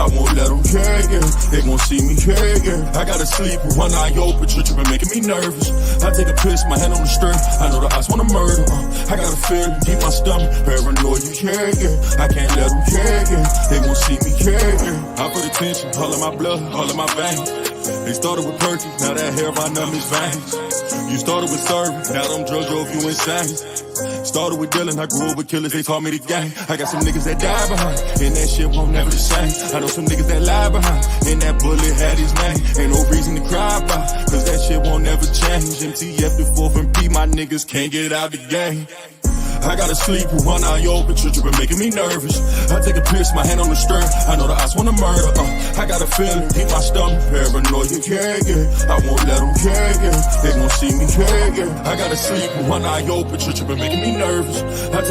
I won't let them, yeah. They won't see me, yeah. I gotta sleep with one eye open, tripping, making me nervous. I take a piss, my hand on the strap. I know the odds wanna murder. I got a feeling, keep my stomach paranoid, yeah. I can't let them, yeah. They won't see me, yeah. I put attention, all in my blood, all in my veins. They started with perky, now that hair by numbers veins. You started with serving, now them drugs drove you insane. Started with dealing, I grew up with killers, they taught me the game. I got some niggas that die behind, and that shit won't never the same. I know some niggas that lie behind, and that bullet had his name. Ain't no reason to cry about, cause that shit won't never change. MTF the 4th and P, my niggas can't get out the game. I gotta sleep with one eye open, tripping, making me nervous. I take a piss, my hand on the stern. I know the eyes wanna murder. I got a feeling in my stomach, paranoid, yeah. I won't let them, yeah. They won't see me, yeah. I gotta sleep with one eye open, tripping, making me nervous. I take